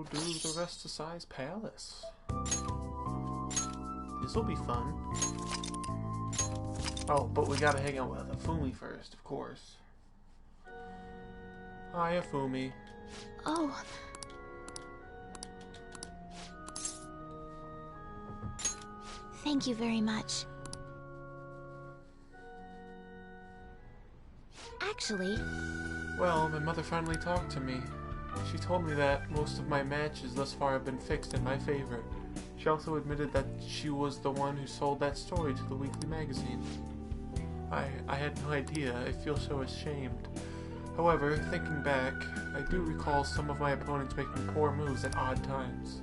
go to the rest of Sai's palace. This'll be fun. Oh, but we gotta hang out with Fumi first, of course. Hiya, Fumi. Oh. Thank you very much. Actually... Well, my mother finally talked to me. She told me that most of my matches thus far have been fixed in my favor. She also admitted that she was the one who sold that story to the weekly magazine. I had no idea. I feel so ashamed. However, thinking back, I do recall some of my opponents making poor moves at odd times.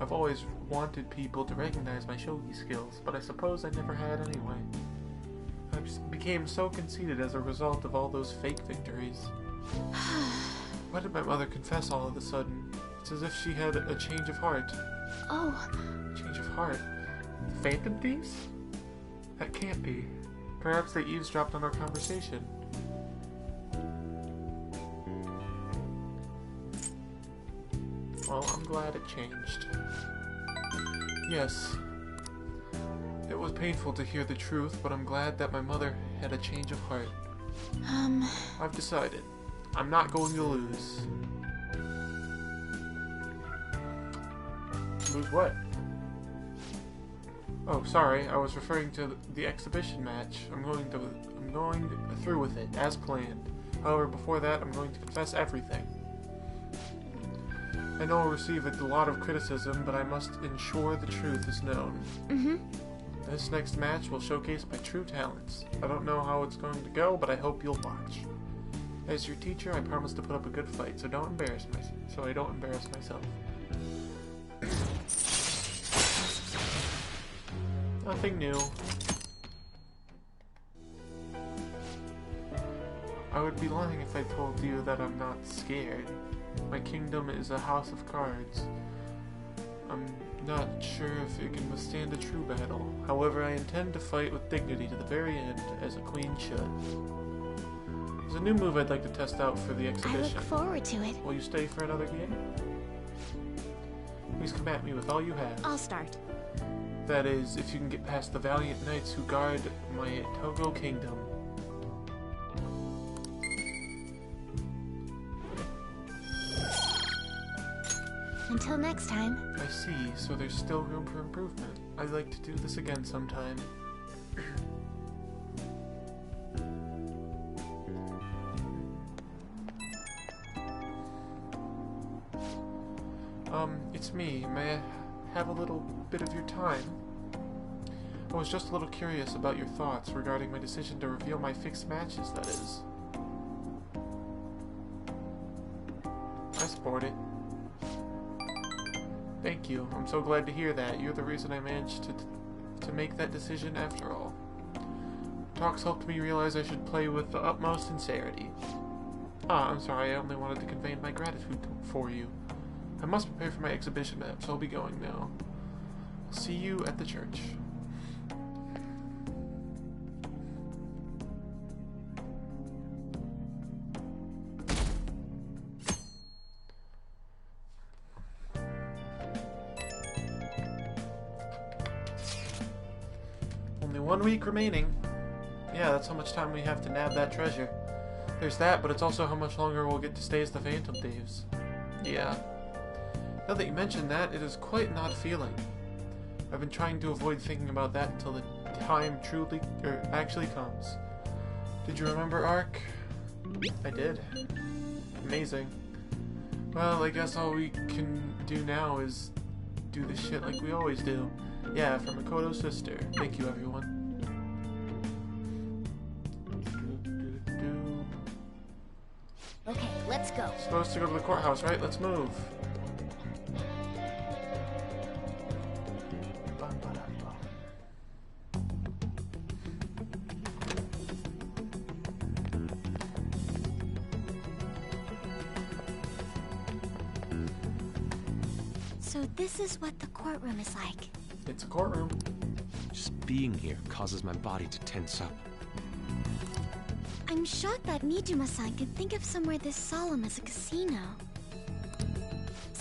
I've always wanted people to recognize my shogi skills, but I suppose I never had anyway. I just became so conceited as a result of all those fake victories. Why did my mother confess all of a sudden? It's as if she had a change of heart. Oh. Change of heart? Phantom thieves? That can't be. Perhaps they eavesdropped on our conversation. Well, I'm glad it changed. Yes. It was painful to hear the truth, but I'm glad that my mother had a change of heart. I've decided. I'm not going to lose. Lose what? Oh, sorry. I was referring to the exhibition match. I'm going through with it, as planned. However, before that, I'm going to confess everything. I know I'll receive a lot of criticism, but I must ensure the truth is known. This next match will showcase my true talents. I don't know how it's going to go, but I hope you'll watch. As your teacher, I promise to put up a good fight, so I don't embarrass myself. Nothing new. I would be lying if I told you that I'm not scared. My kingdom is a house of cards. I'm not sure if it can withstand a true battle. However, I intend to fight with dignity to the very end, as a queen should. There's a new move I'd like to test out for the exhibition. I look forward to it. Will you stay for another game? Please come at me with all you have. I'll start. That is, if you can get past the valiant knights who guard my Togo kingdom. Until next time. I see, so there's still room for improvement. I'd like to do this again sometime. It's me. May I have a little bit of your time? I was just a little curious about your thoughts regarding my decision to reveal my fixed matches, that is. I support it. Thank you. I'm so glad to hear that. You're the reason I managed to make that decision after all. Talks helped me realize I should play with the utmost sincerity. I'm sorry. I only wanted to convey my gratitude for you. I must prepare for my exhibition match, so I'll be going now. I'll see you at the church. Only 1 week remaining. Yeah, that's how much time we have to nab that treasure. There's that, but it's also how much longer we'll get to stay as the Phantom Thieves. Yeah. Now that you mention that, it is quite an odd feeling. I've been trying to avoid thinking about that until the time actually comes. Did you remember Ark? I did. Amazing. Well, I guess all we can do now is do this shit like we always do. Yeah, from Makoto's sister. Thank you, everyone. Okay, let's go. Supposed to go to the courthouse, right? Let's move. So this is what the courtroom is like. It's a courtroom. Just being here causes my body to tense up. I'm shocked that Nijima-san could think of somewhere this solemn as a casino.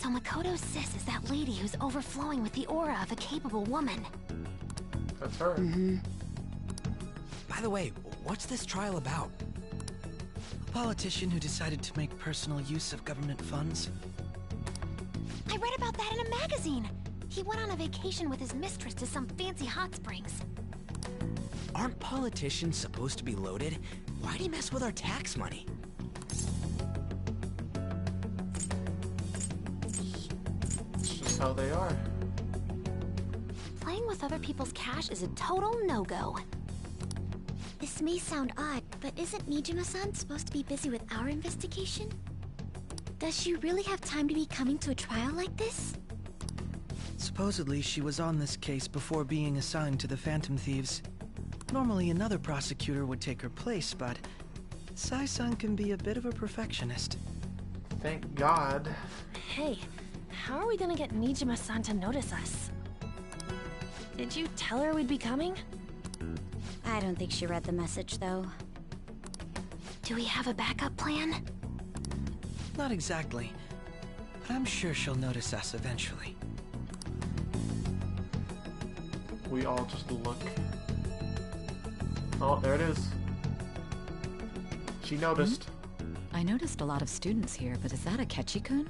So Makoto's sis is that lady who's overflowing with the aura of a capable woman. That's her. By the way, what's this trial about? A politician who decided to make personal use of government funds? I read about that in a magazine. He went on a vacation with his mistress to some fancy hot springs. Aren't politicians supposed to be loaded? Why'd he mess with our tax money? It's just how they are. Playing with other people's cash is a total no-go. This may sound odd, but isn't Nijima-san supposed to be busy with our investigation? Does she really have time to be coming to a trial like this? Supposedly, she was on this case before being assigned to the Phantom Thieves. Normally, another prosecutor would take her place, but Sai-san can be a bit of a perfectionist. Thank God. Hey, how are we gonna get Nijima-san to notice us? Did you tell her we'd be coming? I don't think she read the message, though. Do we have a backup plan? Not exactly, but I'm sure she'll notice us eventually. We all just look. Oh, there it is. She noticed. I noticed a lot of students here, but is that Akechi-kun?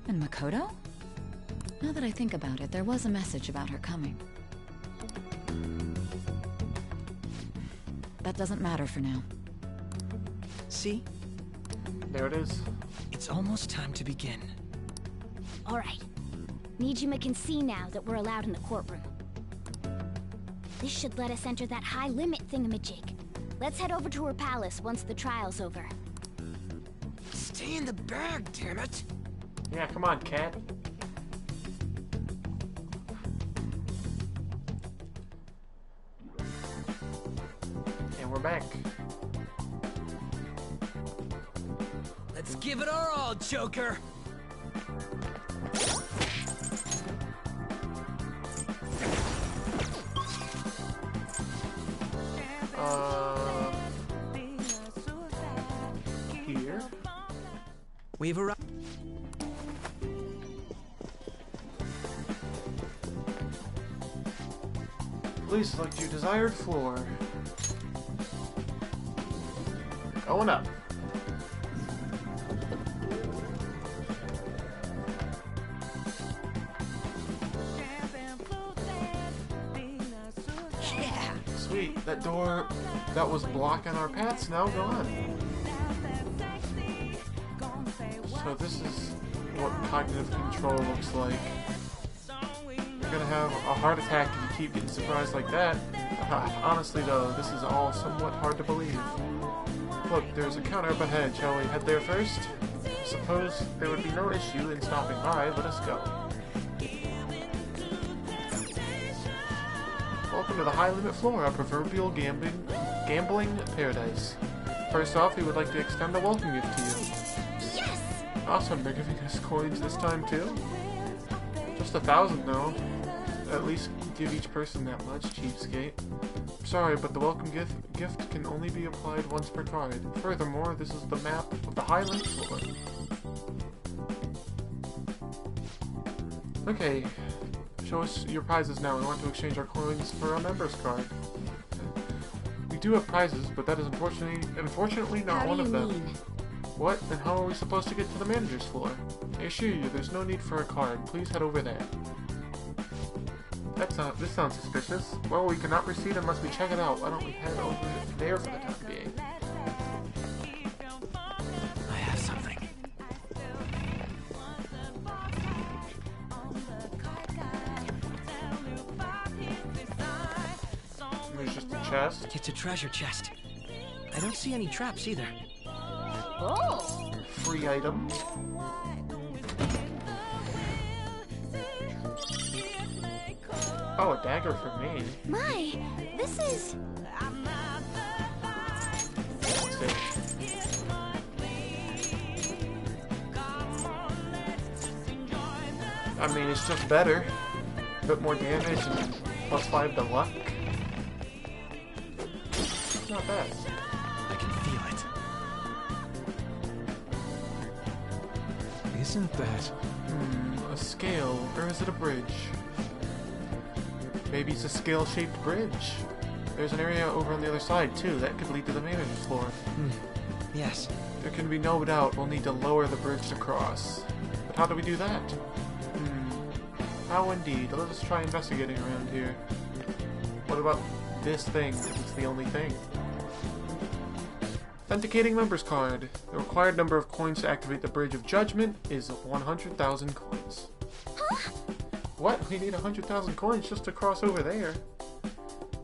And Makoto? Now that I think about it, there was a message about her coming. That doesn't matter for now. See? There it is. It's almost time to begin. All right. Nijima can see now that we're allowed in the courtroom. This should let us enter that high-limit thingamajig. Let's head over to her palace once the trial's over. Stay in the bag, damn it! Yeah, come on, cat. And we're back. Let's give it our all, Joker! Here. We've arrived. Please select your desired floor. Going up. Yeah! Sweet, that door that was blocking our path's now gone. So this is what cognitive control looks like. You're gonna have a heart attack if you keep getting surprised like that. Honestly though, this is all somewhat hard to believe. Look, there's a counter up ahead. Shall we head there first? Suppose there would be no issue in stopping by. Let us go. Welcome to the high-limit floor, our proverbial gambling paradise. First off, we would like to extend a welcome gift to you. Yes! Awesome, they're giving us coins this time too? Just 1,000 though. At least give each person that much, cheapskate. Sorry, but the welcome gift can only be applied once per card. Furthermore, this is the map of the high-limit floor. Okay, show us your prizes now. We want to exchange our coins for a member's card. We do have prizes, but that is unfortunately not one of them. What? Then how are we supposed to get to the manager's floor? I assure you, there's no need for a card. Please head over there. This sounds suspicious. Well, we cannot proceed unless we check it out. Why don't we head over there for the time being? I have something. There's just a chest. It's a treasure chest. I don't see any traps either. Oh! Free item. Oh, a dagger for me. My, this is... Let's see. I mean, it's just better. A bit more damage and +5 to luck. Not bad. I can feel it. Isn't that A scale, or is it a bridge? Maybe it's a scale-shaped bridge. There's an area over on the other side, too. That could lead to the main floor. Yes. There can be no doubt we'll need to lower the bridge to cross. But how do we do that? How indeed? Let us try investigating around here. What about this thing? It's the only thing. Authenticating members card. The required number of coins to activate the Bridge of Judgment is 100,000 coins. Huh? What? We need 100,000 coins just to cross over there.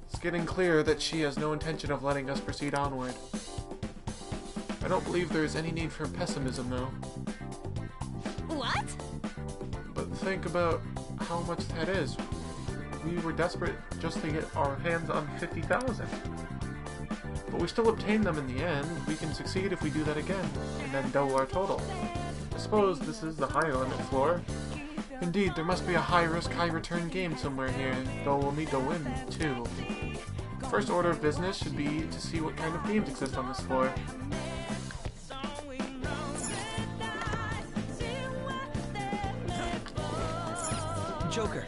It's getting clear that she has no intention of letting us proceed onward. I don't believe there is any need for pessimism, though. What? But think about how much that is. We were desperate just to get our hands on 50,000. But we still obtained them in the end. We can succeed if we do that again, and then double our total. I suppose this is the high limit floor. Indeed, there must be a high-risk, high-return game somewhere here, though we'll need to win, too. The first order of business should be to see what kind of games exist on this floor. Joker.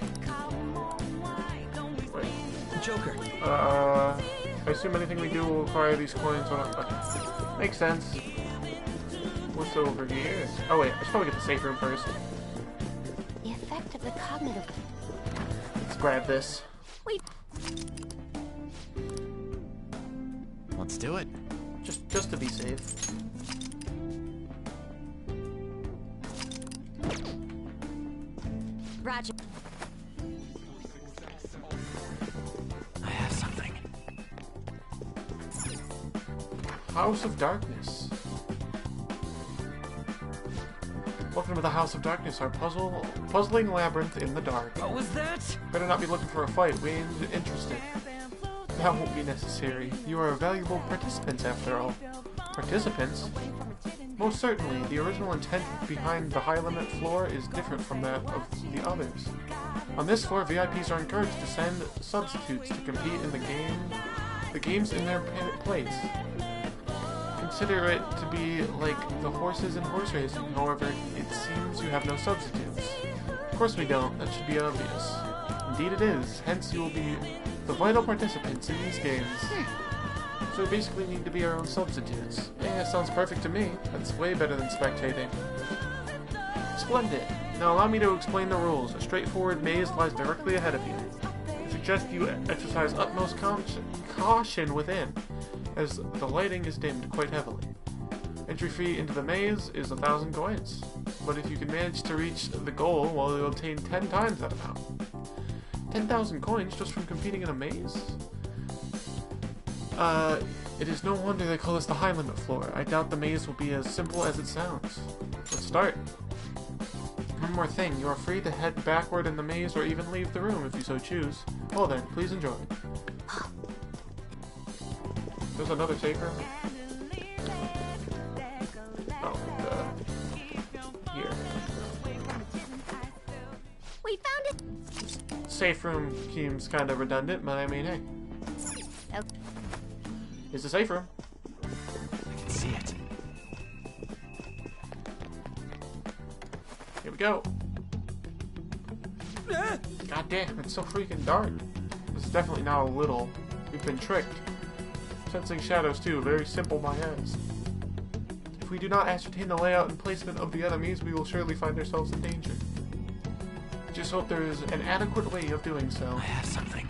Wait. Joker. I assume anything we do will require these coins. Okay. Makes sense. What's over here? Oh wait, I should probably get the safe room first. The effect of the cognitive... Let's grab this. Wait, Let's do it. Just to be safe. Roger. I have something. House of Darkness. Welcome to the House of Darkness, our puzzling labyrinth in the dark. What was that? Better not be looking for a fight. We ain't interested. That won't be necessary. You are valuable participants, after all. Participants? Most certainly, the original intent behind the high-limit floor is different from that of the others. On this floor, VIPs are encouraged to send substitutes to compete in the games in their place. Consider it to be like the horses in horse racing, however, it seems you have no substitutes. Of course we don't, that should be obvious. Indeed it is, hence you will be the vital participants in these games. So we basically need to be our own substitutes. Yeah, sounds perfect to me. That's way better than spectating. Splendid. Now allow me to explain the rules. A straightforward maze lies directly ahead of you. I suggest you exercise utmost caution within, as the lighting is dimmed quite heavily. Entry fee into the maze is 1,000 coins, but if you can manage to reach the goal, well, you'll obtain 10 times that amount. 10,000 coins just from competing in a maze? It is no wonder they call this the high limit floor. I doubt the maze will be as simple as it sounds. Let's start. One more thing, you are free to head backward in the maze or even leave the room if you so choose. Well then, please enjoy. There's another safe room. Oh, here. We found it! Safe room seems kind of redundant, but I mean, hey. Okay. It's a safe room. I can see it. Here we go. God damn, it's so freaking dark. This is definitely not a little. We've been tricked. Sensing shadows too, very simple my eyes. If we do not ascertain the layout and placement of the enemies, we will surely find ourselves in danger. Just hope there is an adequate way of doing so. I have something.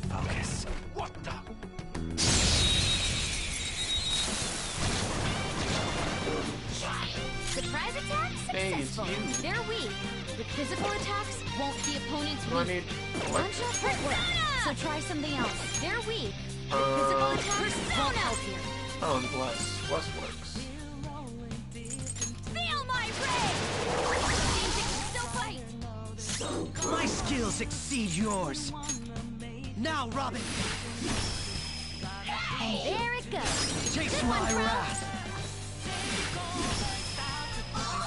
Focus. What the? Surprise attack Hey, it's successful. you. They're weak. With physical attacks, won't the opponent's Do I weak. need... Punch up won't work, so try something else. They're weak. With physical attacks, won't help you. Oh, and bless. Bless works. Feel my rage! Still fight! My skills exceed yours. Now, Robin, And there it goes. taste Good one, my Pro. wrath.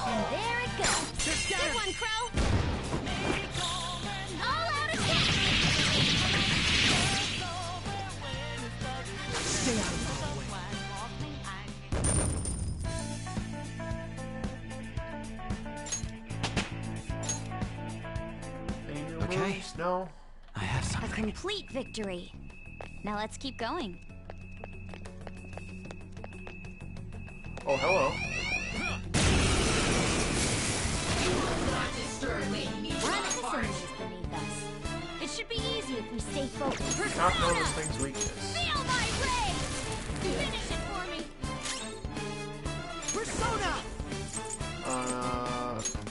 And there it goes. on, Crow! All out attack! Stay out of my way. Any new Okay. moves? No. I have A something. complete victory. Now let's keep going. Oh, hello. We're unenemies beneath us. It should be easy if we stay focused. Not know this Persona! thing's weakness. Feel my rage! Finish it for me! Persona!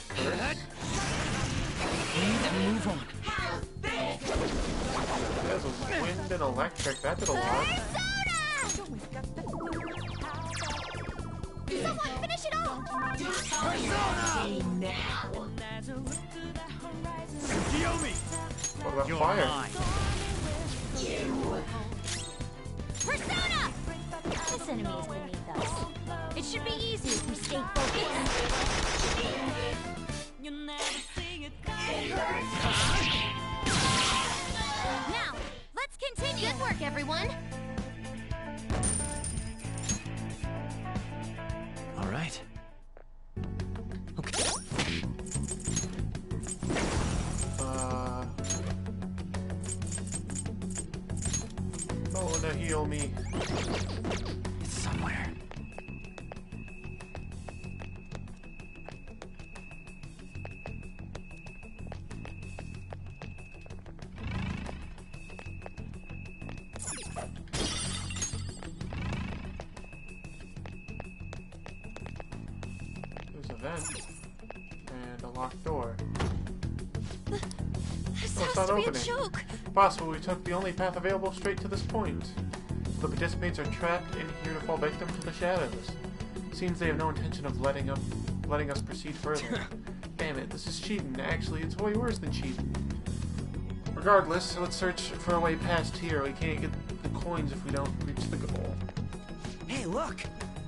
Curse? Need to move on. That was wind and electric. That did a lot. Someone finish it off! What about fire? Persona! This enemy is beneath us. It should be easy if we stay focused. Now, let's continue. Good work, everyone. All right. Okay. Oh, now heal me. It's somewhere. There's a vent. And a locked door. This it's has not to be a opening. joke. Possible we took the only path available straight to this point. The participants are trapped in here to fall victim to the shadows. Seems they have no intention of letting us proceed further. Damn it, this is cheating. Actually, it's way worse than cheating. Regardless, let's search for a way past here. We can't get the coins if we don't reach the goal. Hey, look!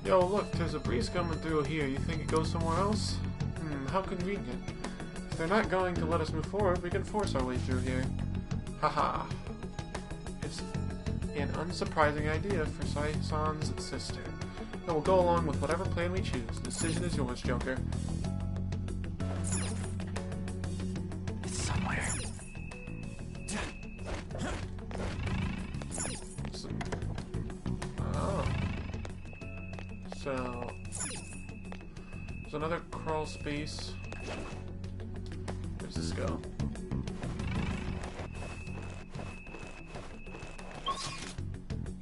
Yo, look, there's a breeze coming through here. You think it goes somewhere else? How convenient. If they're not going to let us move forward, we can force our way through here. Haha. It's an unsurprising idea for Sai-san's sister. And we'll go along with whatever plan we choose. The decision is yours, Joker. It's somewhere. So, there's another crawl space. Where's this go?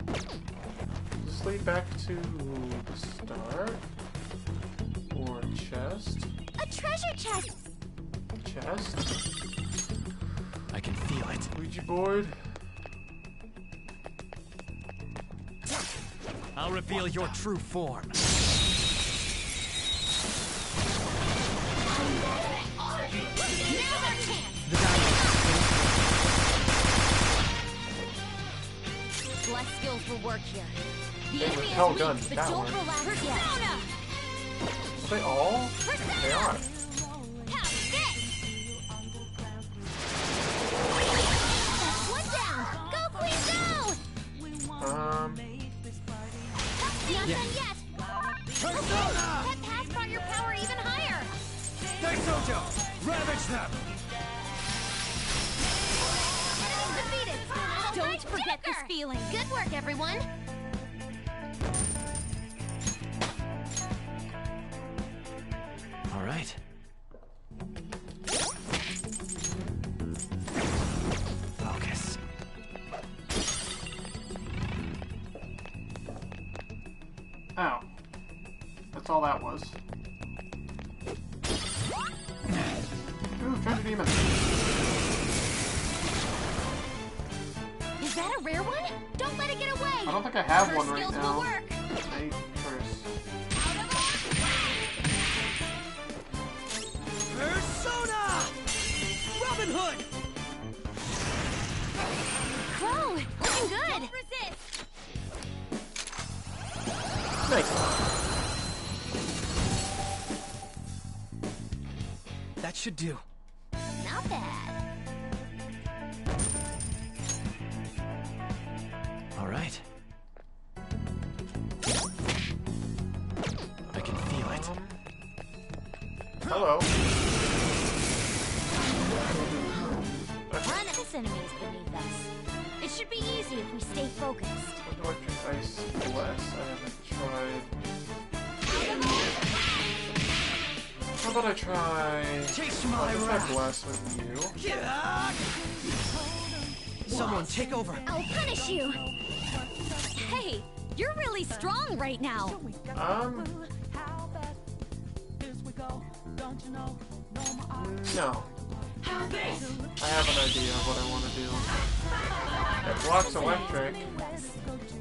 Does this lead back to the start? Or chest? A treasure chest. Chest? I can feel it. Ouija board? I'll reveal your true form. Less skills will work here. The They enemy repel is guns, weak, but that don't works. relax yet. Are they all? They are. Have this! One down! Go, Queen, go! Not done yet! Okay, that pass brought your power even higher! Ravage them! Enemies defeated! Don't forget this feeling! Good work, everyone! All right. Focus. Ow. That's all that was. Ooh, treasure demon. Is that a rare one? Don't let it get away! I don't think I have Her one right skills will now. work. I curse. Out of Persona! Robin Hood! Crow, looking good! Resist! Nice. That That should do. Not bad. All right. I can feel it. Hello. One of the enemies beneath us. It should be easy if we stay focused. Electric Ice Blast. I haven't tried. How about I try... Taste I'll my try wrath. Blast with you. Someone take over. I'll punish you. Hey, you're really strong right now. No. I have an idea of what I want to do. It blocks electric.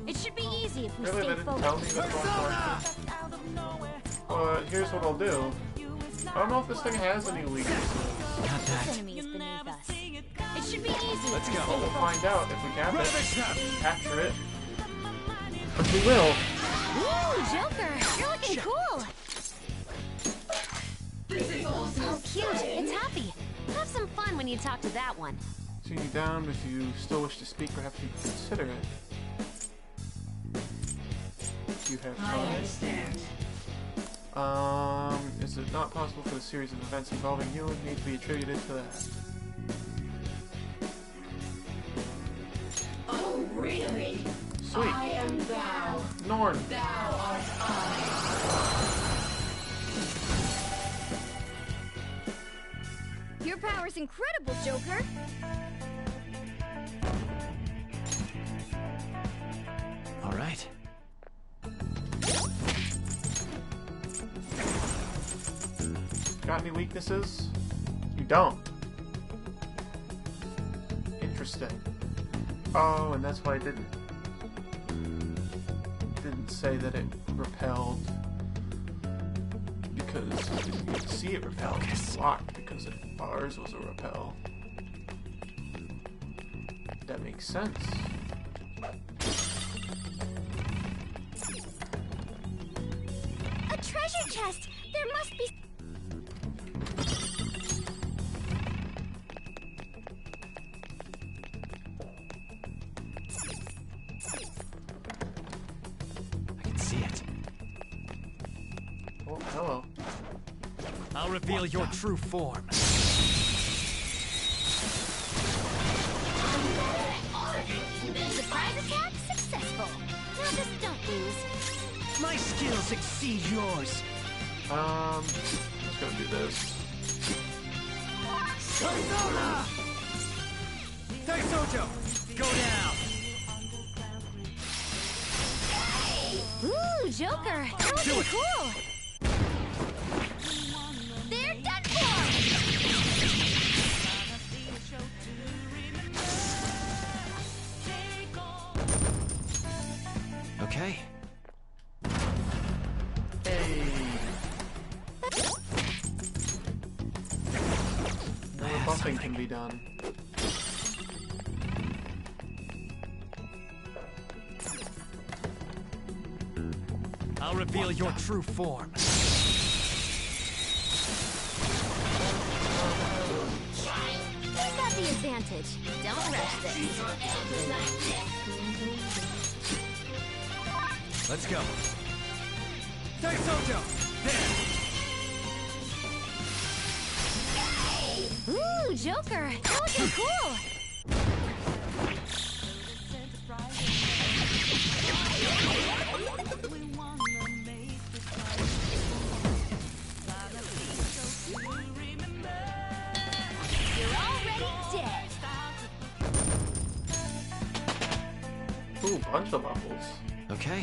It should be easy if we Really, they stay didn't tell me focused. that it blocks electric? But here's what I'll do. I don't know if this thing has any weaknesses. Not This that. enemy is beneath us. It should be easy. Let's if we go. stay But we'll focused. find out if we cap it. Capture it. But we will. Ooh, Joker, you're looking cool. Oh, cute. It's happy. Have some fun when you talk to that one. See you down if you still wish to speak. Perhaps you could consider it. You have time. Is it not possible for the series of events involving you and me to be attributed to that? Oh, really? Sweet. I am thou. Norn. Thou art I. Your power's incredible, Joker. All right. Got any weaknesses? You don't. Interesting. Oh, and that's why I didn't say that it repelled, because you didn't get to see it repel. It's blocked because ours was a repel. That makes sense. A treasure chest. There must be. I can see it. Oh, hello. I'll reveal your true form. Surprise attack successful. Now just don't lose. My skills exceed yours. Let's go do this. Persona! Daisojo, go down. Ooh, Joker, you're looking cool. They're done for. Okay. Hey. Now the buffing can be done. I'll reveal your true form. Who's got the advantage? Don't rush this. Let's go. Daisojo, there. Ooh, Joker, you're looking cool. You're already dead. Ooh, bunch of levels. Okay.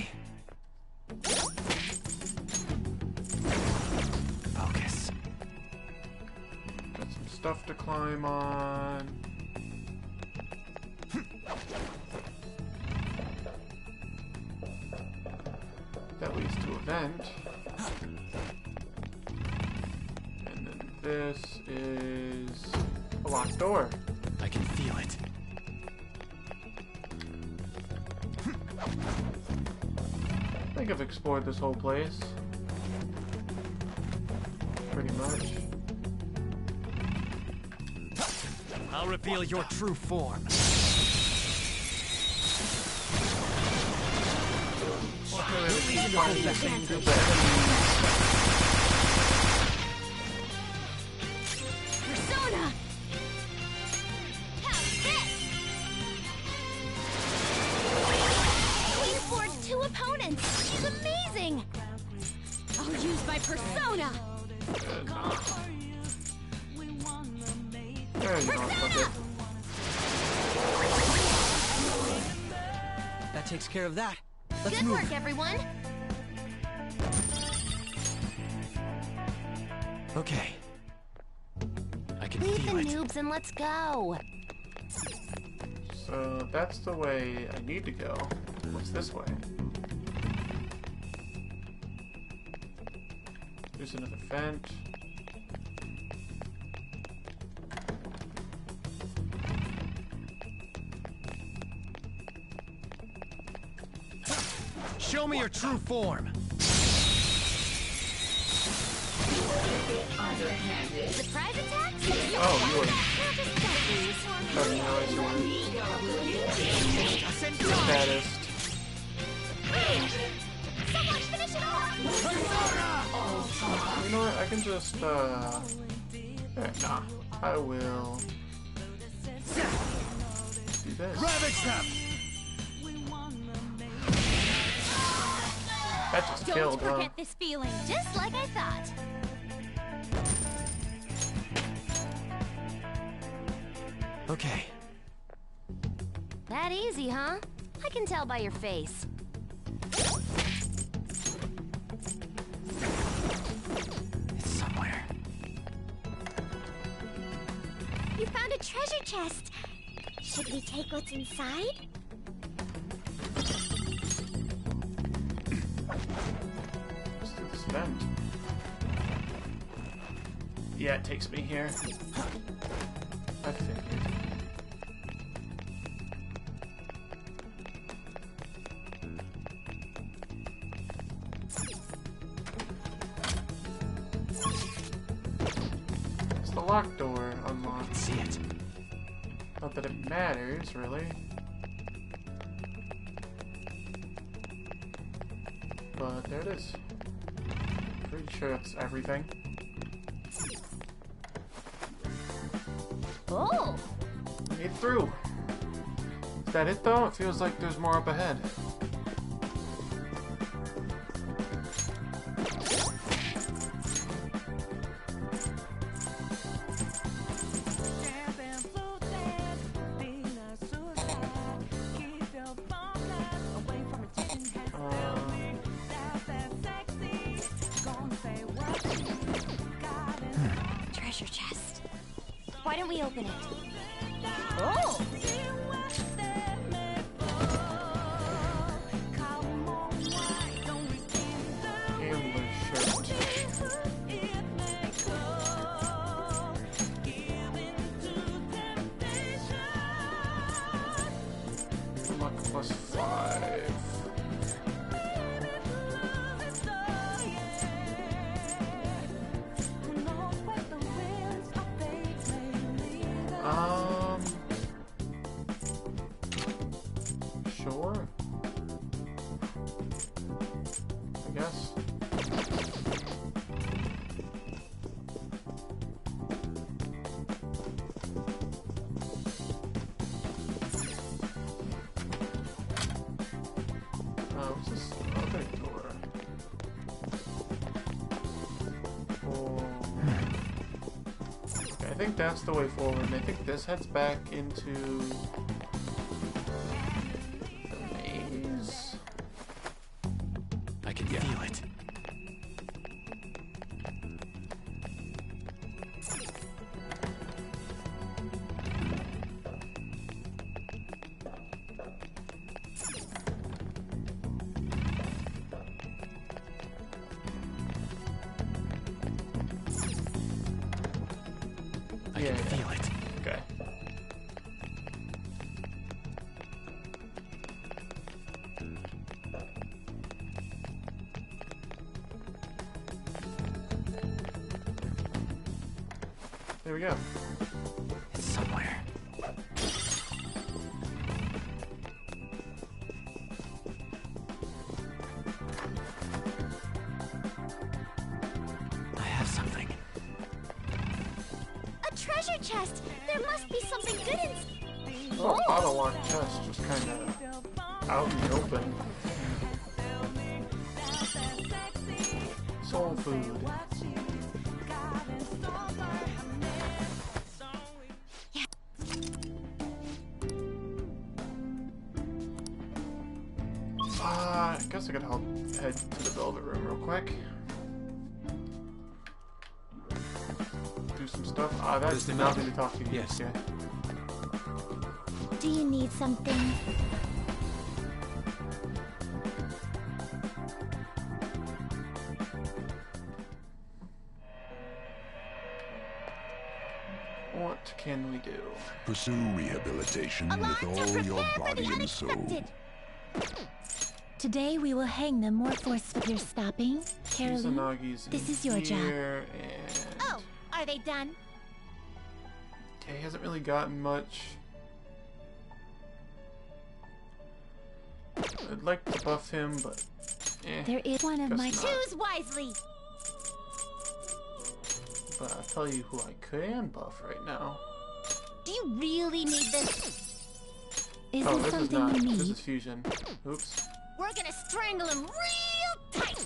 Focus. Got some stuff to climb on. That leads to a vent. And then this is a locked door. I can feel it. I think I've explored this whole place. Pretty much. I'll reveal your true form. Persona! How's this? We floored 2 opponents! She's amazing! I'll use my persona! That takes care of that. Let's Good move. work, everyone! Okay. I can Leave the feel it. noobs and let's go! So that's the way I need to go. What's this way? There's another vent. Show me your true form. Surprise attack? Oh, you were. Now just go, please. I didn't realize you were status. Someone finish it off! You know what? I can just nah. I will do this. Ravage them. That just Don't killed, huh? forget this feeling, just like I thought. Okay. That easy, huh? I can tell by your face. It's somewhere. You found a treasure chest. Should we take what's inside? Let's do this vent. Yeah, it takes me here. I figured. It's the locked door unlocked. See it. Not that it matters, really. But there it is. Pretty sure that's everything. Oh! Made through. Is that it though? It feels like there's more up ahead. Treasure chest. Why don't we open it? Oh! Gambler shirt. Luck +5. Sure. I guess. What's this other door? Oh. Okay, I think that's the way forward, and I think this heads back into the maze. I can feel it. I can feel it. Okay. There we go. It's somewhere. chest. There must be something good in. Oh, auto-lock chest just kind of out in the open. Soul food. I guess I could head to the velvet room real quick. Do some stuff. That's nothing to talk to you. Yes. Yeah. Do you need something? What can we do? Pursue rehabilitation with Alarm to all prepare your for body the and soul. unexpected. Today we will hang them more forcefully. You're stopping, Caroline? Izanagi's This in is your job. here, and Oh, are they done? yeah, he hasn't really gotten much. I'd like to buff him, but There is one of guess my. not. Choose wisely. But I'll tell you who I can buff right now. Do you really need this? Is Oh, this this is something not. you This need? is fusion. Oops. We're gonna strangle him real tight.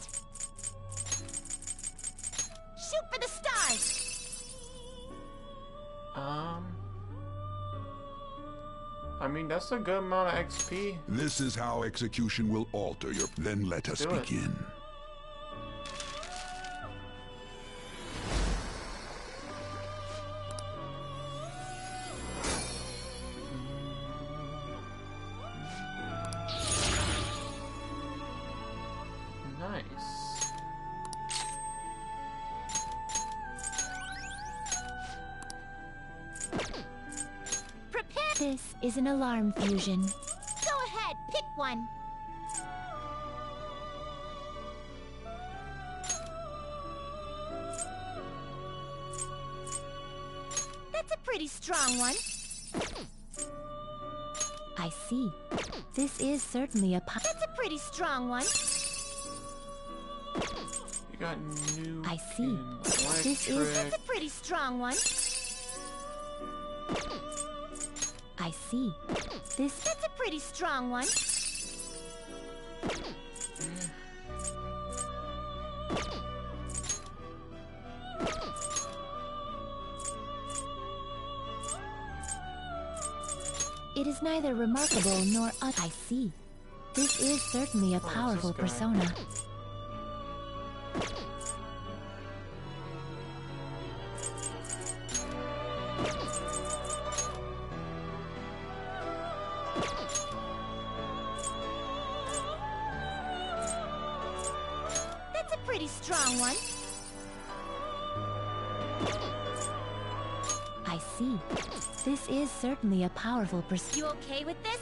Shoot for the stars. I mean, that's a good amount of XP. This is how execution will alter your... Then let us Do it. begin. Nice. Prepare. This is an alarm fusion. Go ahead, pick one. That's a pretty strong one. I see. This is certainly a That's a pretty strong one. You got new. I see. This is- electric. That's a pretty strong one. I see. This That's a pretty strong one. it is neither remarkable nor I see. This is certainly a this powerful guy? persona. That's a pretty strong one. I see. This is certainly a powerful persona. You okay with this?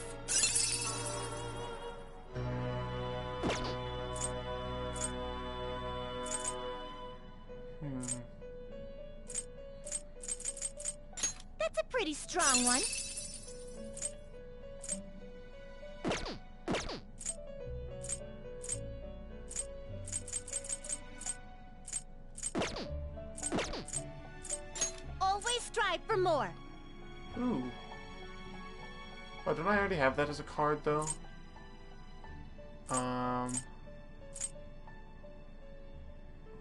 That's a pretty strong one. Always strive for more. Ooh. Oh, didn't I already have that as a card, though?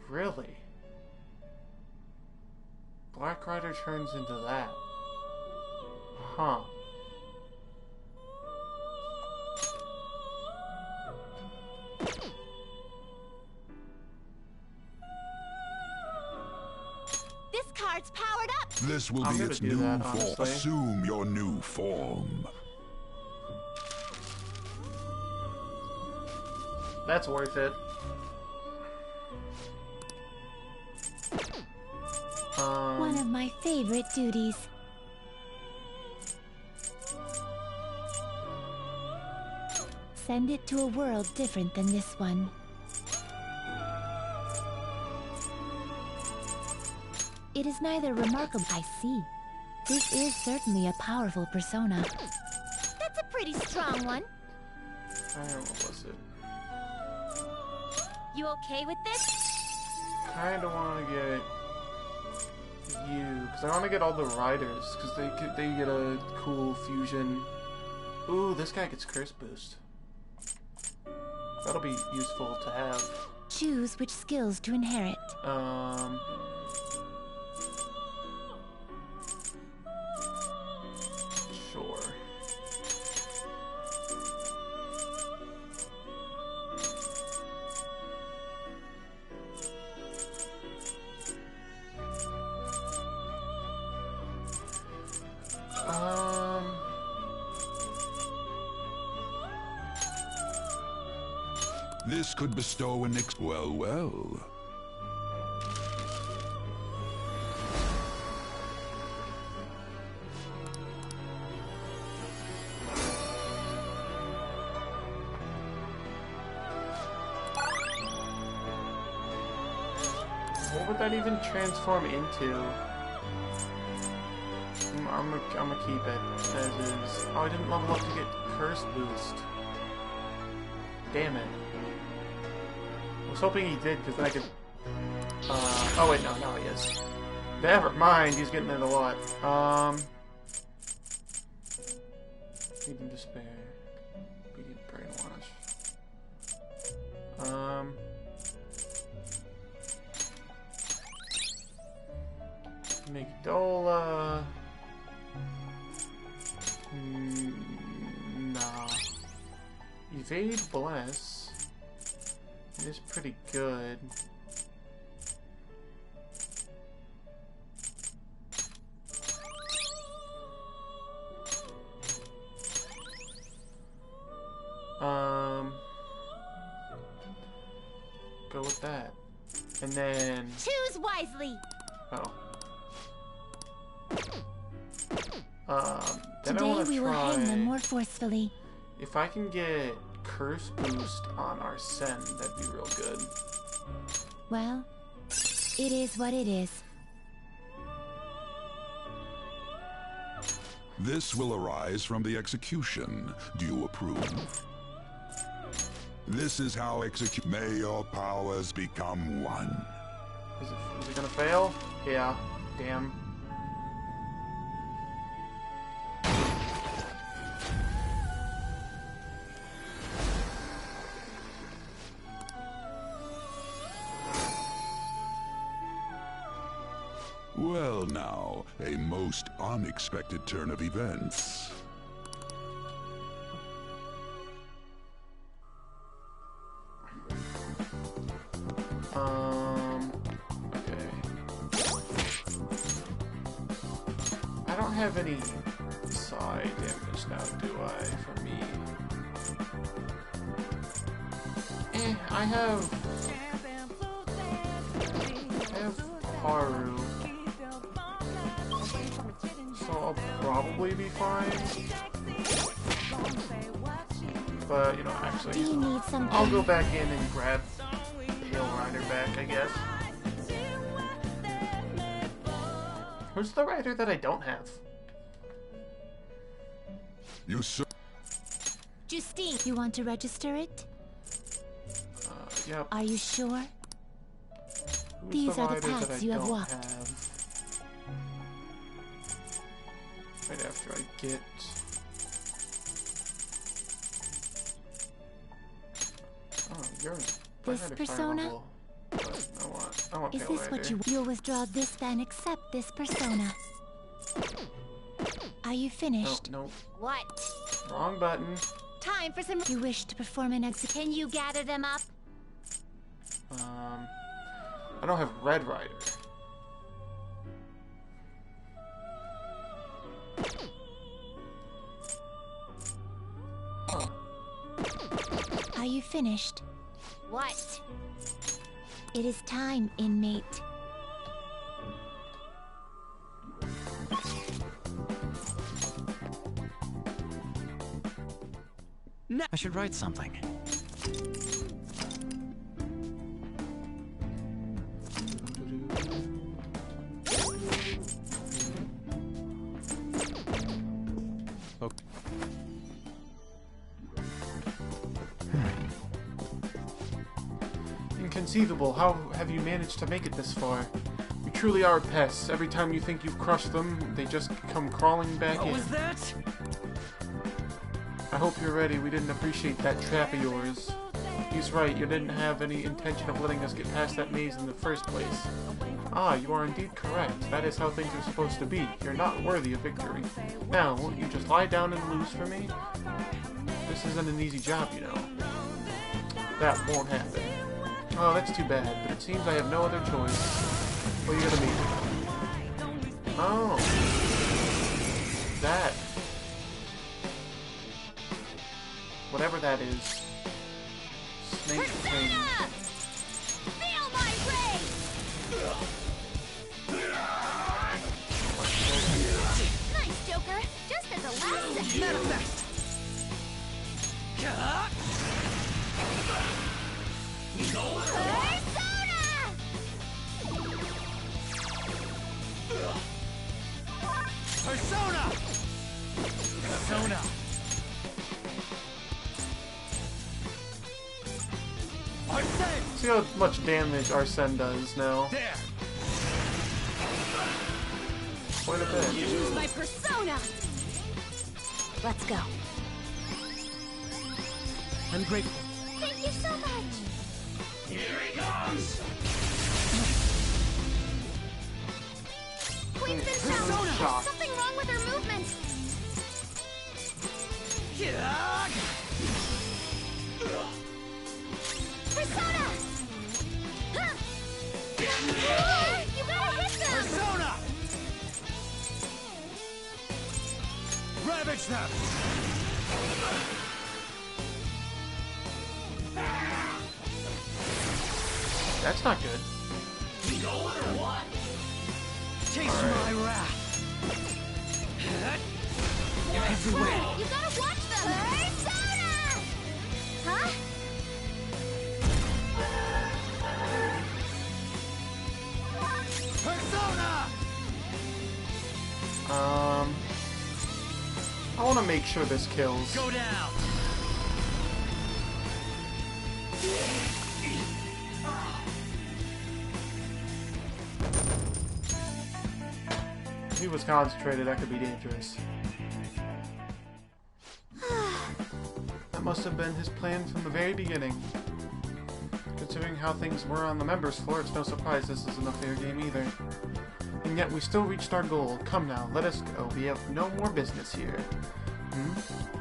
Really? Black Rider turns into that. Huh. This card's powered up. This will I'm be gonna its do new that, form. honestly. Assume your new form. That's worth it. One of my favorite duties. Send it to a world different than this one. It is neither remarkable. I see. This is certainly a powerful persona. That's a pretty strong one. What was it? You okay with this? Kinda wanna get you, because I want to get all the riders, because they get a cool fusion. Ooh, this guy gets curse boost. That'll be useful to have. Choose which skills to inherit. Sure. This could bestow an well. What would that even transform into? I'm gonna keep it as is. Oh, I didn't level up to get curse boost. Damn it. I was hoping he did, because then I could... oh wait, no, now he is. Never mind, he's getting it a lot. Feeding despair. Feeding brainwash. Migdola... Nah. Evade Bless is pretty good. Go with that. And then... Choose wisely! Oh. Then Today I wanna we will try... hang them more forcefully. If I can get curse boost on our Sen, that'd be real good. Well, it is what it is. This will arise from the execution. Do you approve? This is how execute. May your powers become one. Is it gonna fail? Yeah. Damn. Well now, a most unexpected turn of events. Okay. I don't have any side damage now, do I, for me? I have Haru. So I'll probably be fine. But, you know, actually, Do you need something? I'll go back in and grab Pale Rider back, I guess. Who's the rider that I don't have? You sir. Justine, you want to register it? Yep. Are you sure? Who's These are the rider that paths I you have don't walked. have? Right after I get... Oh, you're... This persona? I want Is Pale this what Rider. you'll withdraw this then accept this persona? Are you finished? No, What? wrong button. Time for some. You wish to perform an Can you gather them up? I don't have Red Rider. Huh. Are you finished? What? It is time, inmate. No, I should write something. Okay. Inconceivable. How have you managed to make it this far? You truly are pests. Every time you think you've crushed them, they just come crawling back in. What was that? I hope you're ready. We didn't appreciate that trap of yours. He's right. You didn't have any intention of letting us get past that maze in the first place. Ah, you are indeed correct. That is how things are supposed to be. You're not worthy of victory. Now, won't you just lie down and lose for me? This isn't an easy job, you know. That won't happen. Oh, that's too bad, but it seems I have no other choice. What are you gonna be? Oh. That. Whatever that is. Snake thing. Feel my rage! Nice, Joker. Just as a last second. Manifest! Persona! Persona! Arsene! See how much damage Arsene does now. There! Quite a bit. Use my persona! Let's go. I'm grateful. Thank you so much! Here he comes! Queen's been Persona! found! Something wrong with her movement! Persona! Huh. You gotta hit them! Persona! Ravage them! That's not good. Taste my wrath! You're everywhere! You gotta watch them! Persona! Huh? Persona! I want to make sure this kills. Go down! If he was concentrated, that could be dangerous. That must have been his plan from the very beginning. Considering how things were on the members floor, it's no surprise this isn't a fair game either. And yet we still reached our goal. Come now, let us go. We have no more business here.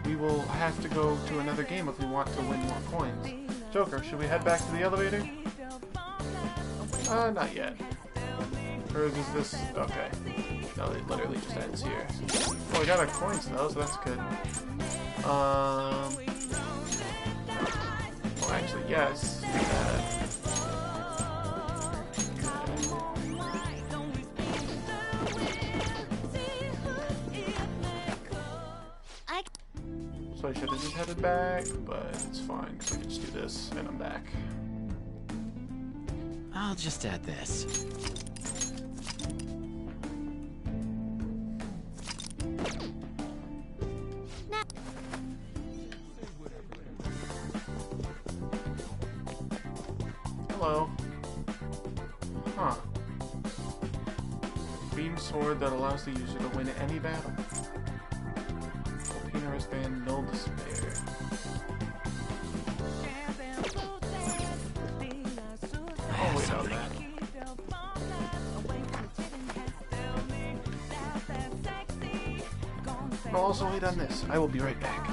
We will have to go to another game if we want to win more coins. Joker, should we head back to the elevator? Not yet. Or is this... okay. No, it literally just ends here. Oh, we got our coins though, so that's good. Well, actually, yes. So I should have just headed back, but it's fine, because I can just do this, and I'm back. I'll just add this. Hello. Huh. Beam sword that allows the user to win any battle. Alpina wristband, no despair. Oh, wait, no, that. I'll also wait on this. I will be right back.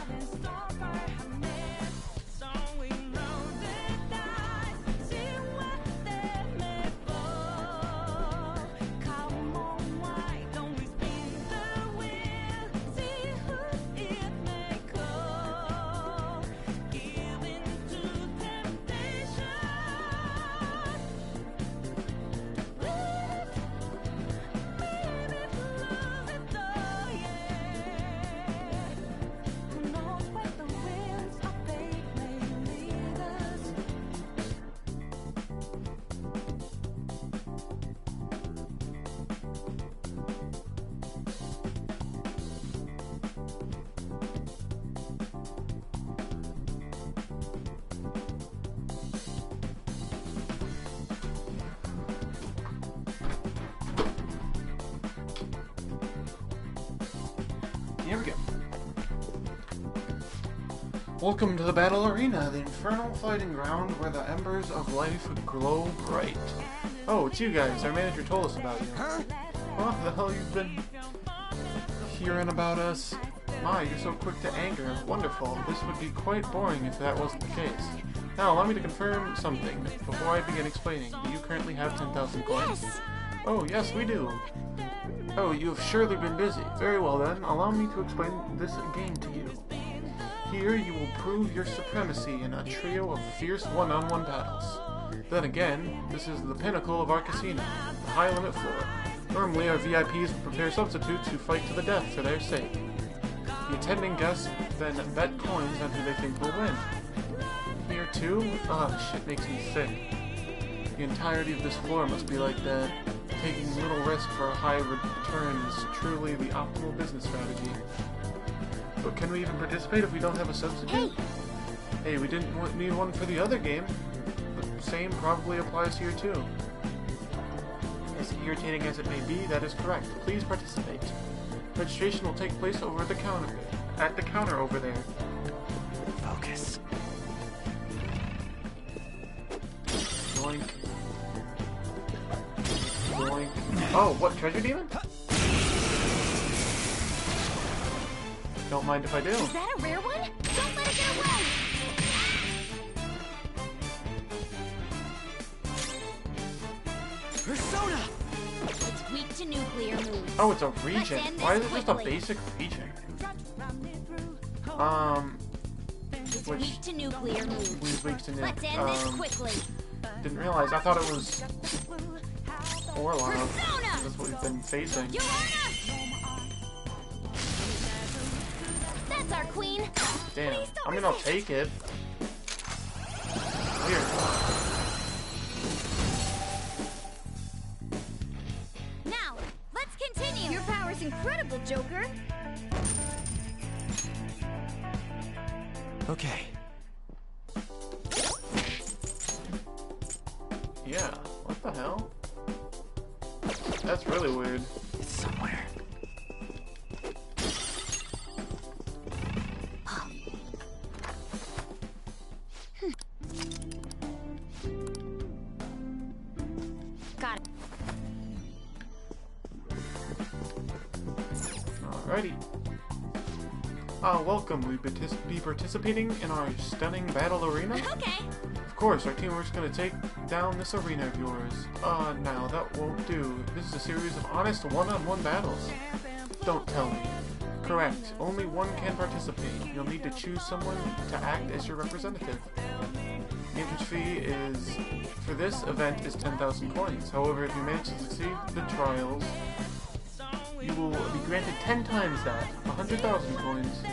Here we go. Welcome to the battle arena, the infernal fighting ground where the embers of life glow bright. Oh, it's you guys. Our manager told us about you. Huh? What the hell you've been hearing about us? My, you're so quick to anger. Wonderful. This would be quite boring if that wasn't the case. Now, allow me to confirm something before I begin explaining. Do you currently have 10,000 coins? Yes! Oh, yes, we do. Oh, you have surely been busy. Very well then, allow me to explain this game to you. Here you will prove your supremacy in a trio of fierce one-on-one battles. Then again, this is the pinnacle of our casino, the high-limit floor. Normally our VIPs will prepare substitutes who fight to the death for their sake. The attending guests then bet coins on who they think will win. Here too? Ah, shit makes me sick. The entirety of this floor must be like that. Taking little risk for a high return is truly the optimal business strategy. But can we even participate if we don't have a substitute? Hey, we didn't need one for the other game. The same probably applies here too. As irritating as it may be, that is correct. Please participate. Registration will take place over the counter. At the counter over there. Focus. Yoink. Yoink. Oh, what, treasure demon? Don't mind if I do. Is that a rare one? Don't let it get away! Persona! It's weak to nuclear moves. Oh, it's a regen. Let's end Why is this it just a quickly. basic regen? It's Which weak to nuclear moves. weeks to Let's end this quickly. Didn't realize. I thought it was Orlov. Persona! That's what we've been facing. Your Honor! That's our queen. Damn. Please don't I mean, I'll resist. take it. Here. Now, let's continue. Your power's incredible, Joker. Okay. Yeah. What the hell? That's really weird. It's somewhere. Got it. Alrighty. Welcome. We'll be participating in our stunning battle arena. Okay. Of course, our teamwork's gonna take down this arena of yours. Now, that won't do. This is a series of honest one-on-one battles. Don't tell me. Correct. Only one can participate. You'll need to choose someone to act as your representative. The entrance fee for this event is 10,000 coins. However, if you manage to succeed the trials, you will be granted 10 times that, 100,000 coins.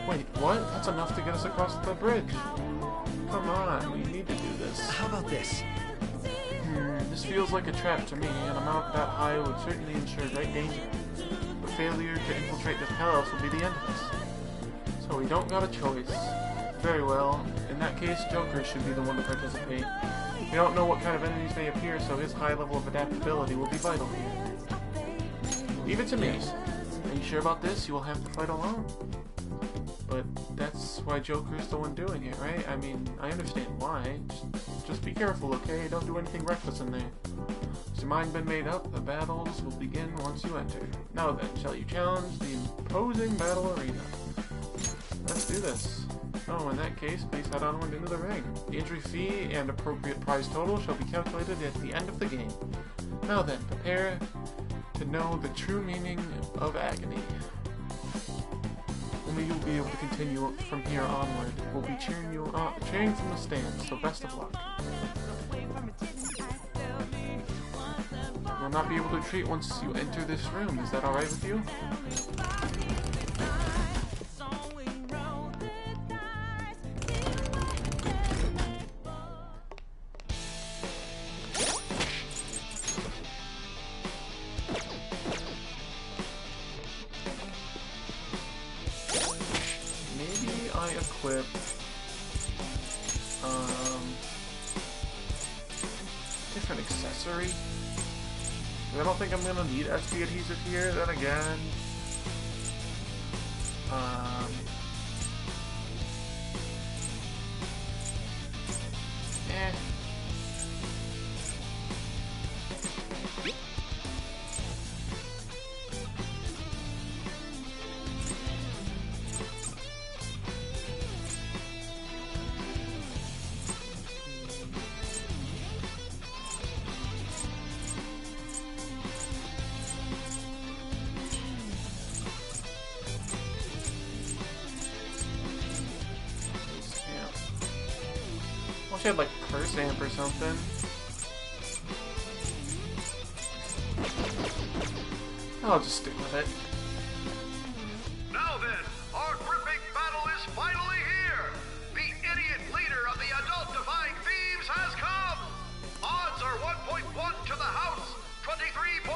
Wait, what? That's enough to get us across the bridge. Come on, we need to do this. How about this? This feels like a trap to me. An amount that high would certainly ensure great danger. But failure to infiltrate this palace will be the end of us. So we don't got a choice. Very well. In that case, Joker should be the one to participate. We don't know what kind of enemies may appear, so his high level of adaptability will be vital here. Leave it to me. Are you sure about this? You will have to fight alone. But that's why Joker's the one doing it, right? I mean, I understand why. Just be careful, okay? Don't do anything reckless in there. Has your mind been made up? The battles will begin once you enter. Now then, shall you challenge the imposing battle arena? Let's do this. Oh, in that case, please head onward into the ring. The entry fee and appropriate prize total shall be calculated at the end of the game. Now then, prepare to know the true meaning of agony. Only you'll be able to continue from here onward. We'll be cheering from the stands, so best of luck. You'll not be able to retreat once you enter this room. Is that alright with you? Equip different accessory. I don't think I'm gonna need SB adhesive here. Then again, Eh. Wish I had like curse amp or something. I'll just stick with it. Now then, our gripping battle is finally here! The idiot leader of the adult-defying thieves has come! Odds are 1.1 to the house, 23.0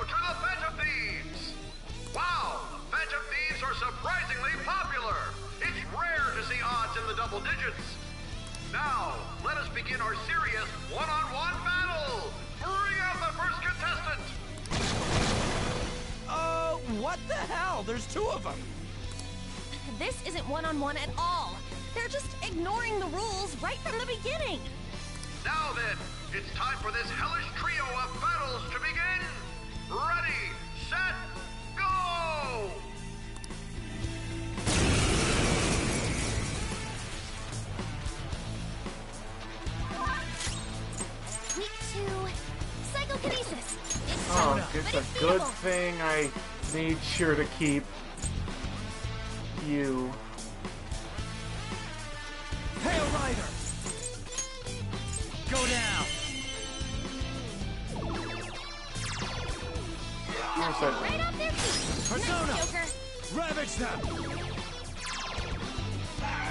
to the Phantom Thieves! Wow! Phantom Thieves are surprisingly popular! It's rare to see odds in the double digits! Now, let us begin our serious one-on-one battle! Bring out the first contestant! What the hell? There's two of them! This isn't one-on-one at all. They're just ignoring the rules right from the beginning. Now then, it's time for this hellish trio of battles to begin! Ready, set, go! Week 2, psychokinesis. It's Oh, tough, it's but a good beatable. thing I made sure to keep you. Hail Rider! Go down! Here's that. Right off their feet. Persona! Nice, Joker. Ravage them!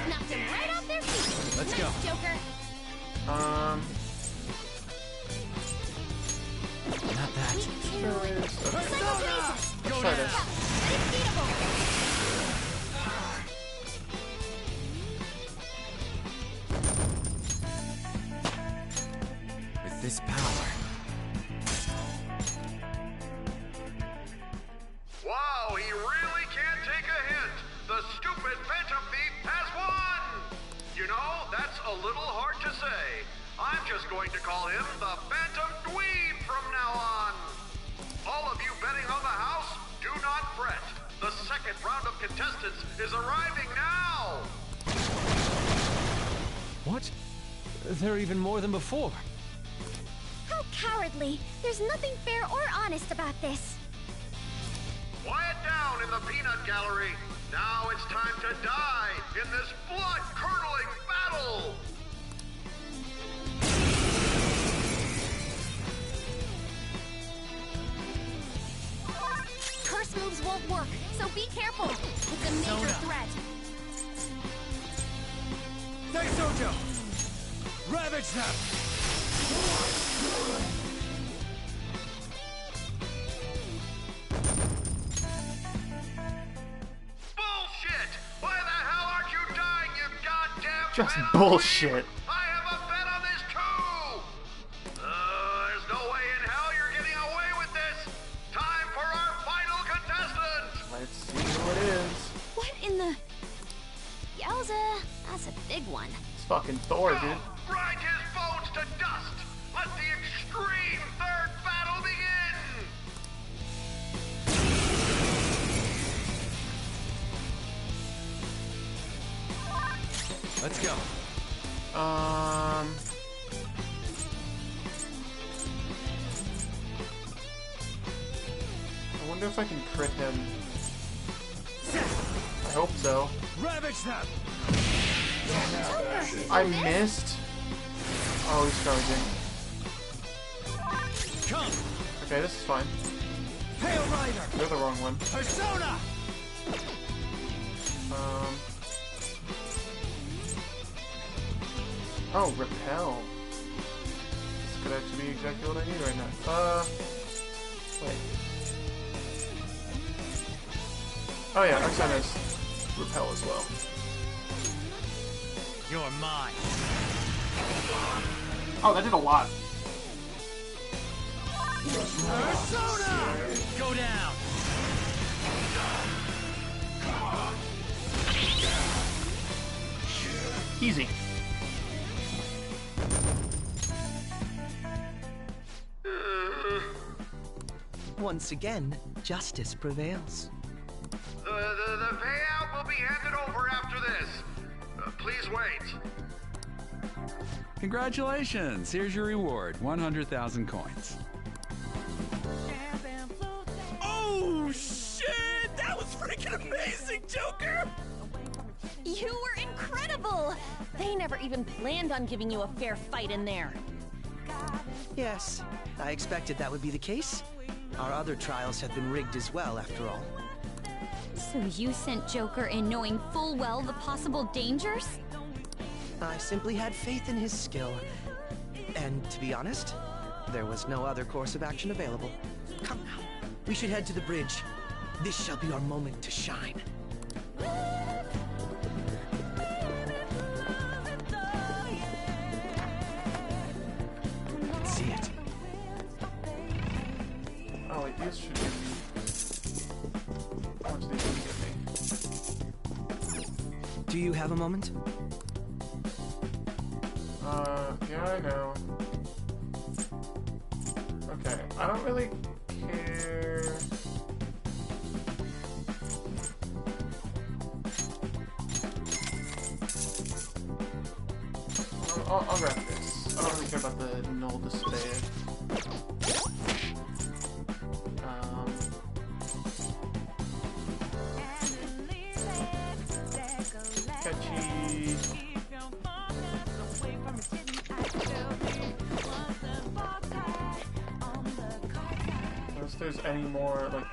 Knocked him right off their feet. Let's nice, go. Joker. Not that. Week 2, Okay. psychokinesis. Go Try down! this. Tough, but it's beatable. With this power. Wow, he really can't take a hint. The stupid Phantom Thief has won! You know, that's a little hard to say. I'm just going to call him the Phantom Dweeb from now on. All of you betting on the house, do not fret. The second round of contestants is arriving now! What? There are even more than before. How cowardly. There's nothing fair or honest about this. Quiet down in the peanut gallery. Now it's time to die in this blood-curdling battle! Curse moves won't work, so be careful. It's a major threat. Daisojo! Ravage them! Bullshit! Why the hell aren't you dying, you goddamn Just Phantom bullshit. Thief? I have a bet on this too! There's no way in hell you're getting away with this! Time for our final contestant! Let's see who it is. What in the... Yowza, that's a big one. It's fucking Thor, Go! dude. Grind his bones to dust! Let the extreme third battle begin! Let's go. I wonder if I can crit him. I hope so. Ravage them! I missed. Oh, he's charging. Come! Okay, this is fine. Hail Rider! They're the wrong one. Persona! Oh, repel. This could actually be exactly what I need right now. Wait. Oh yeah, Arson has repel as well. You're mine. Oh, that did a lot. Persona! Go down! Easy. Once again, justice prevails. The payout will be handed over after this. Please wait. Congratulations! Here's your reward, 100,000 coins. Oh, shit! That was freaking amazing, Joker! You were incredible! They never even planned on giving you a fair fight in there. Yes, I expected that would be the case. Our other trials have been rigged as well, after all. So you sent Joker in knowing full well the possible dangers? I simply had faith in his skill. And to be honest, there was no other course of action available. Come now, we should head to the bridge. This shall be our moment to shine. Let's see it. Oh wait, these should give me... How much these should give me? Do you have a moment? Yeah, I know. Okay, I don't really care. I'll grab this. I don't really care about the null despair. Catchy. Unless there's any more, like,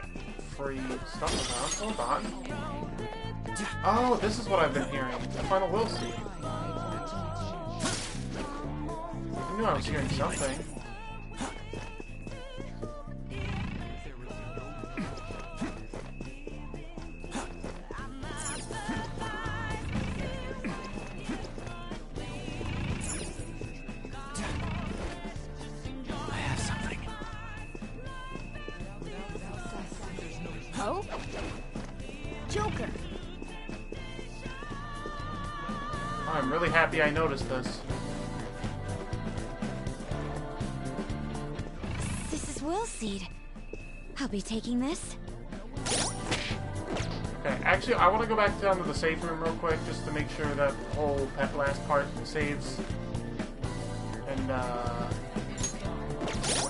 free stuff around. Hold on. Oh, this is what I've been hearing. The final will see. I knew I was hearing something. Oh? Joker! I'm really happy I noticed this. This is Willseed. I'll be taking this. Okay, actually, I want to go back down to the safe room real quick just to make sure that the whole last part saves. And, let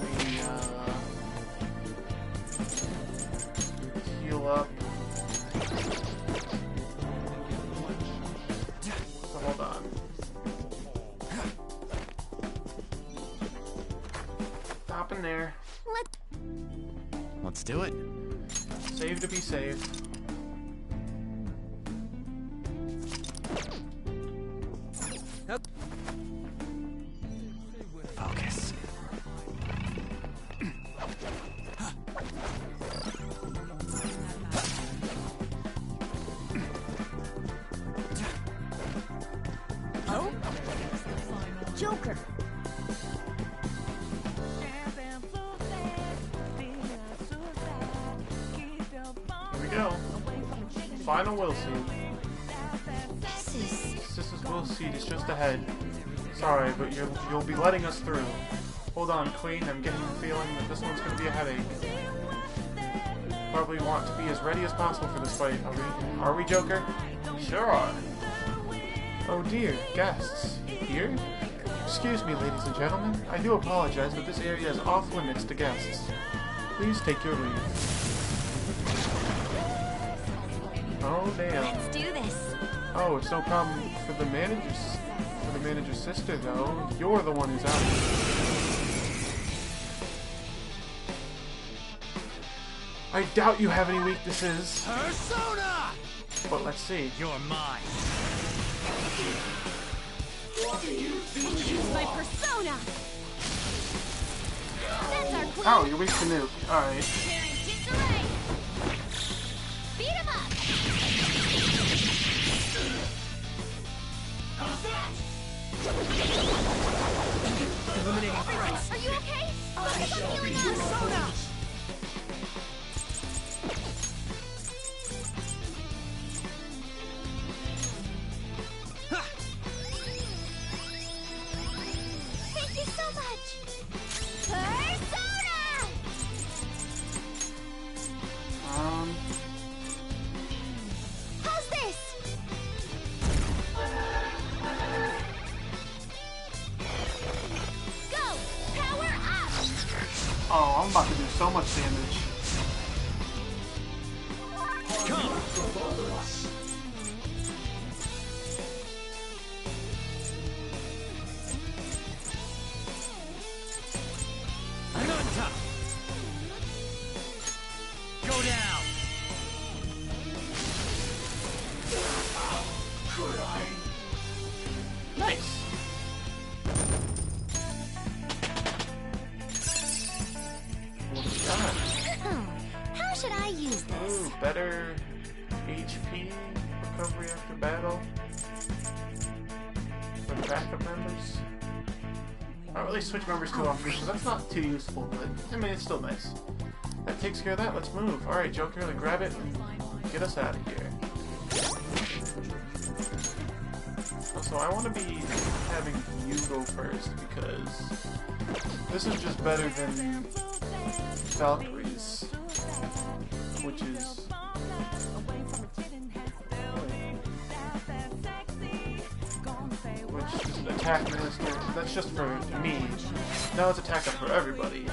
me, heal up. So hold on. Stop in there. Let's do it. Save to be saved. Focus. Oh? Joker! Here we go. Final will seed. This is will seed. It's just ahead. Sorry, but you'll be letting us through. Hold on, Queen. I'm getting the feeling that this one's going to be a headache. Probably want to be as ready as possible for this fight. Are we, Joker? Sure are. Oh dear, guests. Here? Excuse me, ladies and gentlemen. I do apologize, but this area is off limits to guests. Please take your leave. Oh damn. Let's do this. Oh, it's no problem for the manager's sister, though. You're the one who's out. I doubt you have any weaknesses. Persona! But let's see. You're mine. Use my persona! That's our clue! Oh, you're weak to nuke. Alright. Beat him up! Eliminating threats. Are you okay? I shall be persona! Oh, I'm about to do so much damage. Come for both of us. I'm on top. Go down. Could I? Nice. What do we got? How should I use this? Ooh, better HP recovery after battle for the backup members. I don't really switch members too often, so that's not too useful, but I mean, it's still nice. That takes care of that. Let's move. Alright, Joker, like, grab it and get us out of here. Also, I want to be having you go first because this is just better than Valkyrie's, which is attack minister. That's just for me. Now it's attack up for everybody.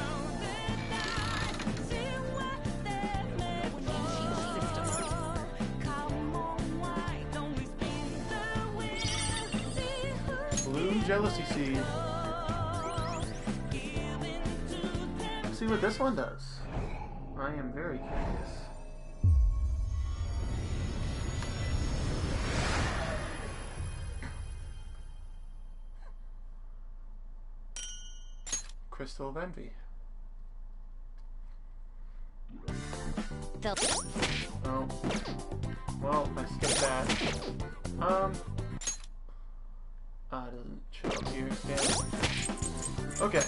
Blue jealousy seed. Let's see what this one does. I am very curious. Crystal of Envy. Oh. Well, I skipped that. It doesn't show up here. Yeah. Okay.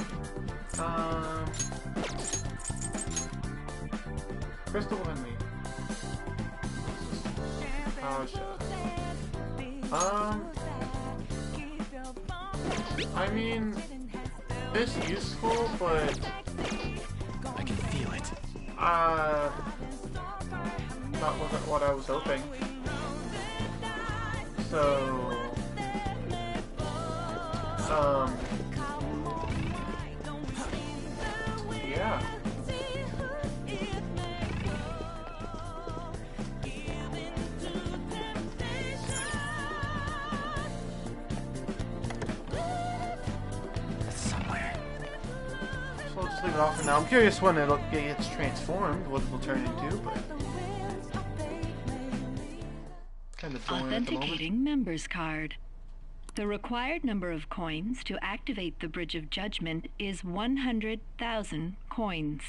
Crystal of Envy. Oh, shut up. I mean, it's useful, but I can feel it. That wasn't what I was hoping. So, yeah. So I'll just leave it off for now. I'm curious when it gets transformed, what it will turn into, but kind of boring at the moment. Authenticating member's card. The required number of coins to activate the Bridge of Judgment is 100,000 coins.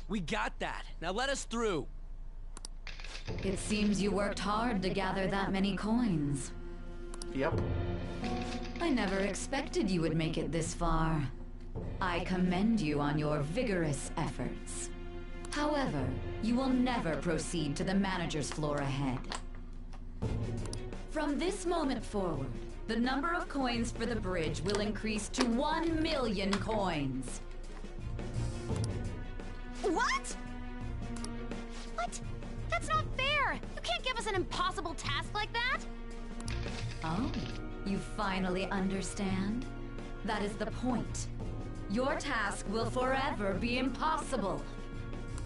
We got that. Now let us through. It seems you worked hard to gather that many coins. Yep. I never expected you would make it this far. I commend you on your vigorous efforts. However, you will never proceed to the manager's floor ahead. From this moment forward, the number of coins for the bridge will increase to 1 million coins. What? What? That's not fair! You can't give us an impossible task like that! Oh, you finally understand? That is the point. Your task will forever be impossible.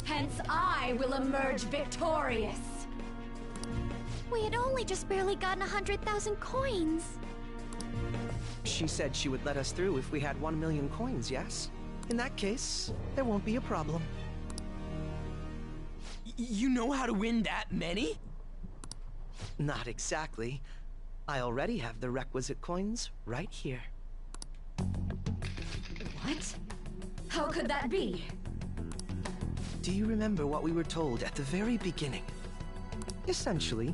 Hence, I will emerge victorious. We had only just barely gotten 100,000 coins. She said she would let us through if we had 1 million coins, yes? In that case, there won't be a problem. You know how to win that many? Not exactly. I already have the requisite coins right here. What? How could that be? Do you remember what we were told at the very beginning? Essentially,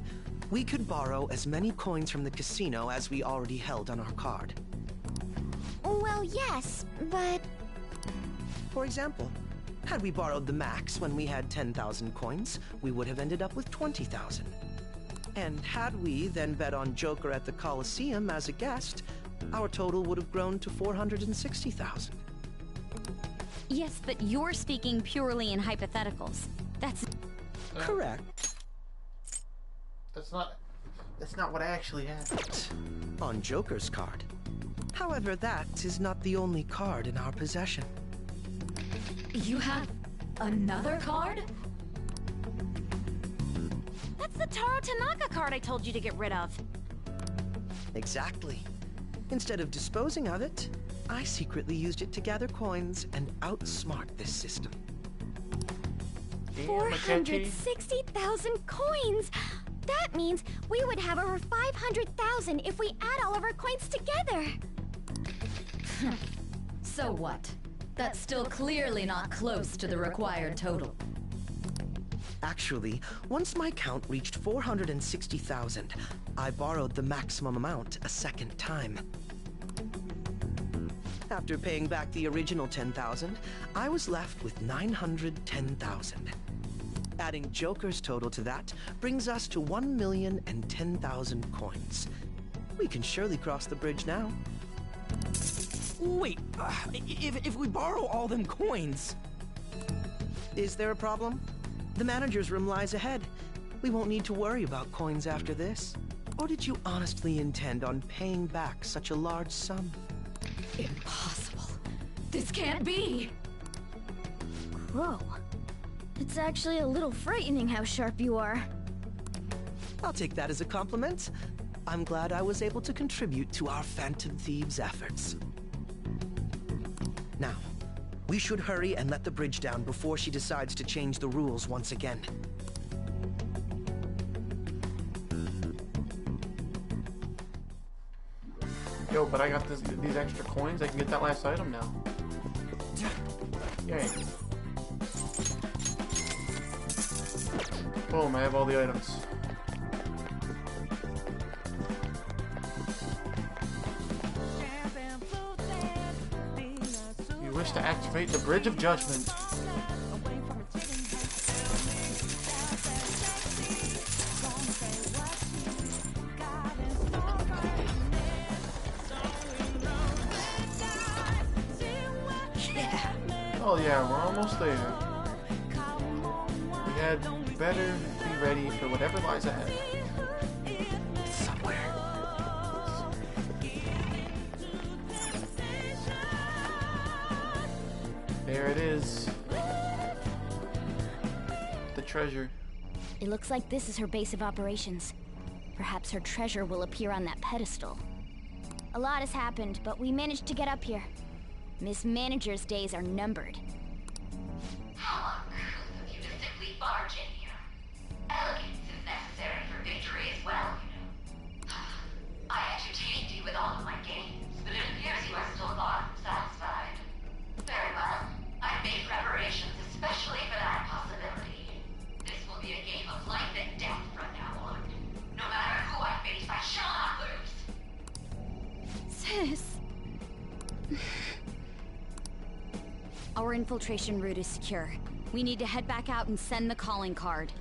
we could borrow as many coins from the casino as we already held on our card. Well, yes, but... For example, had we borrowed the max when we had 10,000 coins, we would have ended up with 20,000. And had we then bet on Joker at the Coliseum as a guest, our total would have grown to 460,000. Yes, but you're speaking purely in hypotheticals. That's... Correct. That's not what I actually had. On Joker's card. However, that is not the only card in our possession. You have another card? That's the Taro Tanaka card I told you to get rid of. Exactly. Instead of disposing of it, I secretly used it to gather coins and outsmart this system. 460,000 coins! That means we would have over 500,000 if we add all of our coins together! So what? That's still clearly not close to the required total. Actually, once my count reached 460,000, I borrowed the maximum amount a second time. After paying back the original 10,000, I was left with 910,000. Adding Joker's total to that brings us to 1,010,000 coins. We can surely cross the bridge now. Wait, if we borrow all them coins... Is there a problem? The manager's room lies ahead. We won't need to worry about coins after this. Or did you honestly intend on paying back such a large sum? Impossible. This can't be! Crow. It's actually a little frightening how sharp you are. I'll take that as a compliment. I'm glad I was able to contribute to our Phantom Thieves' efforts. Now, we should hurry and let the bridge down before she decides to change the rules once again. Yo, but I got these extra coins. I can get that last item now. Yay. Boom, I have all the items. You wish to activate the Bridge of Judgment. Oh yeah, we're almost there. We had better be ready for whatever lies ahead. Somewhere. There it is. The treasure. It looks like this is her base of operations. Perhaps her treasure will appear on that pedestal. A lot has happened, but we managed to get up here. Miss Manager's days are numbered. How uncouth of you to simply barge in here. Elegance is necessary for victory as well, you know. I entertained you with all of my games, but it appears you are still far from satisfied. Very well. I've made preparations especially for that possibility. This will be a game of life and death from now on. No matter who I face, I shall not lose. Sis. Our infiltration route is secure. We need to head back out and send the calling card.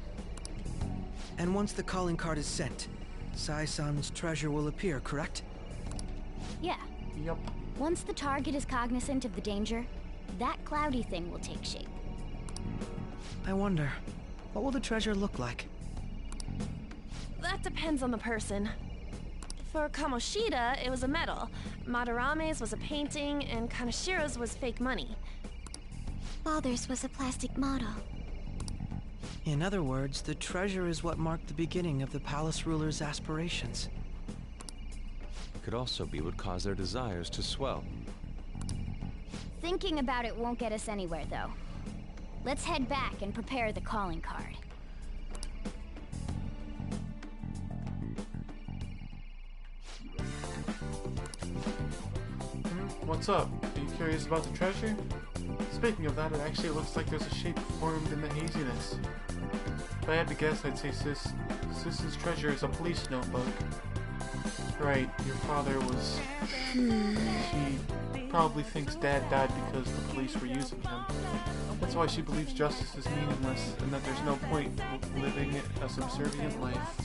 And once the calling card is sent, Sai-san's treasure will appear, correct? Yeah. Yep. Once the target is cognizant of the danger, that cloudy thing will take shape. I wonder, what will the treasure look like? That depends on the person. For Kamoshida, it was a medal. Madarame's was a painting, and Kanashiro's was fake money. Father's was a plastic model. In other words, the treasure is what marked the beginning of the palace ruler's aspirations. Could also be what caused their desires to swell. Thinking about it won't get us anywhere, though. Let's head back and prepare the calling card. What's up? Are you curious about the treasure? Speaking of that, it actually looks like there's a shape formed in the haziness. If I had to guess, I'd say Sis's treasure is a police notebook. Right, your father was... She probably thinks Dad died because the police were using him. That's why she believes justice is meaningless, and that there's no point living a subservient life.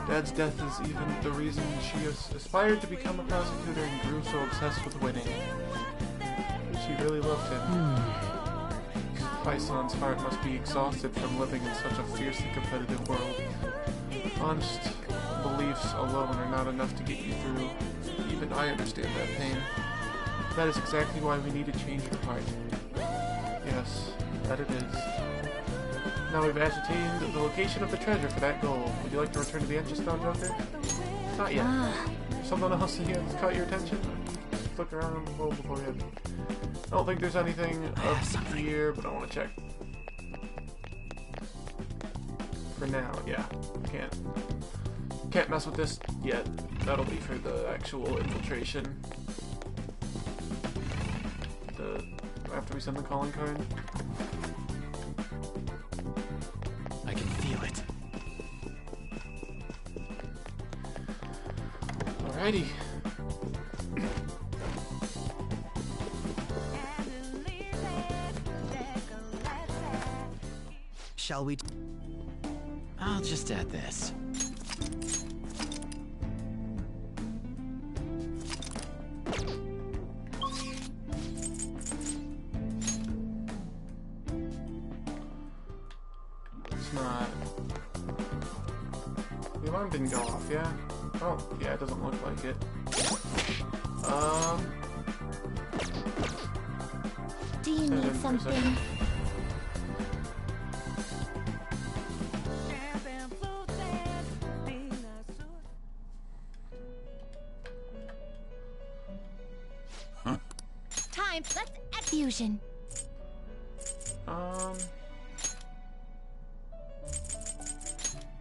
Dad's death is even the reason she aspired to become a prosecutor and grew so obsessed with winning. She really loved him. Paisan's heart must be exhausted from living in such a fiercely competitive world. Honest beliefs alone are not enough to get you through. Even I understand that pain. That is exactly why we need to change her heart. Yes, that it is. Now we've ascertained the location of the treasure for that goal. Would you like to return to the entrance now, Joker? Not yet. Something else here that's caught your attention? Just look around a little before you... I don't think there's anything up here, but I want to check. For now, yeah. Can't mess with this yet. That'll be for the actual infiltration. After we send the calling card. I can feel it. Alrighty. Shall we? I'll just add this. It's not... The alarm didn't go off, yeah? Oh, yeah, it doesn't look like it. Do you need something? Time, let's fusion.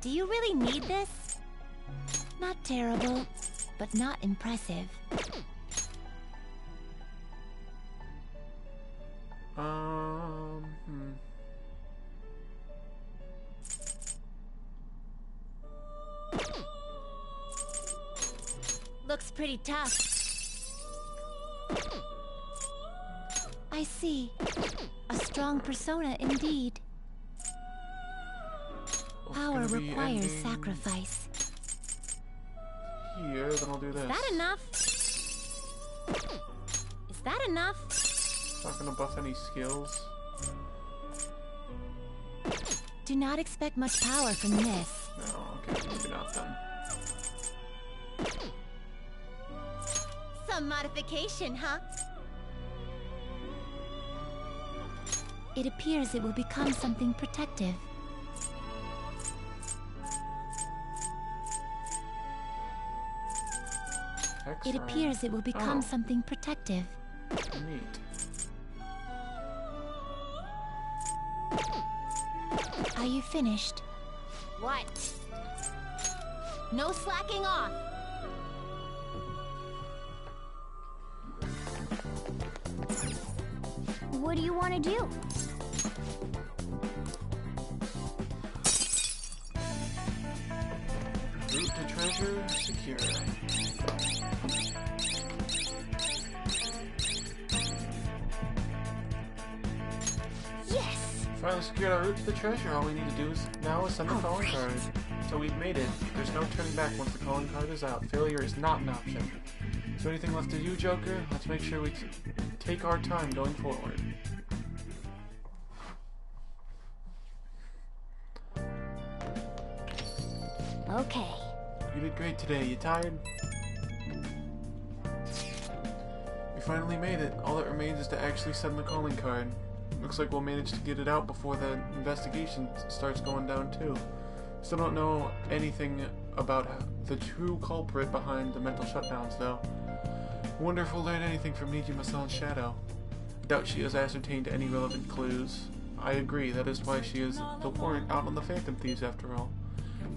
Do you really need this? Not terrible, but not impressive. Looks pretty tough. I see. A strong persona indeed. Power requires sacrifice. Here, then I'll do this. Is that enough? Is that enough? Not gonna buff any skills. Do not expect much power from this. No, okay, maybe not then. Some modification, huh? It appears it will become something protective. It appears it will become something protective. Neat. Are you finished? What? No slacking off! What do you want to do? Route to treasure secure. Yes! Finally secured our route to the treasure. All we need to do is now send the calling card. So we've made it. There's no turning back once the calling card is out. Failure is not an option. Is there anything left to do, Joker? Let's make sure we take our time going forward. Okay. You did great today. You tired? We finally made it. All that remains is to actually send the calling card. Looks like we'll manage to get it out before the investigation starts going down too. Still don't know anything about the true culprit behind the mental shutdowns though. Wonder if we'll learn anything from Nijima-san's shadow. Doubt she has ascertained any relevant clues. I agree, that is why she is the warrant out on the Phantom Thieves after all.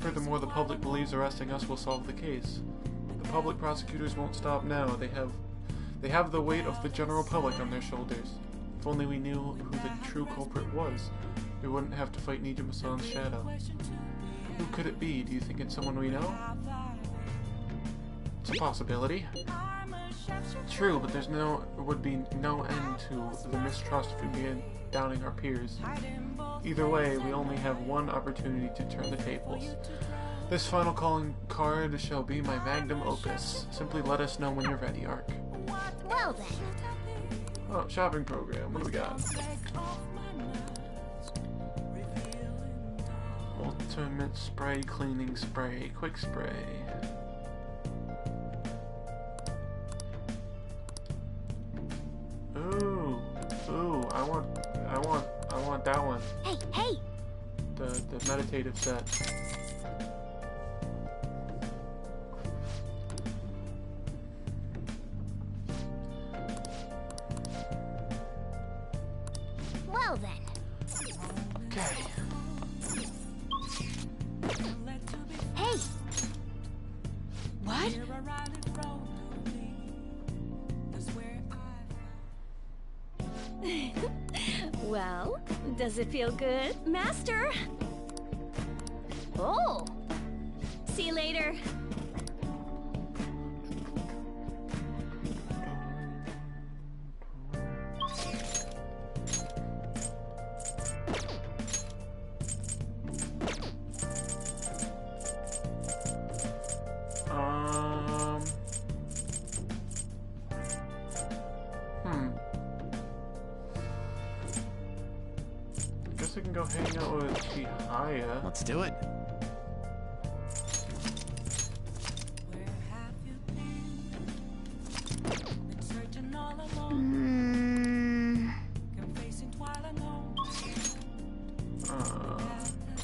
Furthermore, the public believes arresting us will solve the case. The public prosecutors won't stop now. They have the weight of the general public on their shoulders. If only we knew who the true culprit was, we wouldn't have to fight Nijima-san's shadow. Who could it be? Do you think it's someone we know? It's a possibility. True, but would be no end to the mistrust if we began downing our peers. Either way, we only have one opportunity to turn the tables. This final calling card shall be my magnum opus. Simply let us know when you're ready, Ark. Well then. Oh, shopping program. What do we got? Ultimate spray, cleaning spray, quick spray. Ooh, I want I want that one. Hey, hey! The meditative set. Well then. Okay. Hey! What? Well, does it feel good, Master? Oh! See you later. Guess I can go hang out with Chihaya. Let's do it.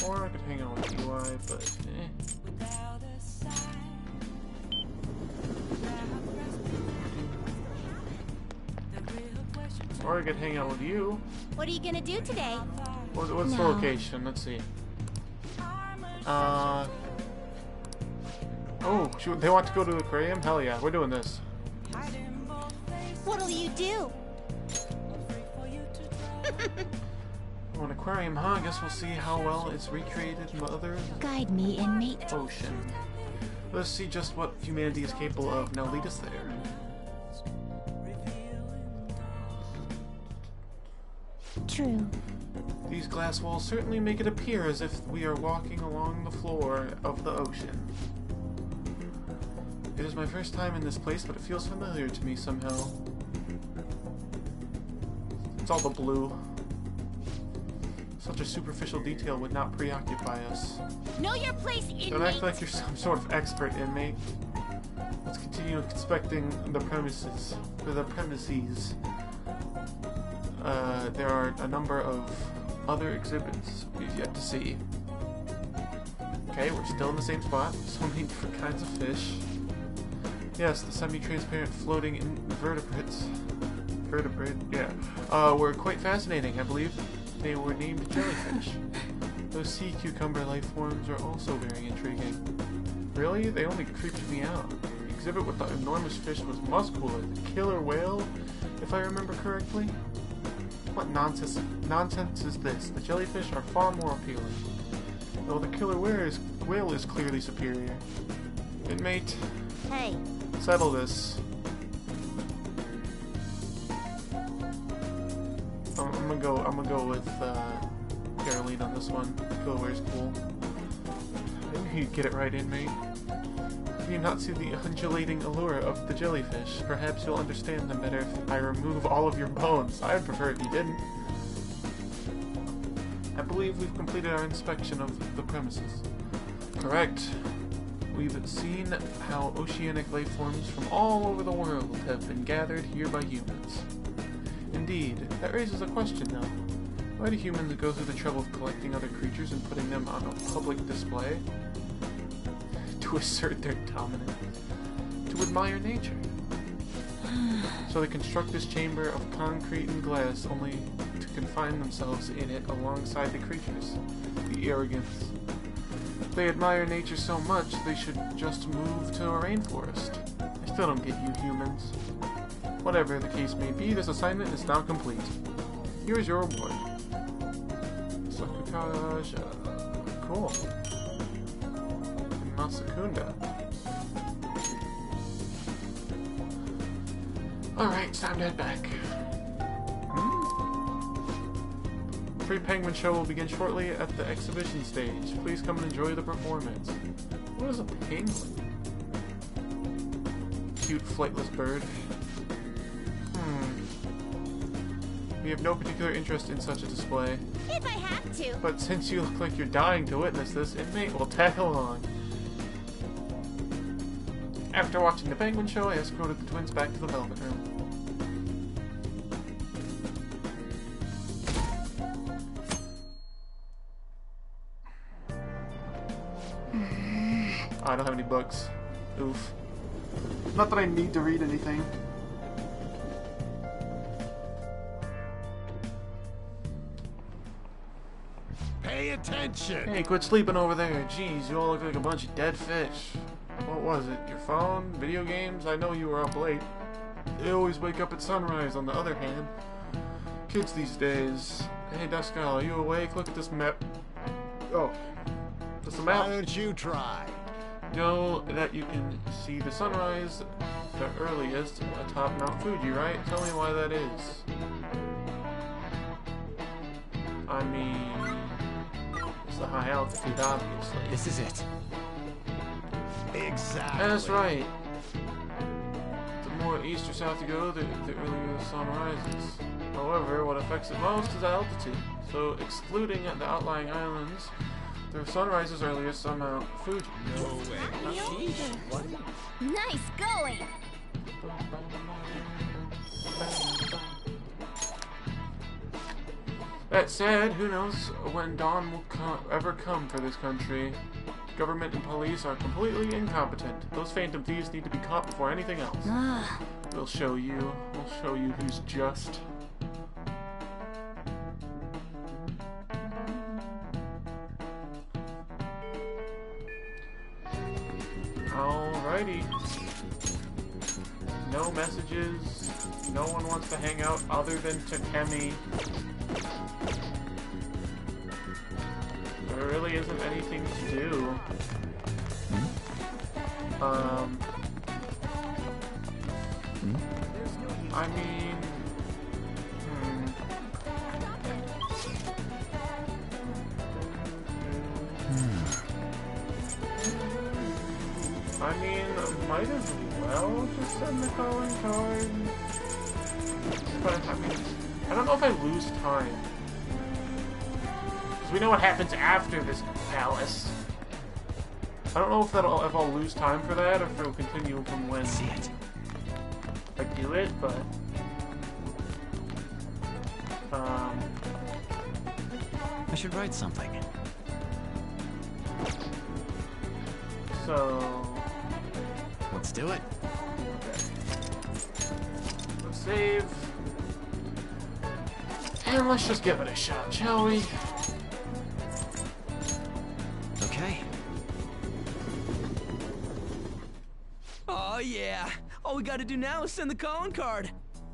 Or I could hang out with UI, but Or I could hang out with you. What are you gonna do today? What's the location? Let's see. Oh, they want to go to the aquarium? Hell yeah, we're doing this. What'll you do? Oh, an aquarium, huh? I guess we'll see how well it's recreated in the other Guide me, inmate. ocean. Let's see just what humanity is capable of. Now lead us there. True. These glass walls certainly make it appear as if we are walking along the floor of the ocean. It is my first time in this place, but it feels familiar to me somehow. It's all the blue. Such a superficial detail would not preoccupy us. Know your place, inmate! Don't act like you're some sort of expert, inmate. Let's continue inspecting the premises. There are a number of other exhibits we've yet to see. Okay, we're still in the same spot. So many different kinds of fish. Yes, the semi-transparent floating invertebrates. Were quite fascinating. I believe they were named jellyfish. Those sea cucumber life forms are also very intriguing. Really? They only creeped me out. The exhibit with the enormous fish was muscular. The killer whale, if I remember correctly. What nonsense is this? The jellyfish are far more appealing. Though the killer whale is clearly superior. Inmate. Hey. Settle this. I'm gonna go with Caroline on this one. Killer whale's cool. Maybe you get it right, inmate. Do you not see the undulating allure of the jellyfish? Perhaps you'll understand them better if I remove all of your bones. I'd prefer if you didn't. I believe we've completed our inspection of the premises. Correct. We've seen how oceanic life forms from all over the world have been gathered here by humans. Indeed, that raises a question though. Why do humans go through the trouble of collecting other creatures and putting them on a public display? To assert their dominance, to admire nature. So they construct this chamber of concrete and glass only to confine themselves in it alongside the creatures. The arrogance. If they admire nature so much, they should just move to a rainforest. I still don't get you humans. Whatever the case may be, this assignment is now complete. Here is your reward. Sakutaja. Cool. Masakunda. Alright, it's time to head back. Free Penguin Show will begin shortly at the exhibition stage. Please come and enjoy the performance. What is a penguin? Cute flightless bird. We have no particular interest in such a display. If I have to. But since you look like you're dying to witness this, inmate will tag along. After watching the Penguin Show, I escorted the twins back to the Velvet Room. I don't have any books. Oof. Not that I need to read anything. Pay attention! Hey, quit sleeping over there. Jeez, you all look like a bunch of dead fish. What was it? Your phone? Video games? I know you were up late. They always wake up at sunrise, on the other hand. Kids these days. Hey, Duskull, are you awake? Look at this map. Oh. This map. Why don't you try? Know that you can see the sunrise the earliest atop Mount Fuji, right? Tell me why that is. I mean, it's the high altitude, obviously. This is it. Exactly. That's right. The more east or south you go, the earlier the sun rises. However, what affects it most is altitude. So, excluding the outlying islands, the sun rises earliest on Mount Fuji. No way. What? Nice going! That said, who knows when dawn will ever come for this country. Government and police are completely incompetent. Those phantom thieves need to be caught before anything else. We'll show you. We'll show you who's just. Alrighty. No messages. No one wants to hang out other than Takemi. There really isn't anything to do. I mean... I mean, might as well just send the calling card. But, I mean, I don't know if I lose time. Because we know what happens after this palace. I don't know if I'll lose time for that, or if it'll continue from when I do it, but... I should write something. So... Let's do it. Let's save. And let's just give it a shot, shall we? Okay. Oh yeah! All we gotta do now is send the calling card.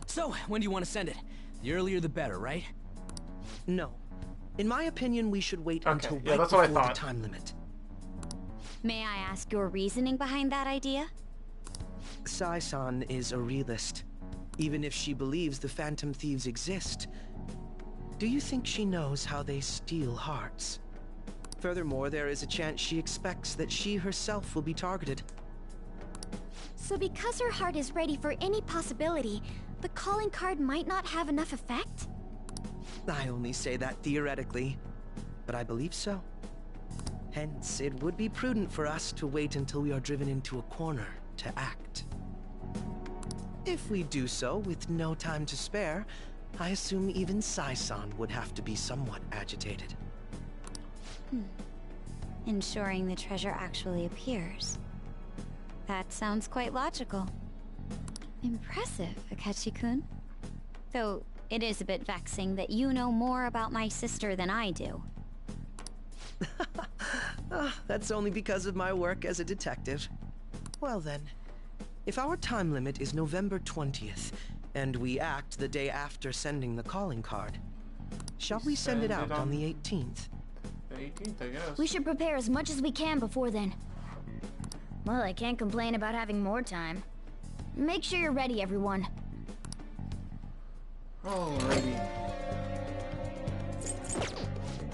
So, when do you want to send it? The earlier the better, right? No. In my opinion, we should wait until yeah, right that's what I before the thought. time limit. May I ask your reasoning behind that idea? Sai-san is a realist. Even if she believes the Phantom Thieves exist, do you think she knows how they steal hearts? Furthermore, there is a chance she expects that she herself will be targeted. So because her heart is ready for any possibility, the calling card might not have enough effect? I only say that theoretically, but I believe so. Hence, it would be prudent for us to wait until we are driven into a corner to act. If we do so with no time to spare, I assume even Sai-san would have to be somewhat agitated. Ensuring the treasure actually appears. That sounds quite logical. Impressive, Akechi-kun. Though, it is a bit vexing that you know more about my sister than I do. That's only because of my work as a detective. Well then, if our time limit is November 20th, and we act the day after sending the calling card, shall we send it out on the 18th? The 18th, I guess. We should prepare as much as we can before then. Well, I can't complain about having more time. Make sure you're ready, everyone. Alrighty.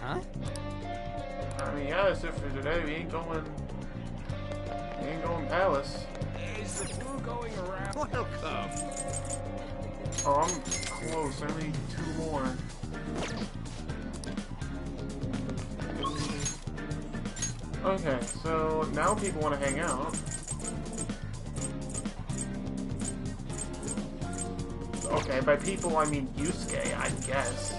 Huh? I mean, yeah, that's it for today. We ain't going palace. Is the flu going around? Welcome. Oh, I'm close. I need 2 more. Okay, so now people want to hang out. Okay, by people I mean Yusuke, I guess.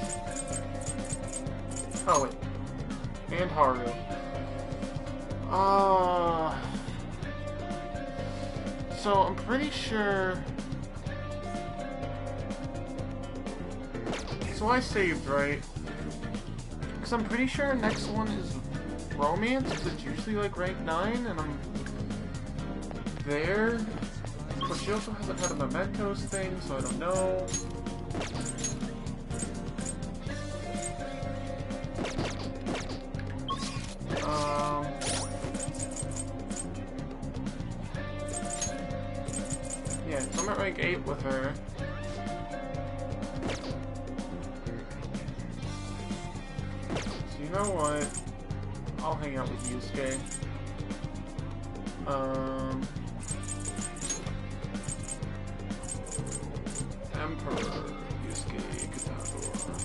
Oh wait. And Haru. So I'm pretty sure. So I saved, right? Because I'm pretty sure our next one is romance, because it's usually like rank 9, and I'm there. But she also hasn't had a mementos thing, so I don't know. Yeah, so I'm at rank 8 with her. So you know what? I'll hang out with Yusuke. Emperor Yusuke Kitadora.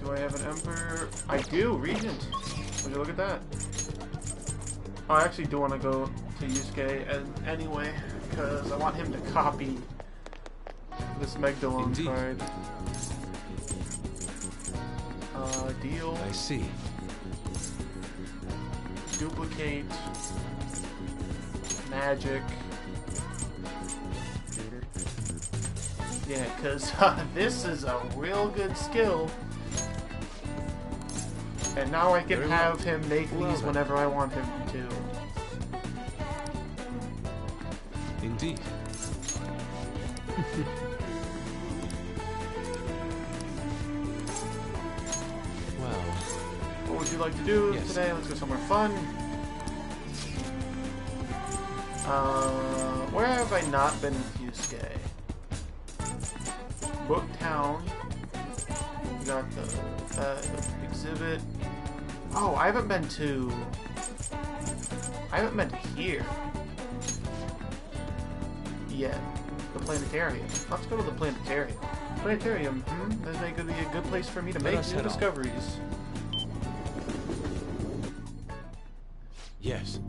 Do I have an Emperor? I do! Regent! Would you look at that? Oh, I actually do want to go to Yusuke anyway, because I want him to copy this Megdalon card. Deal. I see. Duplicate. Magic. Yeah, because this is a real good skill. And now I can have him make these whenever I want him to. Indeed. Well, what would you like to do today? Let's go somewhere fun. Where have I not been with Yusuke? Booktown. We got the exhibit. Oh, I haven't been to here yet. The planetarium. Let's go to the planetarium. Planetarium, this may be a good place for me to make new discoveries. Yes.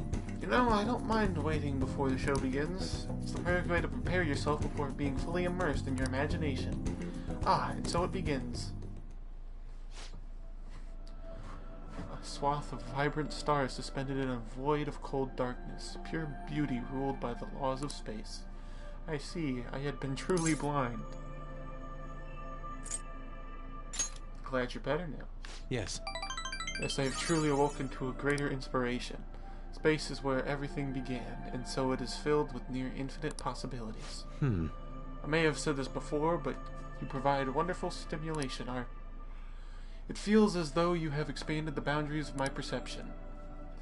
You know, I don't mind waiting before the show begins. It's the perfect way to prepare yourself before being fully immersed in your imagination. Ah, and so it begins. A swath of vibrant stars suspended in a void of cold darkness. Pure beauty ruled by the laws of space. I see, I had been truly blind. Glad you're better now. Yes. Yes, I have truly awoken to a greater inspiration. Space is where everything began, and so it is filled with near infinite possibilities. I may have said this before, but you provide wonderful stimulation art. It feels as though you have expanded the boundaries of my perception.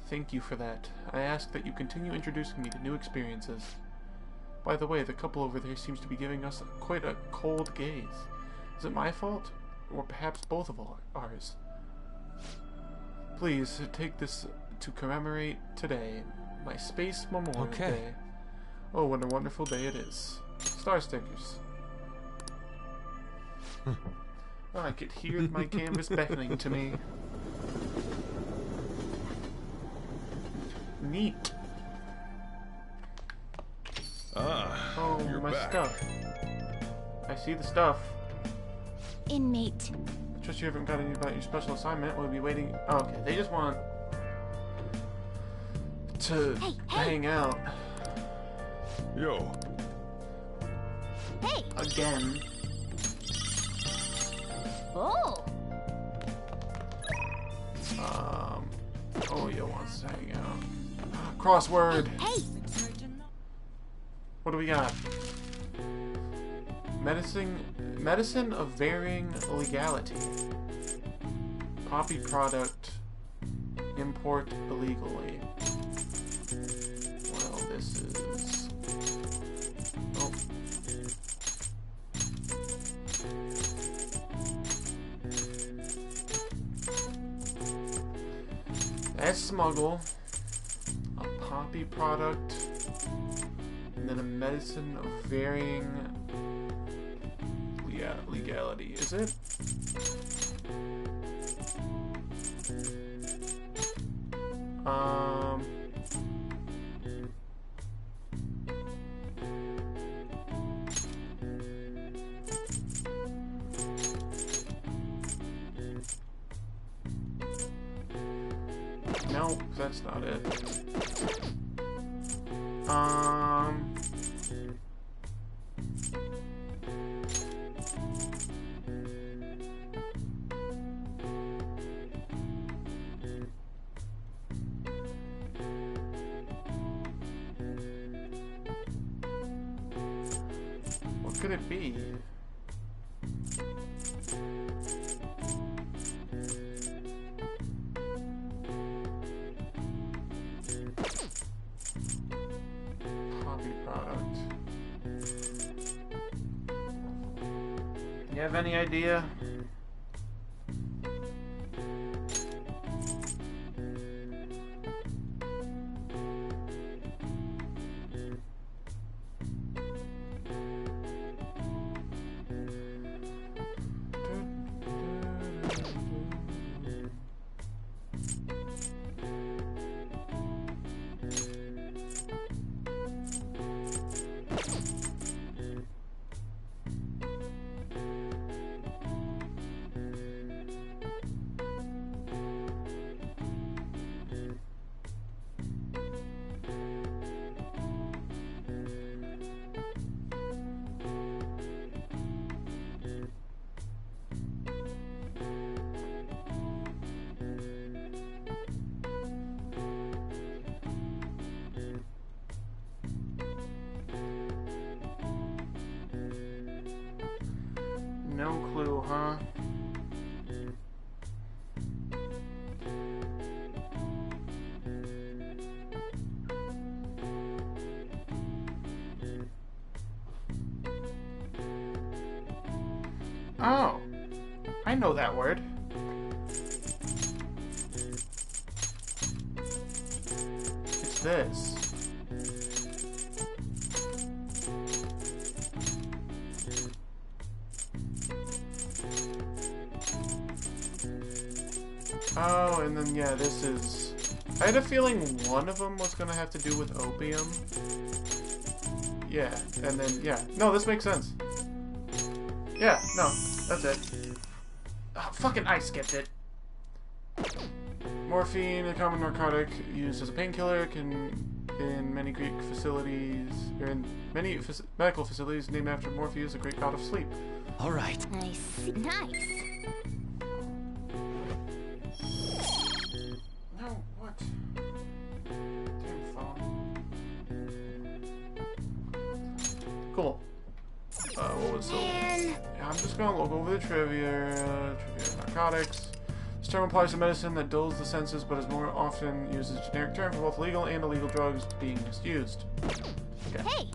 Thank you for that. I ask that you continue introducing me to new experiences. By the way, the couple over there seems to be giving us quite a cold gaze. Is it my fault? Or perhaps both of ours? Please, take this to commemorate today, my Space Memorial Day. Oh, what a wonderful day it is. Star stickers. Oh, I could hear my canvas beckoning to me. Neat. Oh, you're my back. stuff. I see the stuff. Inmate. Trust you haven't got any about your special assignment. We'll be waiting. Oh, okay, they just want to hang out. Yo. Hey. Again. Oh. Oya wants to hang out. Crossword. Hey. What do we got? Medicine of varying legality. Poppy product. Import illegally. Well, this is... Oh. That's smuggle. A poppy product. And then a medicine of varying legality. Is it? Nope, that's not it. What could it be? Hobby product. You have any idea? No clue, huh? Oh, I know that word. It's this. Oh, and then, yeah, this is... I had a feeling one of them was gonna have to do with opium. Yeah, and then, yeah. No, this makes sense. Yeah, no, that's it. Oh, fucking I skipped it. Morphine, a common narcotic used as a painkiller, in many Greek facilities, or in many medical facilities named after Morpheus, a great god of sleep. All right. Nice. Nice. No, what? Damn phone. Cool. What was the... Yeah, I'm just gonna look over the trivia. Trivia narcotics. This term applies to medicine that dulls the senses, but is more often used as a generic term for both legal and illegal drugs being misused. Okay. Hey!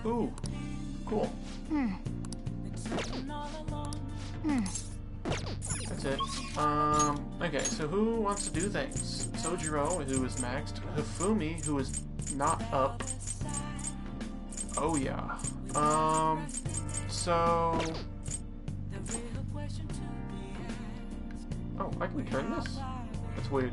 Ooh, cool. That's it. Okay, so who wants to do things? Sojiro, who is maxed. Hifumi, who is not up. Oh yeah. So... Oh, I can turn this? That's weird.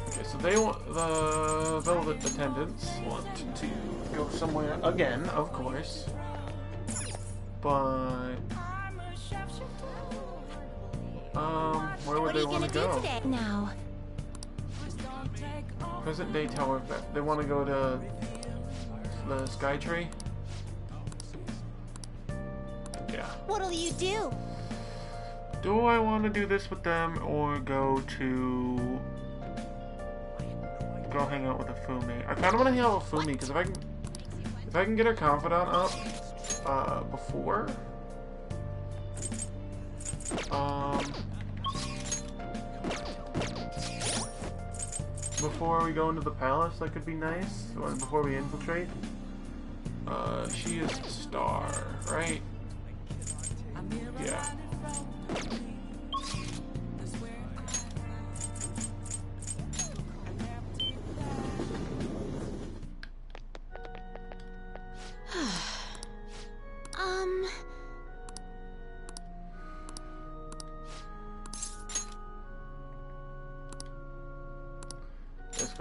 Okay, so they want the Velvet attendants want to go somewhere again, of course. But where would they want to go? Today? Now. Present day Tower effect. They want to go to the Sky Tree. Yeah. What'll you do? Do I want to do this with them or go hang out with Hifumi? I kind of want to hang out with Hifumi because if I can get her confidant up before we go into the palace, that could be nice. Before we infiltrate. She is the star, right? Yeah.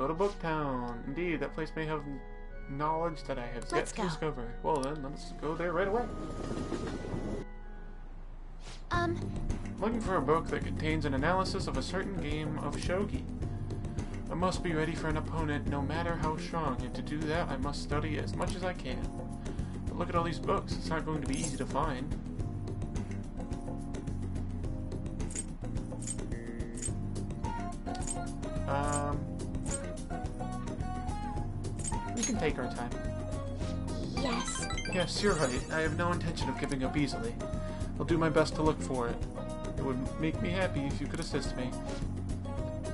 go to Booktown. Indeed, that place may have knowledge that I have yet to discover. Well then, let's go there right away. Looking for a book that contains an analysis of a certain game of shogi. I must be ready for an opponent no matter how strong, and to do that I must study as much as I can. But look at all these books, it's not going to be easy to find. We can take our time. Yes. Yes, you're right. I have no intention of giving up easily. I'll do my best to look for it. It would make me happy if you could assist me.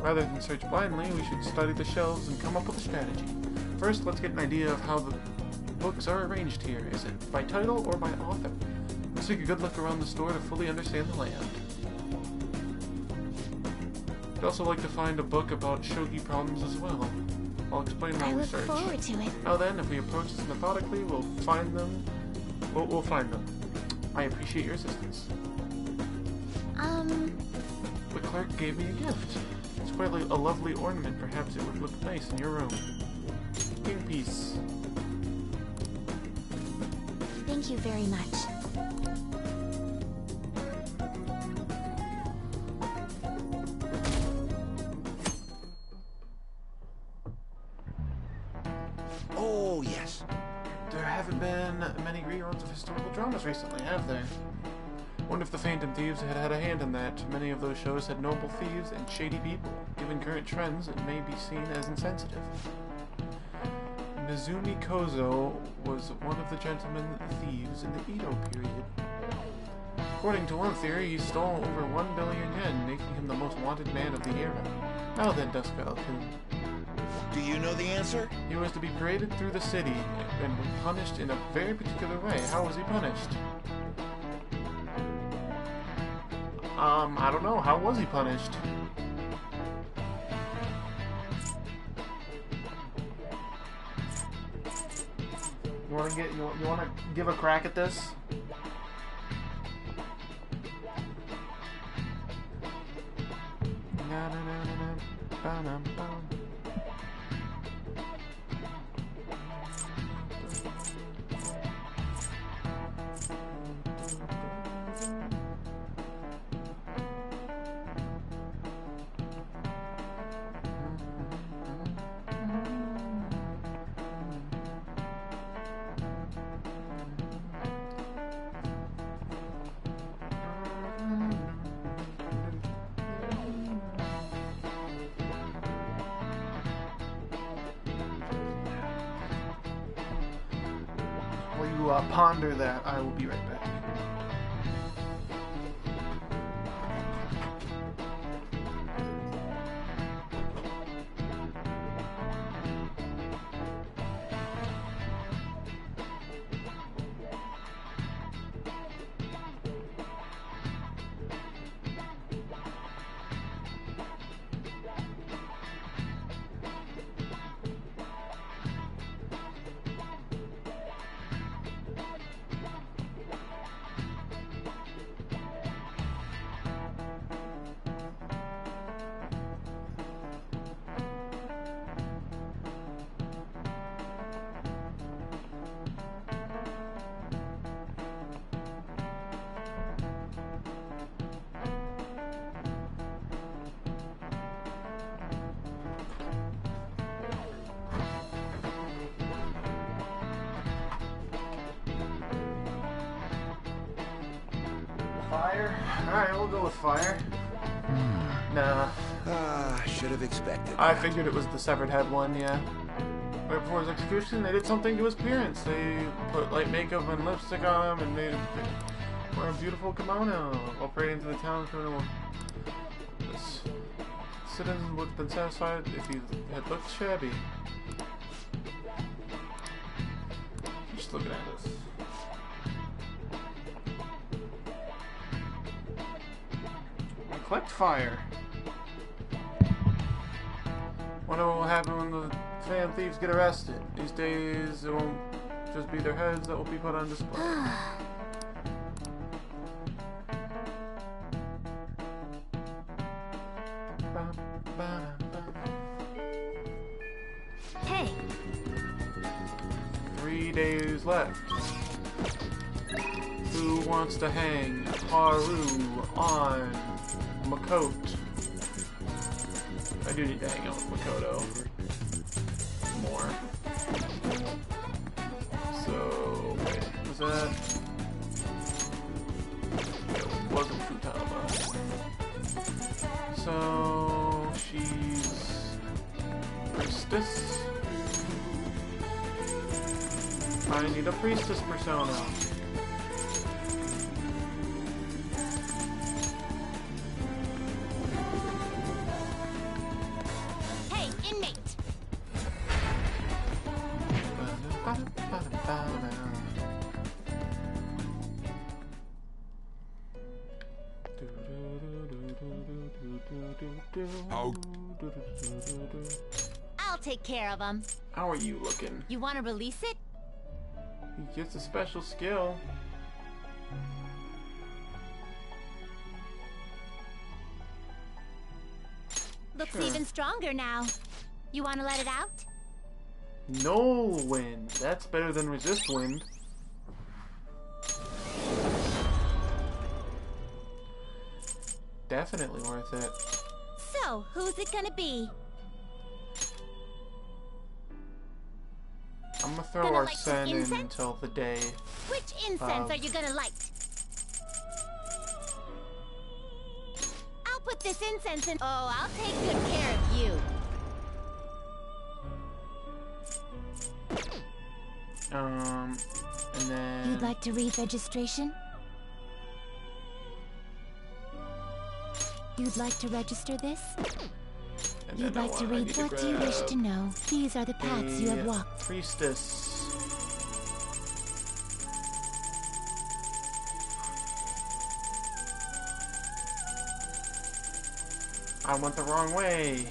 Rather than search blindly, we should study the shelves and come up with a strategy. First, let's get an idea of how the books are arranged here. Is it by title or by author? Let's take a good look around the store to fully understand the layout. I'd also like to find a book about shogi problems as well. I'll explain while we search. I look forward to it. Now then, if we approach this methodically, we'll find them. We'll find them. I appreciate your assistance. The clerk gave me a gift. It's quite a lovely ornament. Perhaps it would look nice in your room. King piece. Thank you very much. Oh, yes. There haven't been many reruns of historical dramas recently, have there? Wonder if the Phantom Thieves had had a hand in that. Many of those shows had noble thieves and shady people. Given current trends, it may be seen as insensitive. Nezumi Kozo was one of the gentlemen thieves in the Edo period. According to one theory, he stole over 1 billion yen, making him the most wanted man of the era. Now then, Dusk-Kun. Do you know the answer? He was to be paraded through the city and punished in a very particular way. How was he punished? I don't know. How was he punished? You wanna give a crack at this? Ponder that. I will be right back. Fire? Alright, we'll go with fire. Nah. Should have expected I that. figured it was the severed head one, yeah. Right before his execution, they did something to his appearance. They put light makeup and lipstick on him and made him wear a beautiful kimono while parading through the town. Criminal citizens would have been satisfied if he had looked shabby. Just looking at this. Collect fire. Wonder what will happen when the Phantom Thieves get arrested. These days, it won't just be their heads that will be put on display. left? Who wants to hang Haru on Makoto? I do need to hang out with Makoto more. So, wait, was that? It wasn't Futaba. So, she's priestess. I need a priestess persona. Hey, inmate! How? I'll take care of him. How are you looking? You want to release it? He gets a special skill. Looks Sure. even stronger now. You want to let it out? No wind. That's better than resist wind. Definitely worth it. So, who's it gonna be? I'm gonna throw Gonna our light some Sen in incense? until the day. Which incense are you gonna light? I'll put this incense in. Oh, I'll take good care of you. And then... You'd like to read registration? You'd like to register this? and You'd then like to I read? need What do you wish grab to know? These are the paths you have a walked. Priestess. I went the wrong way.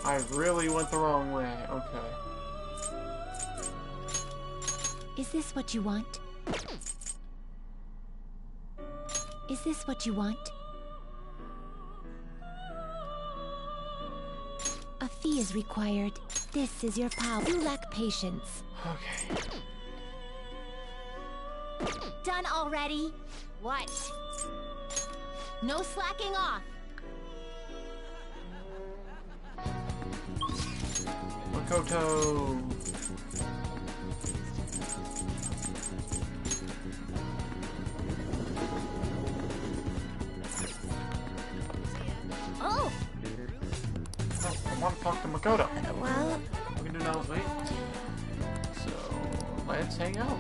I really went the wrong way. Okay. Is this what you want? Is this what you want? A fee is required. This is your power. You lack patience. Okay. Done already? What? No slacking off. Makoto. Oh! I want to talk to Makoto. Well... What we can do now is wait. So, let's hang out.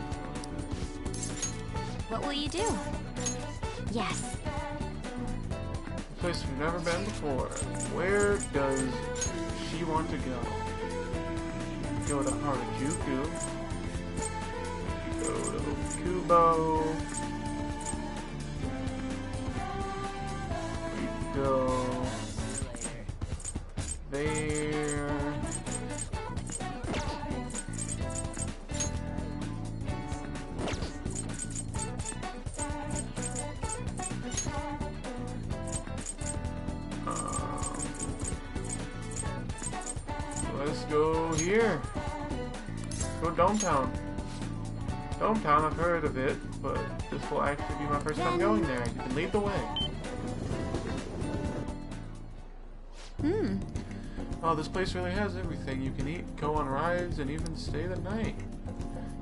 What will you do? Yes. A place we've never been before. Where does she want to go? Go to Harajuku. Go to Kubo. We go there. Let's go here. Go Dometown. Dometown, I've heard of it, but this will actually be my first time going there. You can lead the way. Oh, this place really has everything. You can eat, go on rides, and even stay the night.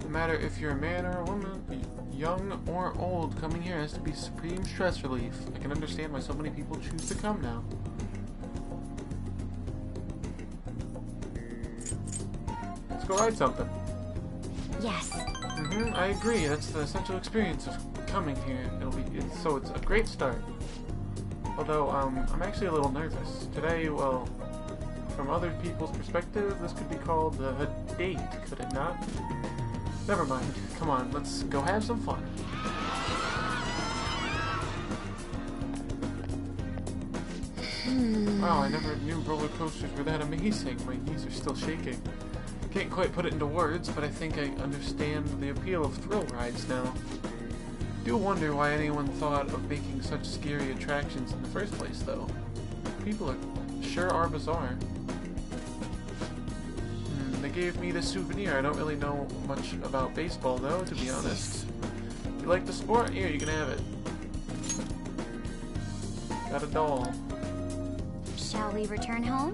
No matter if you're a man or a woman, young or old, coming here has to be supreme stress relief. I can understand why so many people choose to come now. Let's go ride something. Yes. I agree. That's the essential experience of coming here. So it's a great start. Although, I'm actually a little nervous. Today, well, from other people's perspective, this could be called a date, could it not? Never mind. Come on, let's go have some fun. Wow, I never knew roller coasters were that amazing. My knees are still shaking. Can't quite put it into words, but I think I understand the appeal of thrill rides now. Do wonder why anyone thought of making such scary attractions in the first place, though. People are sure are bizarre. They gave me this souvenir. I don't really know much about baseball, though, to be honest. You like the sport? Here, you can have it. Got a doll. Shall we return home?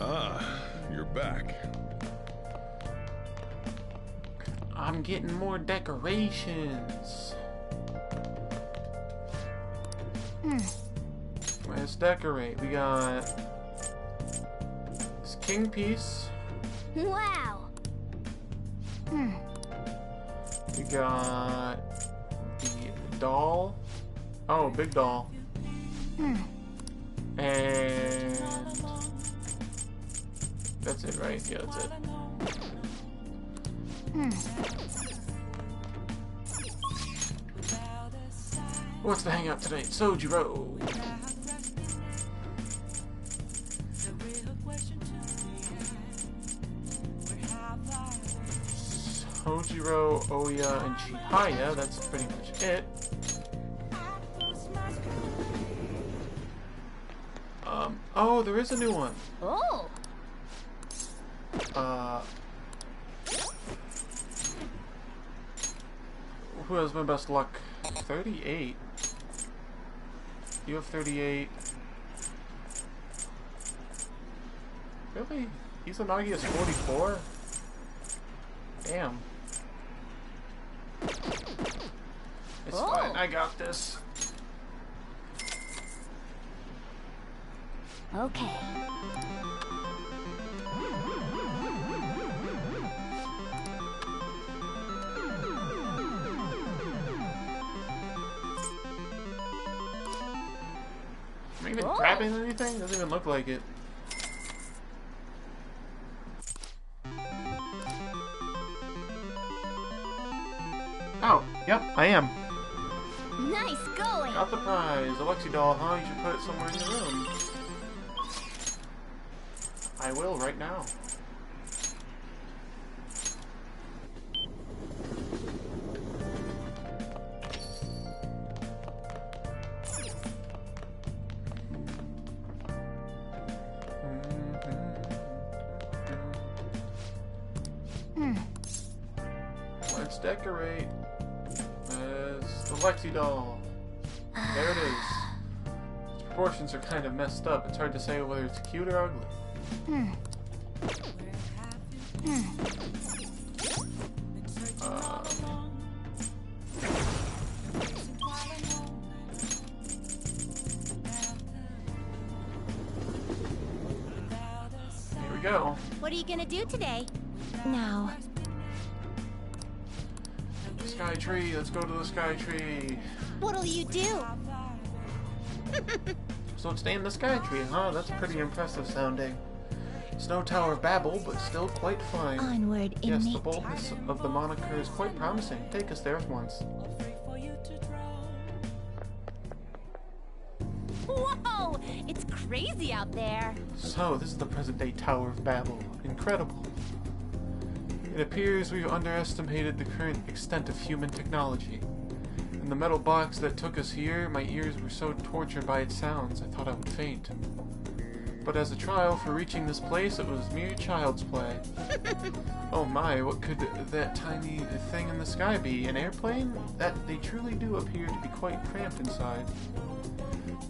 Ah, you're back. I'm getting more decorations. Let's decorate. We got this king piece. Wow. We got the doll. Oh, big doll. And that's it, right? Yeah, that's it. What's the hangout tonight? Sojiro. Sojiro, Oya, and Chihaya. That's pretty much it. Oh, there is a new one. Oh. Who has my best luck? 38. You have 38. Really? Izanagi is 44? Damn. It's fine, I got this. Okay. Am I even grabbing anything? Doesn't even look like it. Oh, yep, I am. Nice going. Got the prize. The Lexi doll, huh? You should put it somewhere in the room. I will right now. Let's decorate. There's the Lexi doll. There it is. Its proportions are kind of messed up. It's hard to say whether it's cute or ugly. Here we go. What are you gonna do today? Now. Sky tree. Let's go to the sky tree. What'll you do? So stay in the sky tree, huh? That's pretty impressive sounding. Snow Tower of Babel, but still quite fine. Onward, yes, inmate. the boldness of the moniker is quite promising. Take us there at once. Whoa! It's crazy out there. So, this is the present-day Tower of Babel. Incredible. It appears we've underestimated the current extent of human technology. In the metal box that took us here, my ears were so tortured by its sounds, I thought I would faint. But as a trial for reaching this place, it was mere child's play. Oh my, what could that tiny thing in the sky be? An airplane? That they truly do appear to be quite cramped inside.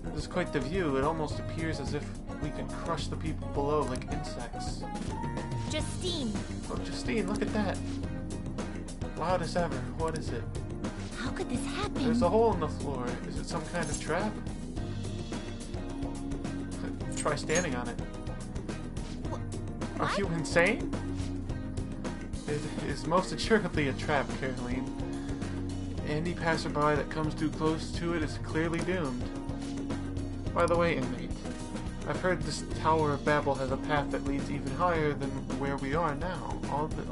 It is quite the view. It almost appears as if we can crush the people below like insects. Justine. Oh, Justine, look at that. Loud as ever. What is it? How could this happen? There's a hole in the floor. Is it some kind of trap? Try standing on it. Are you insane? It is most assuredly a trap, Caroline. Any passerby that comes too close to it is clearly doomed. By the way, inmate, I've heard this Tower of Babel has a path that leads even higher than where we are now,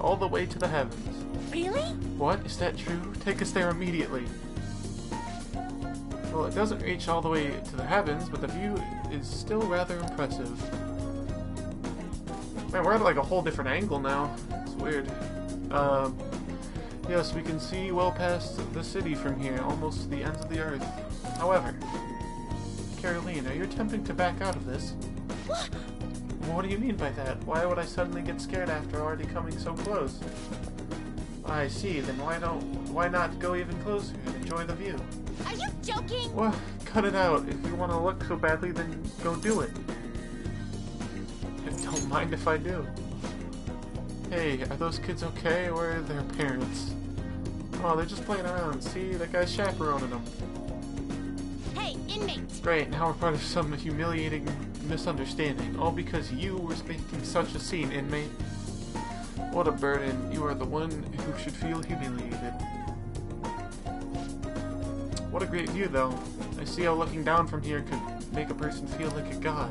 all the way to the heavens. Really? What? Is that true? Take us there immediately. Well, it doesn't reach all the way to the heavens, but the view is still rather impressive. Man, we're at like a whole different angle now. It's weird. Yes, we can see well past the city from here, almost to the ends of the earth. However, Caroline, are you attempting to back out of this? What? What do you mean by that? Why would I suddenly get scared after already coming so close? I see, then why not go even closer and enjoy the view? Are you joking? Well, cut it out. If you want to look so badly, then go do it. And don't mind if I do. Hey, are those kids okay, or are their parents? Oh, they're just playing around. See, that guy's chaperoning them. Hey, inmate! Great, now we're part of some humiliating misunderstanding. All because you were making such a scene, inmate. What a burden. You are the one who should feel humiliated. What a great view, though. I see how looking down from here could make a person feel like a god.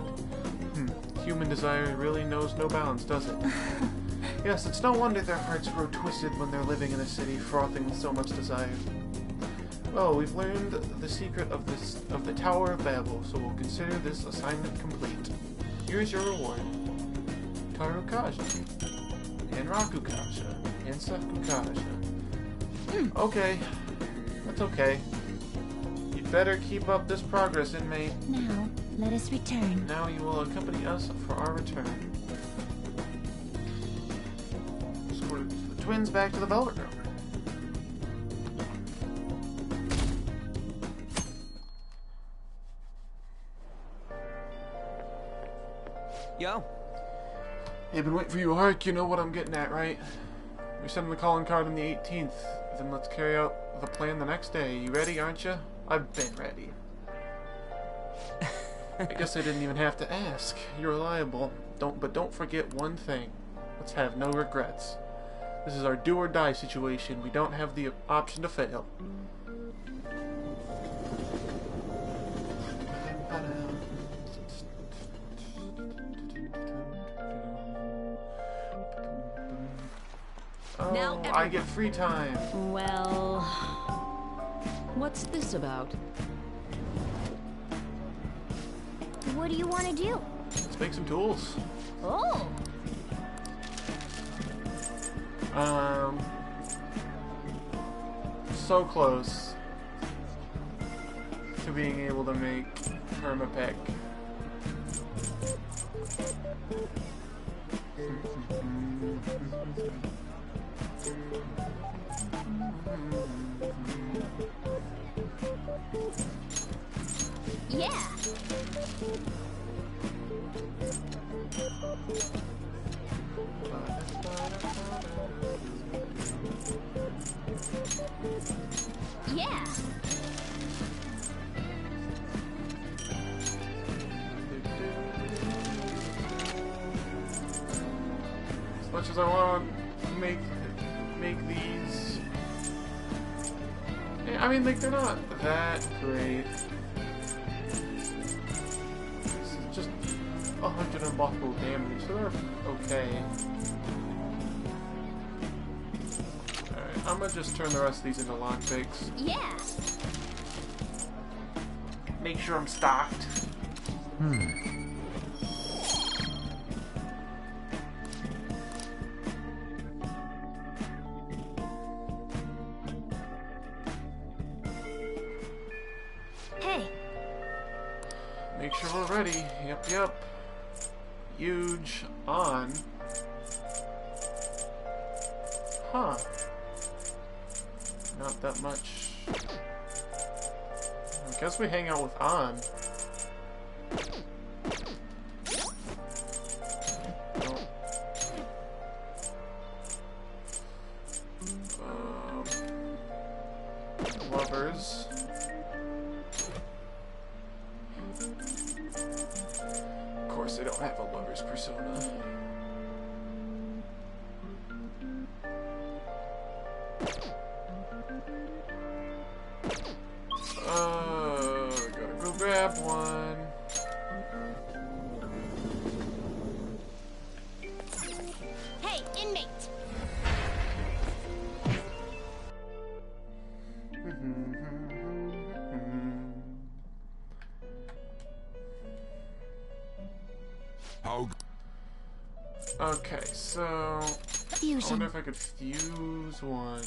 Human desire really knows no bounds, does it? Yes, it's no wonder their hearts grow twisted when they're living in a city frothing with so much desire. Well, we've learned the secret of the Tower of Babel, so we'll consider this assignment complete. Here's your reward. Tarukaja. And Rakukaja. And Sakukaja. Okay. That's okay. You'd better keep up this progress, inmate. Now, let us return. Now you will accompany us for our return. Escort the twins back to the Velvet Room. Yo. Hey, been waiting for you, Hark. You know what I'm getting at, right? We're sending the calling card on the 18th. Then let's carry out the plan the next day. You ready, aren't you? I've been ready. I guess I didn't even have to ask. You're reliable. But don't forget one thing. Let's have no regrets. This is our do or die situation. We don't have the option to fail. Oh, Now I get free time. Well, what's this about? What do you want to do? Let's make some tools. Oh! So close to being able to make permapick. Yeah! Yeah! As much as I want to make these, yeah, I mean, like, they're not that great. This is just 100 unblockable damage, so they're okay. Alright, I'm gonna just turn the rest of these into lockpicks. Yeah! Make sure I'm stocked. Hey! Make sure we're ready. Yep. Huge on. Huh. Not that much. I guess we hang out with on. Lovers. Of course, they don't have a lover's persona. Gotta go grab one. Hey, inmate! How? Okay, so Fusion. I wonder if I could fuse one.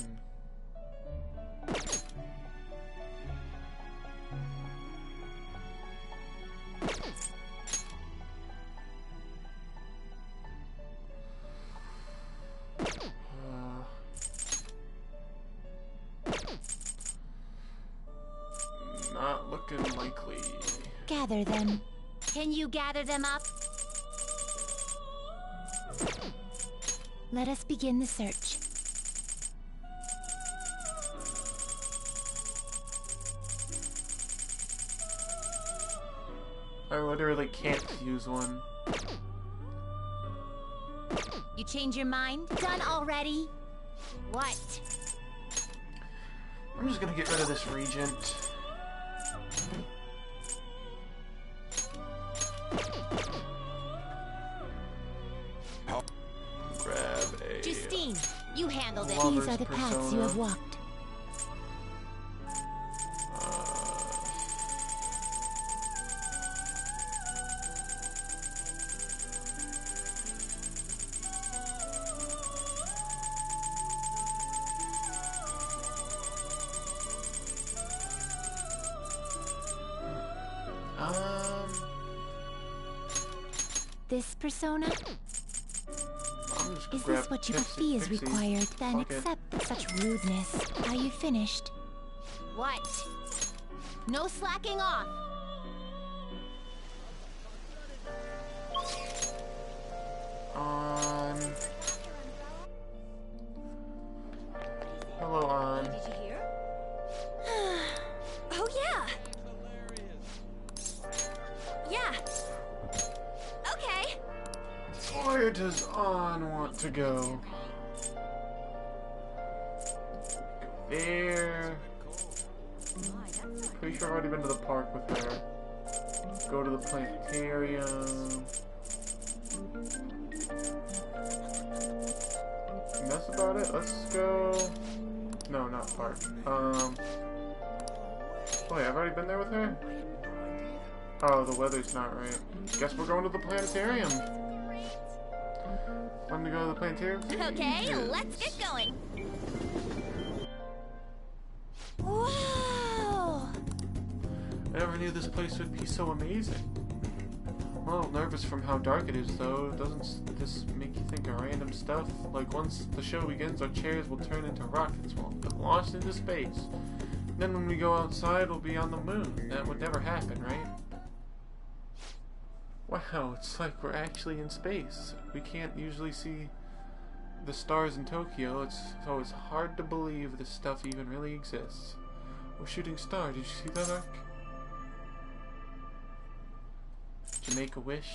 looking likely. Gather them. Can you gather them up? Let us begin the search. I literally can't use one. You change your mind? Done already? What? I'm just gonna get rid of this regent. Grab a... Justine, you handled it. Lover's These are the paths you have walked. This persona? Is this what your fee is required? Then accept such rudeness. Are you finished? What? No slacking off! Hello, On. Did you hear? Oh, yeah! Yeah. Okay. Where does On want to go? There. Pretty sure I've already been to the park with her. Go to the planetarium. And that's about it. Let's go. No, not park. Wait, I've already been there with her? Oh, the weather's not right. Guess we're going to the planetarium. Want to go to the planetarium? Okay, let's get going. Wow! I never knew this place would be so amazing. I'm a little nervous from how dark it is, though. Doesn't this make you think of random stuff? Like, once the show begins, our chairs will turn into rockets. We'll get launched into space. Then when we go outside, we'll be on the moon. That would never happen, right? Wow, it's like we're actually in space. We can't usually see the stars in Tokyo, so it's hard to believe this stuff even really exists. Oh, shooting star, did you see that arc? Did you make a wish?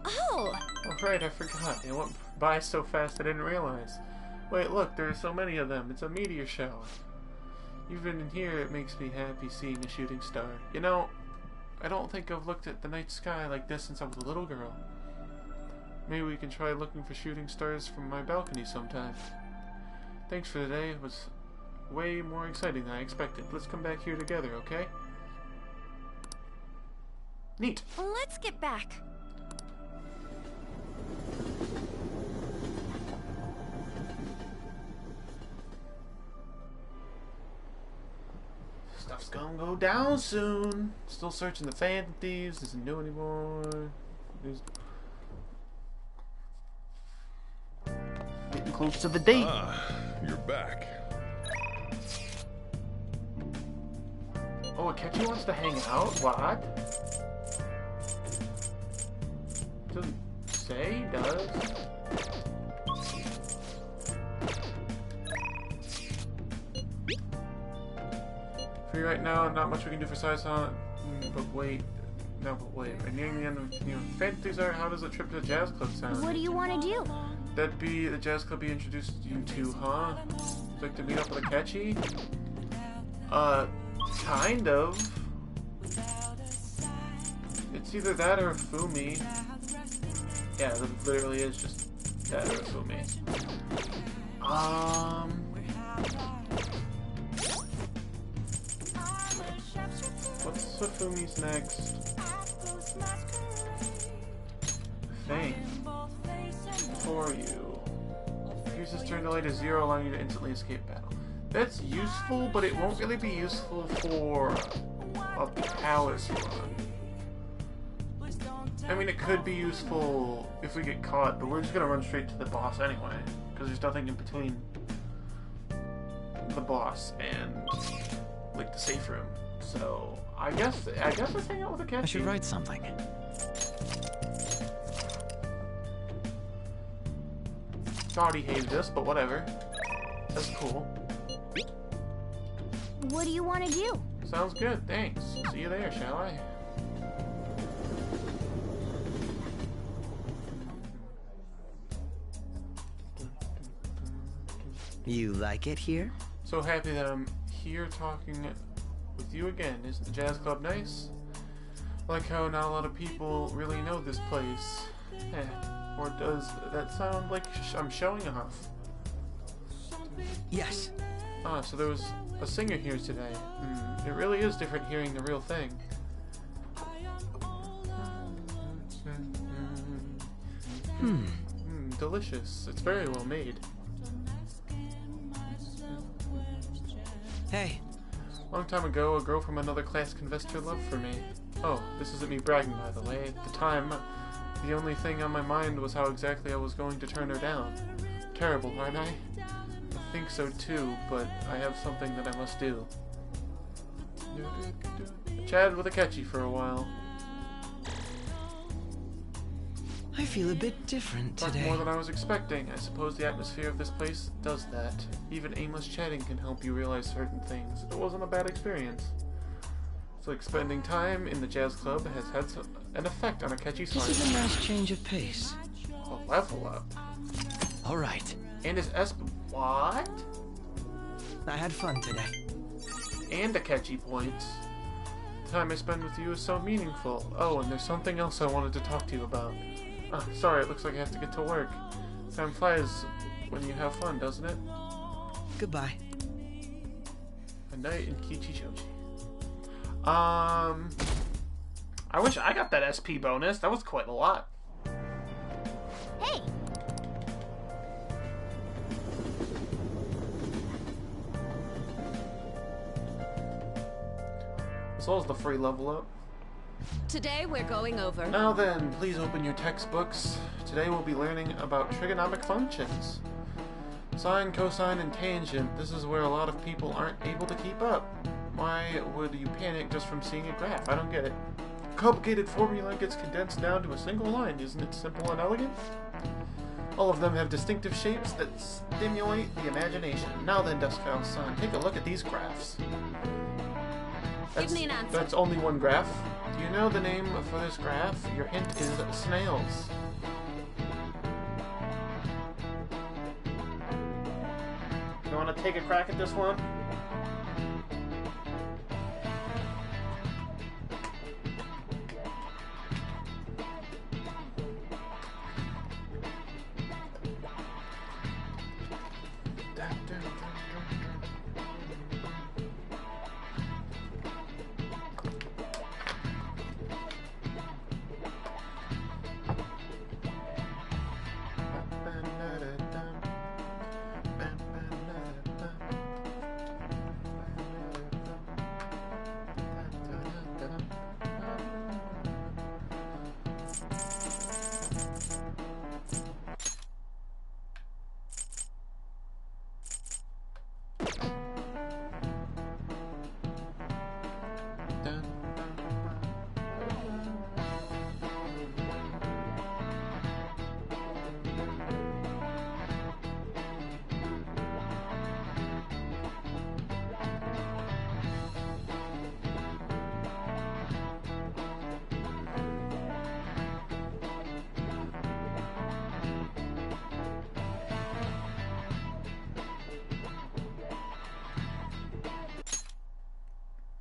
Oh! Oh right, I forgot. It went by so fast I didn't realize. Wait, look, there are so many of them. It's a meteor shower. Even in here, it makes me happy seeing a shooting star. You know, I don't think I've looked at the night sky like this since I was a little girl. Maybe we can try looking for shooting stars from my balcony sometime. Thanks for today. It was way more exciting than I expected. Let's come back here together, okay? Neat. Let's get back. Stuff's gonna go down soon. Still searching the Phantom Thieves. Isn't new anymore. There's... Getting close to the date. You're back. Oh, Akechi wants to hang out? What? Doesn't say, does. Free right now, not much we can do for Sai-san. But wait. No, but wait. We're nearing the end of, Fantasy Art, how does a trip to the jazz club sound? What do you want to do? That'd be the jazz club he introduced you to, huh? Like to meet up with Akechi? Kind of. It's either that or a Fumi. Yeah, it literally is just that or a Fumi. What's Fumi's next thing for you? Use this turn delay to 0, allowing you to instantly escape battle. That's useful, but it won't really be useful for a palace run. I mean, it could be useful if we get caught, but we're just gonna run straight to the boss anyway, because there's nothing in between the boss and, like, the safe room. So, I guess let's hang out with a catchy. I should write something. Thought he hated us, but whatever. That's cool. What do you want to do? Sounds good, thanks. See you there, shall I? You like it here? So happy that I'm here talking with you again. Isn't the jazz club nice? Like how not a lot of people really know this place. Or does that sound like I'm showing off? Yes. Ah, so there was a singer here today. It really is different hearing the real thing. Delicious. It's very well made. Hey. Long time ago, a girl from another class confessed her love for me. Oh, this isn't me bragging, by the way. At the time, the only thing on my mind was how exactly I was going to turn her down. Terrible, aren't I? I think so too, but I have something that I must do. I chatted with a catchy for a while. I feel a bit different Talked today. more than I was expecting. I suppose the atmosphere of this place does that. Even aimless chatting can help you realize certain things. It wasn't a bad experience. It's like spending time in the jazz club has had an effect on a catchy's heart. This is a nice change of pace. A level up. All right. And his what? I had fun today. And a catchy points. The time I spend with you is so meaningful. Oh, and there's something else I wanted to talk to you about. Sorry, it looks like I have to get to work. Time flies when you have fun, doesn't it? Goodbye. A night in Kichichochi. I wish I got that SP bonus. That was quite a lot. Hey! As well as the free level up. Today we're going over... Now then, please open your textbooks. Today we'll be learning about trigonomic functions. Sine, cosine, and tangent. This is where a lot of people aren't able to keep up. Why would you panic just from seeing a graph? I don't get it. Complicated formula gets condensed down to a single line. Isn't it simple and elegant? All of them have distinctive shapes that stimulate the imagination. Now then, Duskhouse-san, take a look at these graphs. Give me an answer. That's only one graph. Do you know the name for this graph? Your hint is snails. You want to take a crack at this one?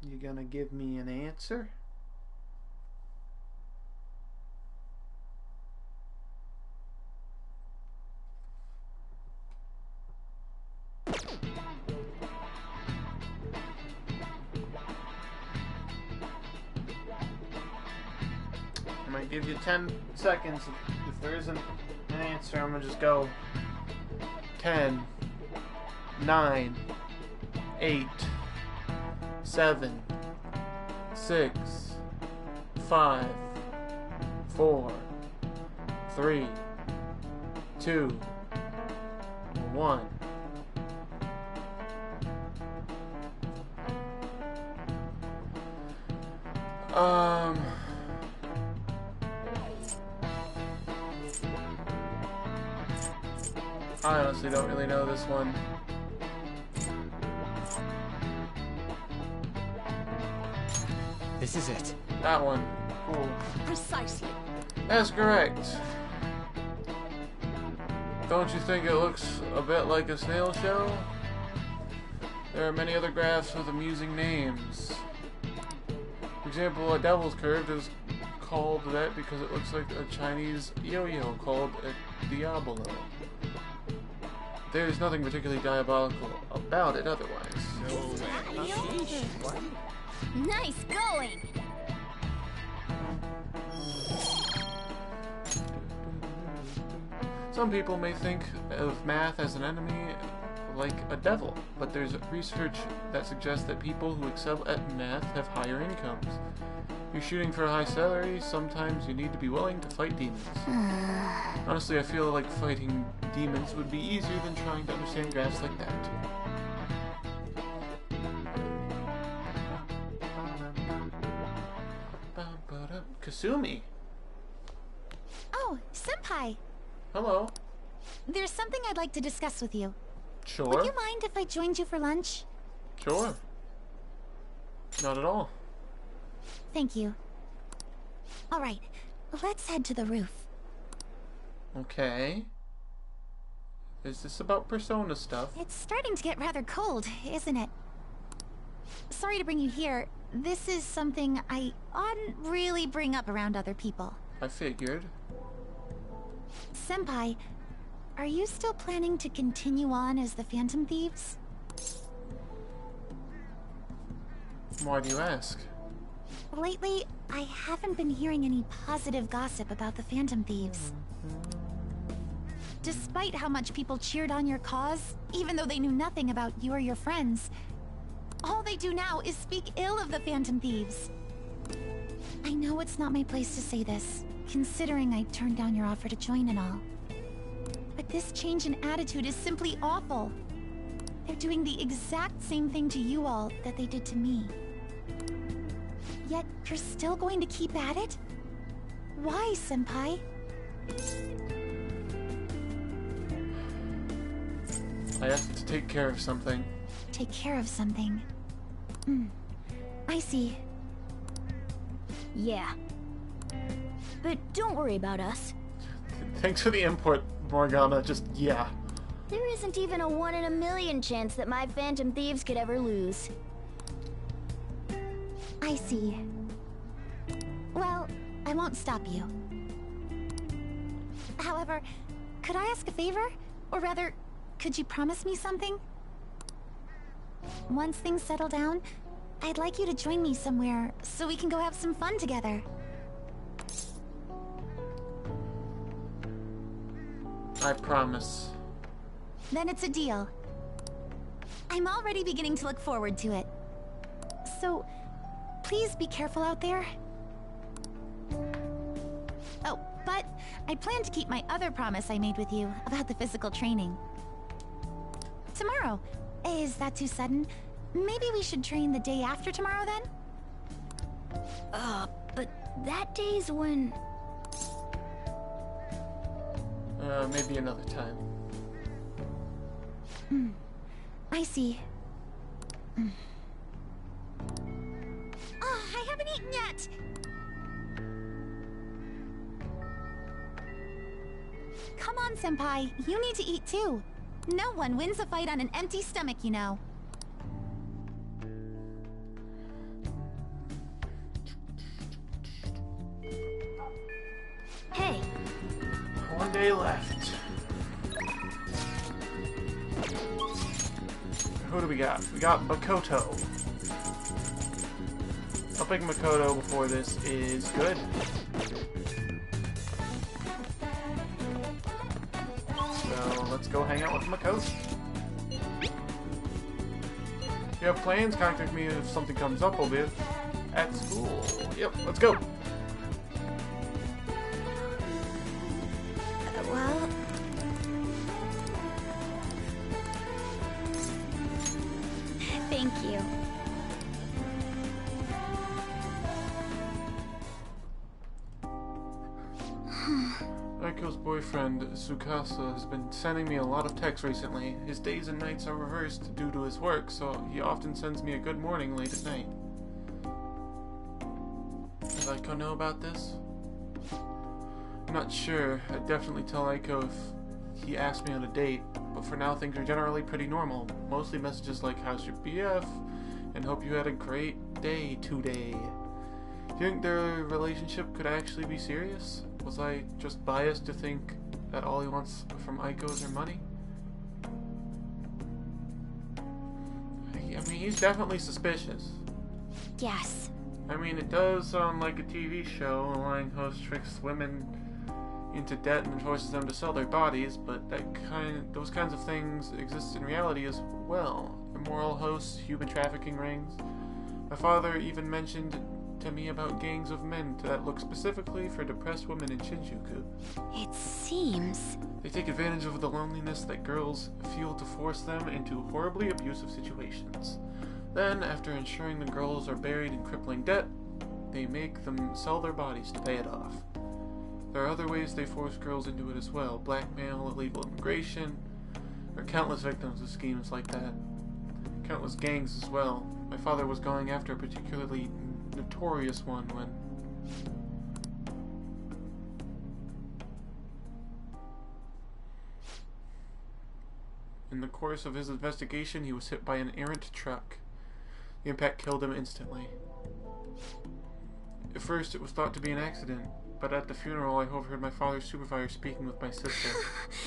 You gonna give me an answer? I might give you 10 seconds. If there isn't an answer, I'm gonna just go 10, 9, 8, 7, 6, 5, 4, 3, 2, 1. I honestly don't really know this one. This is it. That one. Cool. Precisely. That's correct. Don't you think it looks a bit like a snail shell? There are many other graphs with amusing names. For example, a devil's curve is called that because it looks like a Chinese yo-yo called a Diabolo. There's nothing particularly diabolical about it otherwise. Nice going! Some people may think of math as an enemy like a devil, but there's research that suggests that people who excel at math have higher incomes. If you're shooting for a high salary, sometimes you need to be willing to fight demons. Honestly, I feel like fighting demons would be easier than trying to understand graphs like that. Kasumi! Oh, Senpai! Hello. There's something I'd like to discuss with you. Sure. Would you mind if I joined you for lunch? Sure. Not at all. Thank you. Alright, let's head to the roof. Okay. Is this about Persona stuff? It's starting to get rather cold, isn't it? Sorry to bring you here. This is something I oughtn't really bring up around other people. I figured. Senpai, are you still planning to continue on as the Phantom Thieves? Why do you ask? Lately, I haven't been hearing any positive gossip about the Phantom Thieves. Despite how much people cheered on your cause, even though they knew nothing about you or your friends, all they do now is speak ill of the Phantom Thieves. I know it's not my place to say this, considering I turned down your offer to join and all. But this change in attitude is simply awful. They're doing the exact same thing to you all that they did to me. Yet, you're still going to keep at it? Why, Senpai? I have to take care of something. Take care of something. I see. Yeah. But don't worry about us. Thanks for the input, Morgana. Just, yeah. There isn't even a 1 in a million chance that my Phantom Thieves could ever lose. I see. Well, I won't stop you. However, could I ask a favor? Or rather, could you promise me something? Once things settle down, I'd like you to join me somewhere so we can go have some fun together. I promise. Then it's a deal. I'm already beginning to look forward to it. So, please be careful out there. Oh, but I plan to keep my other promise I made with you about the physical training. Tomorrow. Is that too sudden? Maybe we should train the day after tomorrow then? But that day's when... Maybe another time. I see. Oh, I haven't eaten yet! Come on, Senpai. You need to eat too. No one wins a fight on an empty stomach, you know. Hey. 1 day left. Who do we got? We got Makoto. Helping Makoto before this is good. So let's go hang out with Makoto. If you have plans, contact me if something comes up. I'll be at school. Yep, let's go. Well... Thank you. Aiko's boyfriend, Tsukasa, has been sending me a lot of texts recently. His days and nights are reversed due to his work, so he often sends me a good morning late at night. Does Aiko know about this? I'm not sure. I'd definitely tell Aiko if he asked me on a date, but for now things are generally pretty normal. Mostly messages like, how's your BF? And hope you had a great day today. Do you think their relationship could actually be serious? Was I just biased to think that all he wants from Aiko is her money? I mean, he's definitely suspicious. Yes. I mean, it does sound like a TV show. A lying host tricks women into debt and forces them to sell their bodies, but those kinds of things exist in reality as well. Immoral hosts, human trafficking rings. My father even mentioned to me about gangs of men that look specifically for depressed women in Shinjuku. It seems... They take advantage of the loneliness that girls feel to force them into horribly abusive situations. Then, after ensuring the girls are buried in crippling debt, they make them sell their bodies to pay it off. There are other ways they force girls into it as well. Blackmail, illegal immigration. There are countless victims of schemes like that. Countless gangs as well. My father was going after a particularly notorious one when... In the course of his investigation, he was hit by an errant truck. The impact killed him instantly. At first, it was thought to be an accident, but at the funeral, I overheard my father's supervisor speaking with my sister.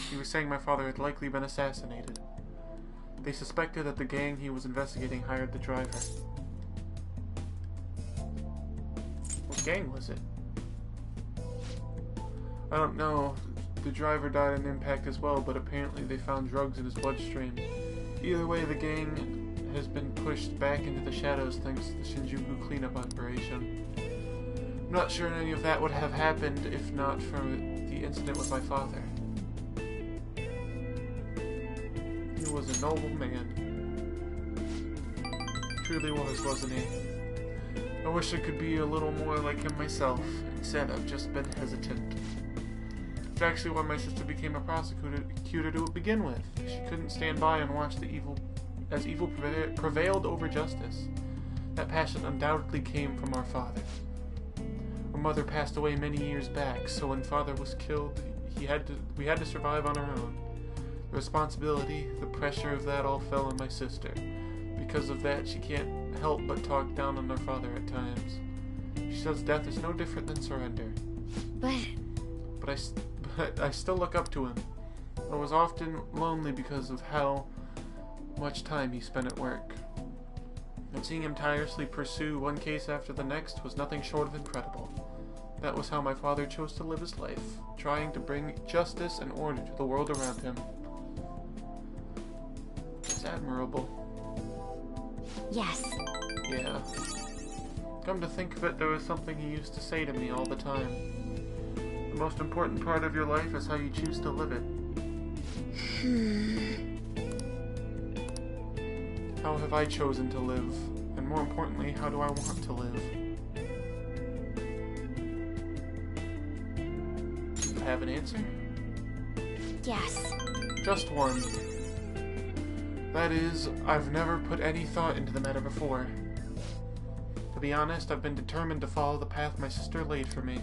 He was saying my father had likely been assassinated. They suspected that the gang he was investigating hired the driver. What gang was it? I don't know. The driver died in impact as well, but apparently they found drugs in his bloodstream. Either way, the gang has been pushed back into the shadows thanks to the Shinjuku cleanup operation. I'm not sure any of that would have happened if not for the incident with my father. He was a noble man. Truly was, wasn't he? I wish I could be a little more like him myself. Instead, I've just been hesitant. It's actually why my sister became a prosecutor to begin with. She couldn't stand by and watch the evil prevailed over justice. That passion undoubtedly came from our father. Our mother passed away many years back, so when father was killed, we had to survive on our own. The responsibility, the pressure of that all fell on my sister. Because of that, she can't help but talk down on our father at times. She says death is no different than surrender. But I still look up to him. I was often lonely because of how much time he spent at work. And seeing him tirelessly pursue one case after the next was nothing short of incredible. That was how my father chose to live his life, trying to bring justice and order to the world around him. It's admirable. Yes. Yeah. Come to think of it, there was something he used to say to me all the time. The most important part of your life is how you choose to live it. How have I chosen to live? And more importantly, how do I want to live? Do you have an answer? Yes. Just one. That is, I've never put any thought into the matter before. To be honest, I've been determined to follow the path my sister laid for me.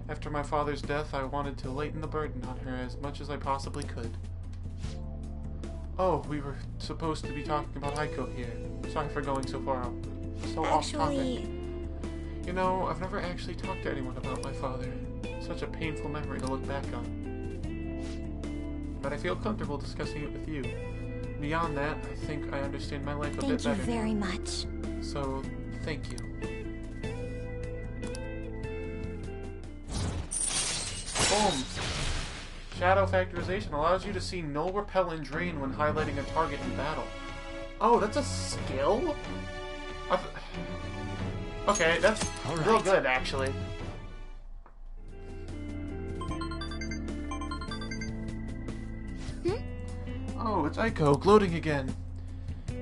After my father's death, I wanted to lighten the burden on her as much as I possibly could. Oh, we were supposed to be talking about Aiko here. Sorry for going so far off topic. You know, I've never actually talked to anyone about my father. Such a painful memory to look back on. But I feel comfortable discussing it with you. Beyond that, I think I understand my life a bit better. Thank you very much. So, thank you. Boom! Shadow factorization allows you to see no repel and drain when highlighting a target in battle. Oh, that's a skill? Okay, that's real good, actually. Oh, it's Aiko, gloating again.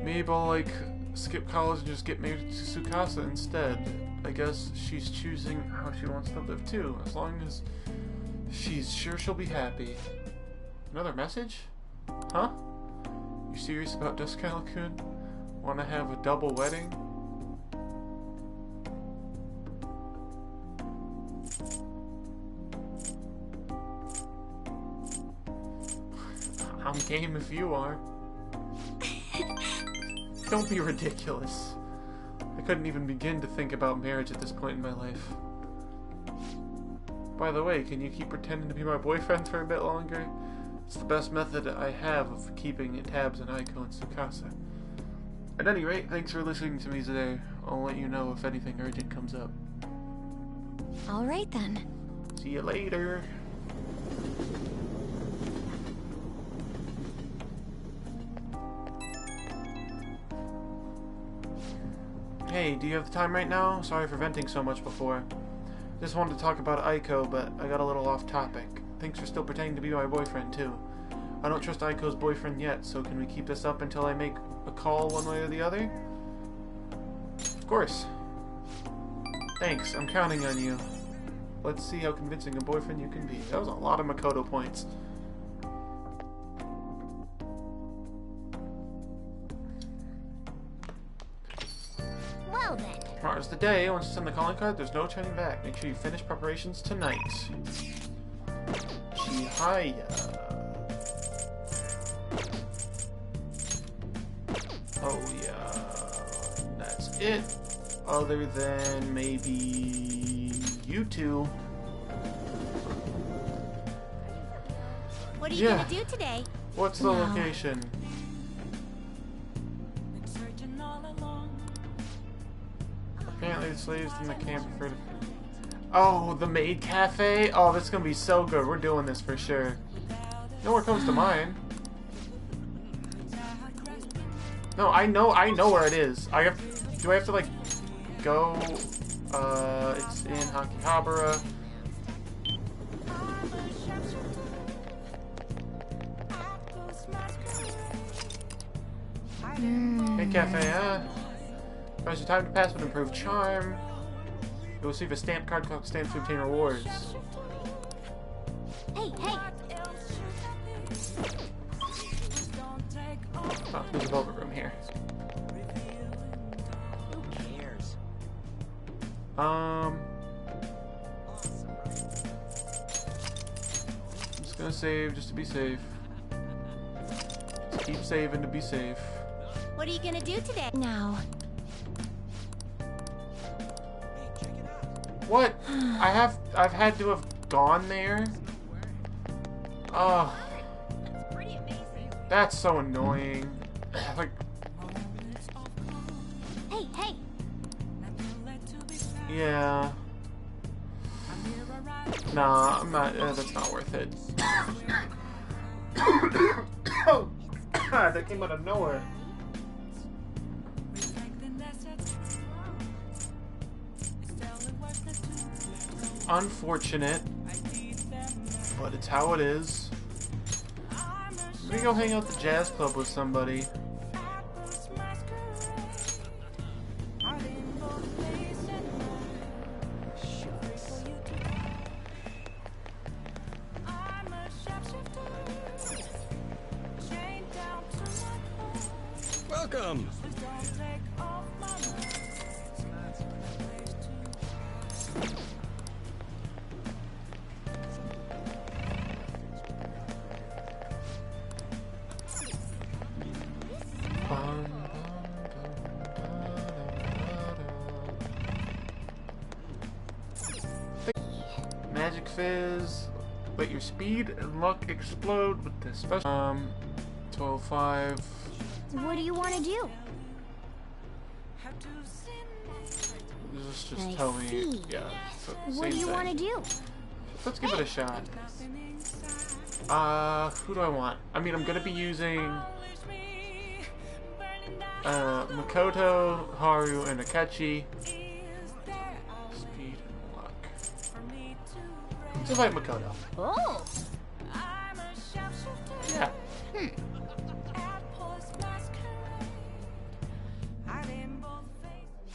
Maybe I'll, like, skip college and just get married to Tsukasa instead. I guess she's choosing how she wants to live, too. As long as She'll be happy. Another message? Huh? You serious about Duscalcun? Wanna have a double wedding? I'm game if you are. Don't be ridiculous. I couldn't even begin to think about marriage at this point in my life. By the way, can you keep pretending to be my boyfriend for a bit longer? It's the best method I have of keeping tabs on Aiko and Tsukasa. At any rate, thanks for listening to me today. I'll let you know if anything urgent comes up. Alright then. See you later. Hey, do you have the time right now? Sorry for venting so much before. Just wanted to talk about Aiko, but I got a little off topic. Thanks for still pretending to be my boyfriend, too. I don't trust Aiko's boyfriend yet, so can we keep this up until I make a call one way or the other? Of course. Thanks, I'm counting on you. Let's see how convincing a boyfriend you can be. That was a lot of Makoto points. Well then. Tomorrow's the day. Once you send the calling card, there's no turning back. Make sure you finish preparations tonight. Chihaya. Oh yeah. That's it. Other than maybe you two. What are you gonna do today? What's the location? Apparently the slaves in the camp prefer to... Oh, the maid cafe? Oh, this is gonna be so good. We're doing this for sure. Nowhere comes to mind. No, I know where it is. Do I have to like go? It's in Hakihabara. Maid cafe, As your time to pass with improved charm, you'll receive a stamp card called stamps to obtain rewards. Hey! Oh, there's a velvet room here. Who cares? I'm just gonna save just to be safe. Just keep saving to be safe. What are you gonna do today? Now. What? I've had to have gone there. Oh, that's so annoying. Like, Hey! yeah. Nah, I'm not. That's not worth it. Oh God, that came out of nowhere. Unfortunate, but it's how it is. Let me go hang out at the jazz club with somebody. Welcome. Magic Fizz. Let your speed and luck explode with this special. 12-5. What do you want to do? Just tell me. Yeah. What do you want to do? Let's give it a shot. Who do I want? I mean, I'm gonna be using Makoto, Haru, and Akechi. Speed and luck. Let's invite Makoto. Oh. Yeah.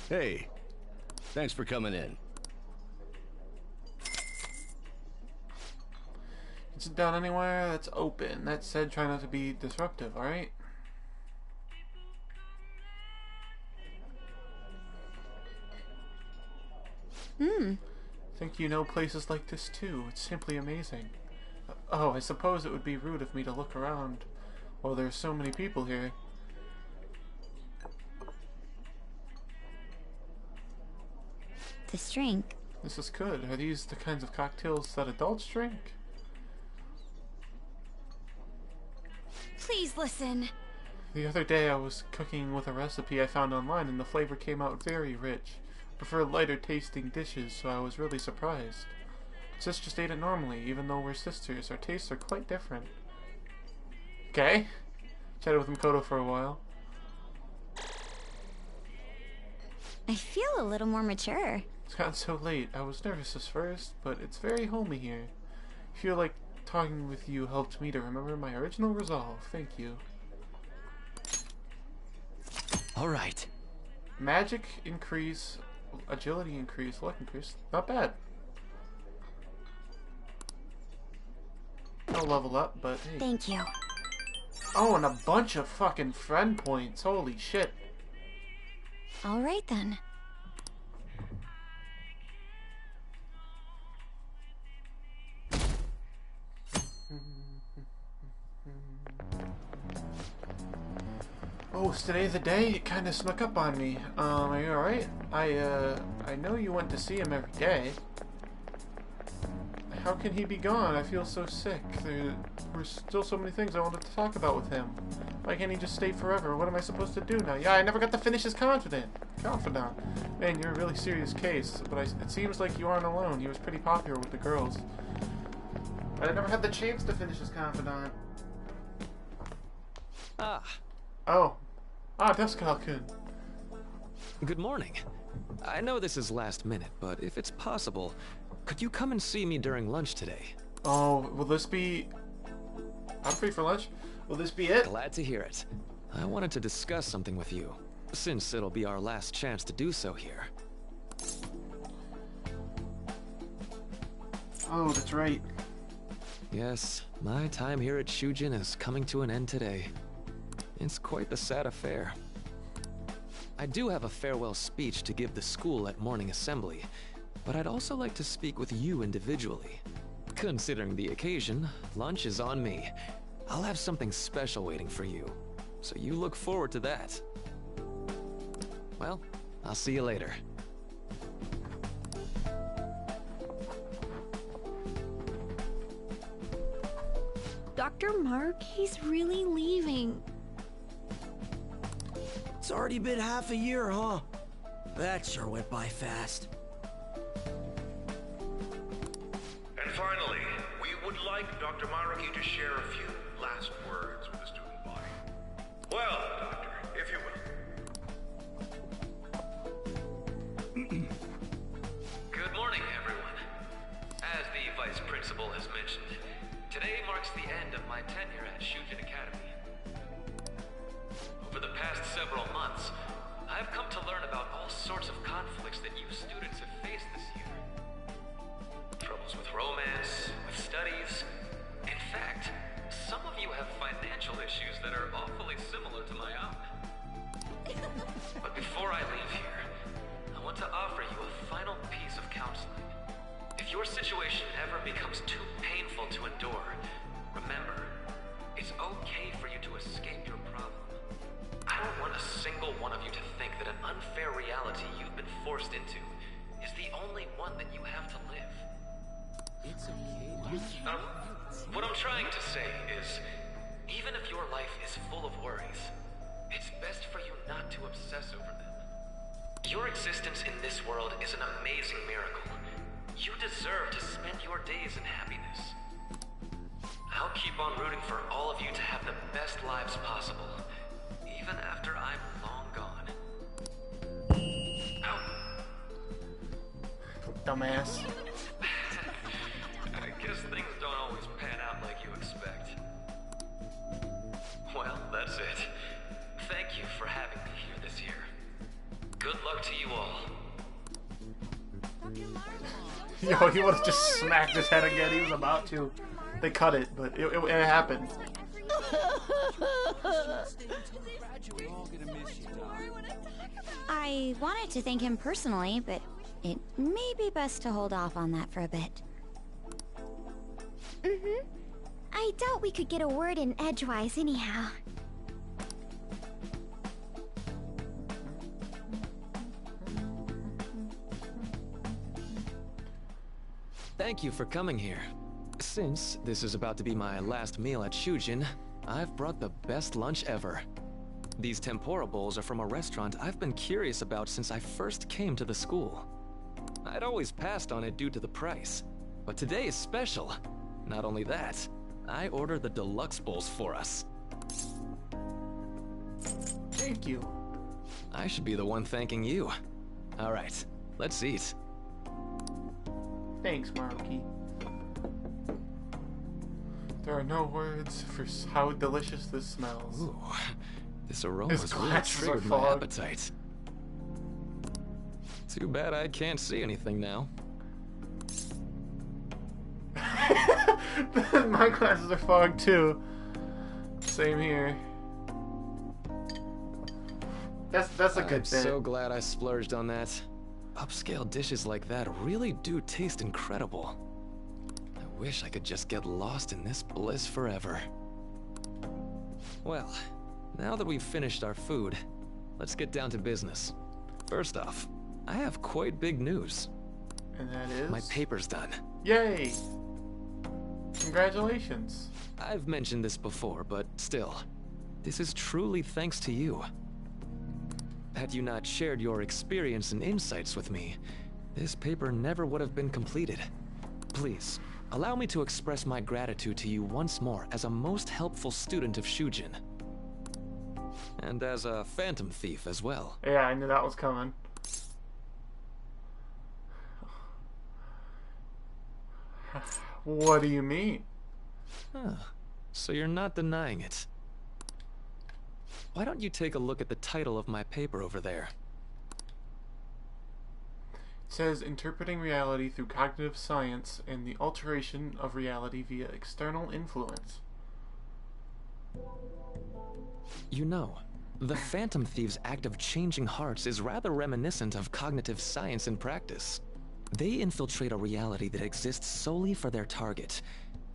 Hey, thanks for coming in. sit down anywhere that's open. That said, try not to be disruptive, alright? Think you know places like this too. It's simply amazing. Oh, I suppose it would be rude of me to look around while there's so many people here. This drink. This is good. Are these the kinds of cocktails that adults drink? Please listen. The other day I was cooking with a recipe I found online and the flavor came out very rich. I prefer lighter tasting dishes, so I was really surprised. Sis just ate it normally, even though we're sisters. Our tastes are quite different. Okay. Chatted with Makoto for a while. I feel a little more mature. It's gotten so late. I was nervous at first, but it's very homey here. I feel like talking with you helped me to remember my original resolve. Thank you. Alright. Magic increase, agility increase, luck increase. Not bad. I'll level up, but hey. Thank you. Oh, and a bunch of fucking friend points. Holy shit. Alright then. Oh, is today the day? It kinda snuck up on me. Are you alright? I know you went to see him every day. How can he be gone? I feel so sick. There were still so many things I wanted to talk about with him. Why can't he just stay forever? What am I supposed to do now? Yeah, I never got to finish his confidant. Man, you're a really serious case, but it seems like you aren't alone. He was pretty popular with the girls. But I never had the chance to finish his confidant. Ah. Oh. Ah, Duscal-kun. Good morning. I know this is last minute, but if it's possible, could you come and see me during lunch today? Oh, will this be... I'm free for lunch. Will this be it? Glad to hear it. I wanted to discuss something with you, since it'll be our last chance to do so here. Oh, that's right. Yes, my time here at Shujin is coming to an end today. It's quite the sad affair. I do have a farewell speech to give the school at morning assembly, but I'd also like to speak with you individually. Considering the occasion, lunch is on me. I'll have something special waiting for you, so you look forward to that. Well, I'll see you later. Dr. Mark, he's really leaving. It's already been half a year, huh? That sure went by fast. And finally, we would like Dr. Maruki to share a few last words with the student body. Well, Doctor, if you will. Good morning, everyone. As the Vice Principal has mentioned, today marks the end of my tenure at Shujin Academy. Over the past several months, I've come to learn about all sorts of conflicts that you students have faced this year. Troubles with romance, with studies. In fact, some of you have financial issues that are awfully similar to my own. But before I leave here, I want to offer you a final piece of counseling. If your situation ever becomes too painful to endure, remember, it's okay for you to escape your problem. I don't want a single one of you to think that an unfair reality you've been forced into is the only one that you have to live. It's okay. What I'm trying to say is, even if your life is full of worries, it's best for you not to obsess over them. Your existence in this world is an amazing miracle. You deserve to spend your days in happiness. I'll keep on rooting for all of you to have the best lives possible, even after I'm long gone. Dumbass. I guess things don't always pan out like you expect. Well, that's it. Thank you for having me here this year. Good luck to you all. Yo, he would have just smacked his head again. He was about to. They cut it, but it happened. I wanted to thank him personally, but it may be best to hold off on that for a bit. I doubt we could get a word in edgewise anyhow. Thank you for coming here. Since this is about to be my last meal at Shujin, I've brought the best lunch ever. These tempura bowls are from a restaurant I've been curious about since I first came to the school. I'd always passed on it due to the price, but today is special. Not only that, I ordered the deluxe bowls for us. Thank you. I should be the one thanking you. All right, let's eat. Thanks, Maruki. There are no words for how delicious this smells. Ooh, this aroma's really glasses are triggered my fogged. appetite. Too bad I can't see anything now. My glasses are fogged too. Same here. That's a good I'm bit. so glad I splurged on that. Upscale dishes like that really do taste incredible. I wish I could just get lost in this bliss forever. Well, now that we've finished our food, let's get down to business. First off, I have quite big news. And that is? My paper's done. Yay! Congratulations. I've mentioned this before, but still, this is truly thanks to you. Had you not shared your experience and insights with me, this paper never would have been completed. Please, allow me to express my gratitude to you once more as a most helpful student of Shujin. And as a phantom thief as well. Yeah, I knew that was coming. What do you mean? Huh. So you're not denying it. Why don't you take a look at the title of my paper over there? It says interpreting reality through cognitive science and the alteration of reality via external influence. You know, the Phantom Thieves' act of changing hearts is rather reminiscent of cognitive science in practice. They infiltrate a reality that exists solely for their target.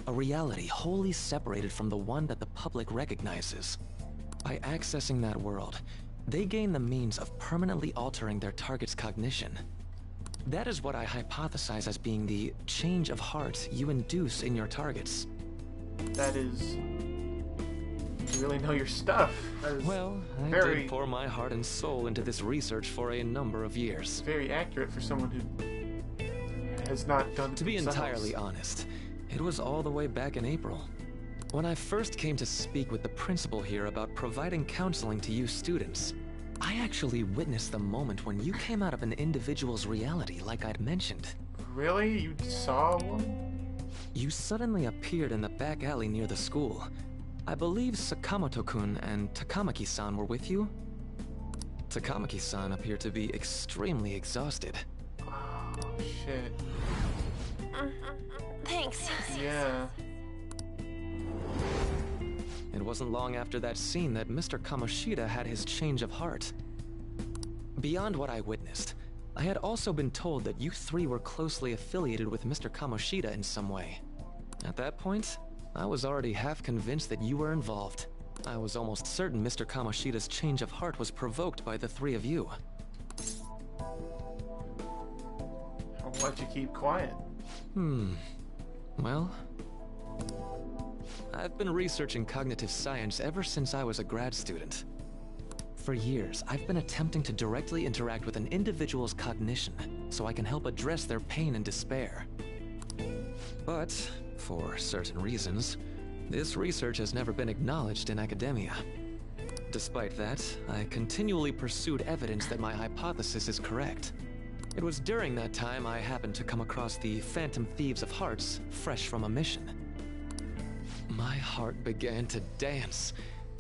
A reality wholly separated from the one that the public recognizes. By accessing that world, they gain the means of permanently altering their target's cognition. That is what I hypothesize as being the change of heart you induce in your targets. That is... You really know your stuff. Well, I did pour my heart and soul into this research for a number of years. Very accurate for someone who has not done it To be themselves. entirely honest, it was all the way back in April. When I first came to speak with the principal here about providing counseling to you students, I actually witnessed the moment when you came out of an individual's reality like I'd mentioned. Really? You saw one? You suddenly appeared in the back alley near the school. I believe Sakamoto-kun and Takamaki-san were with you? Takamaki-san appeared to be extremely exhausted. Oh, shit. Thanks. Yeah. It wasn't long after that scene that Mr. Kamoshida had his change of heart. Beyond what I witnessed, I had also been told that you three were closely affiliated with Mr. Kamoshida in some way. At that point, I was already half convinced that you were involved. I was almost certain Mr. Kamoshida's change of heart was provoked by the three of you. Why'd you keep quiet? Well, I've been researching cognitive science ever since I was a grad student. For years, I've been attempting to directly interact with an individual's cognition so I can help address their pain and despair. But, for certain reasons, this research has never been acknowledged in academia. Despite that, I continually pursued evidence that my hypothesis is correct. It was during that time I happened to come across the Phantom Thieves of Hearts, fresh from a mission. My heart began to dance.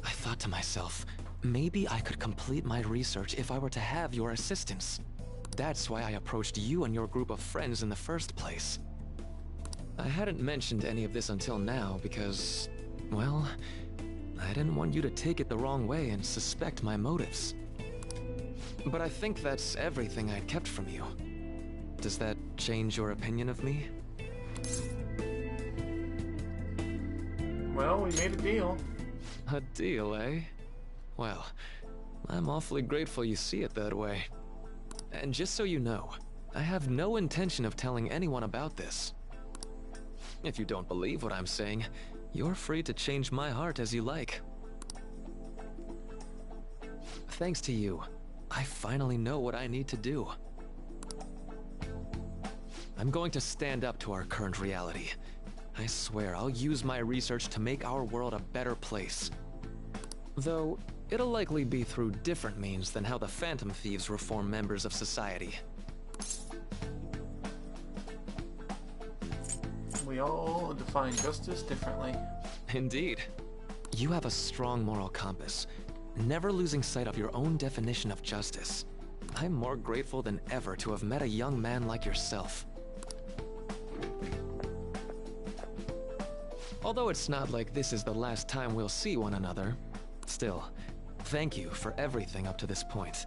I thought to myself, maybe I could complete my research if I were to have your assistance. That's why I approached you and your group of friends in the first place. I hadn't mentioned any of this until now because, well, I didn't want you to take it the wrong way and suspect my motives. But I think that's everything I'd kept from you. Does that change your opinion of me? Well, we made a deal. A deal, eh? Well, I'm awfully grateful you see it that way. And just so you know, I have no intention of telling anyone about this. If you don't believe what I'm saying, you're free to change my heart as you like. Thanks to you, I finally know what I need to do. I'm going to stand up to our current reality. I swear I'll use my research to make our world a better place. Though, it'll likely be through different means than how the Phantom Thieves reform members of society. We all define justice differently. Indeed. You have a strong moral compass, never losing sight of your own definition of justice. I'm more grateful than ever to have met a young man like yourself. Although it's not like this is the last time we'll see one another, still, thank you for everything up to this point.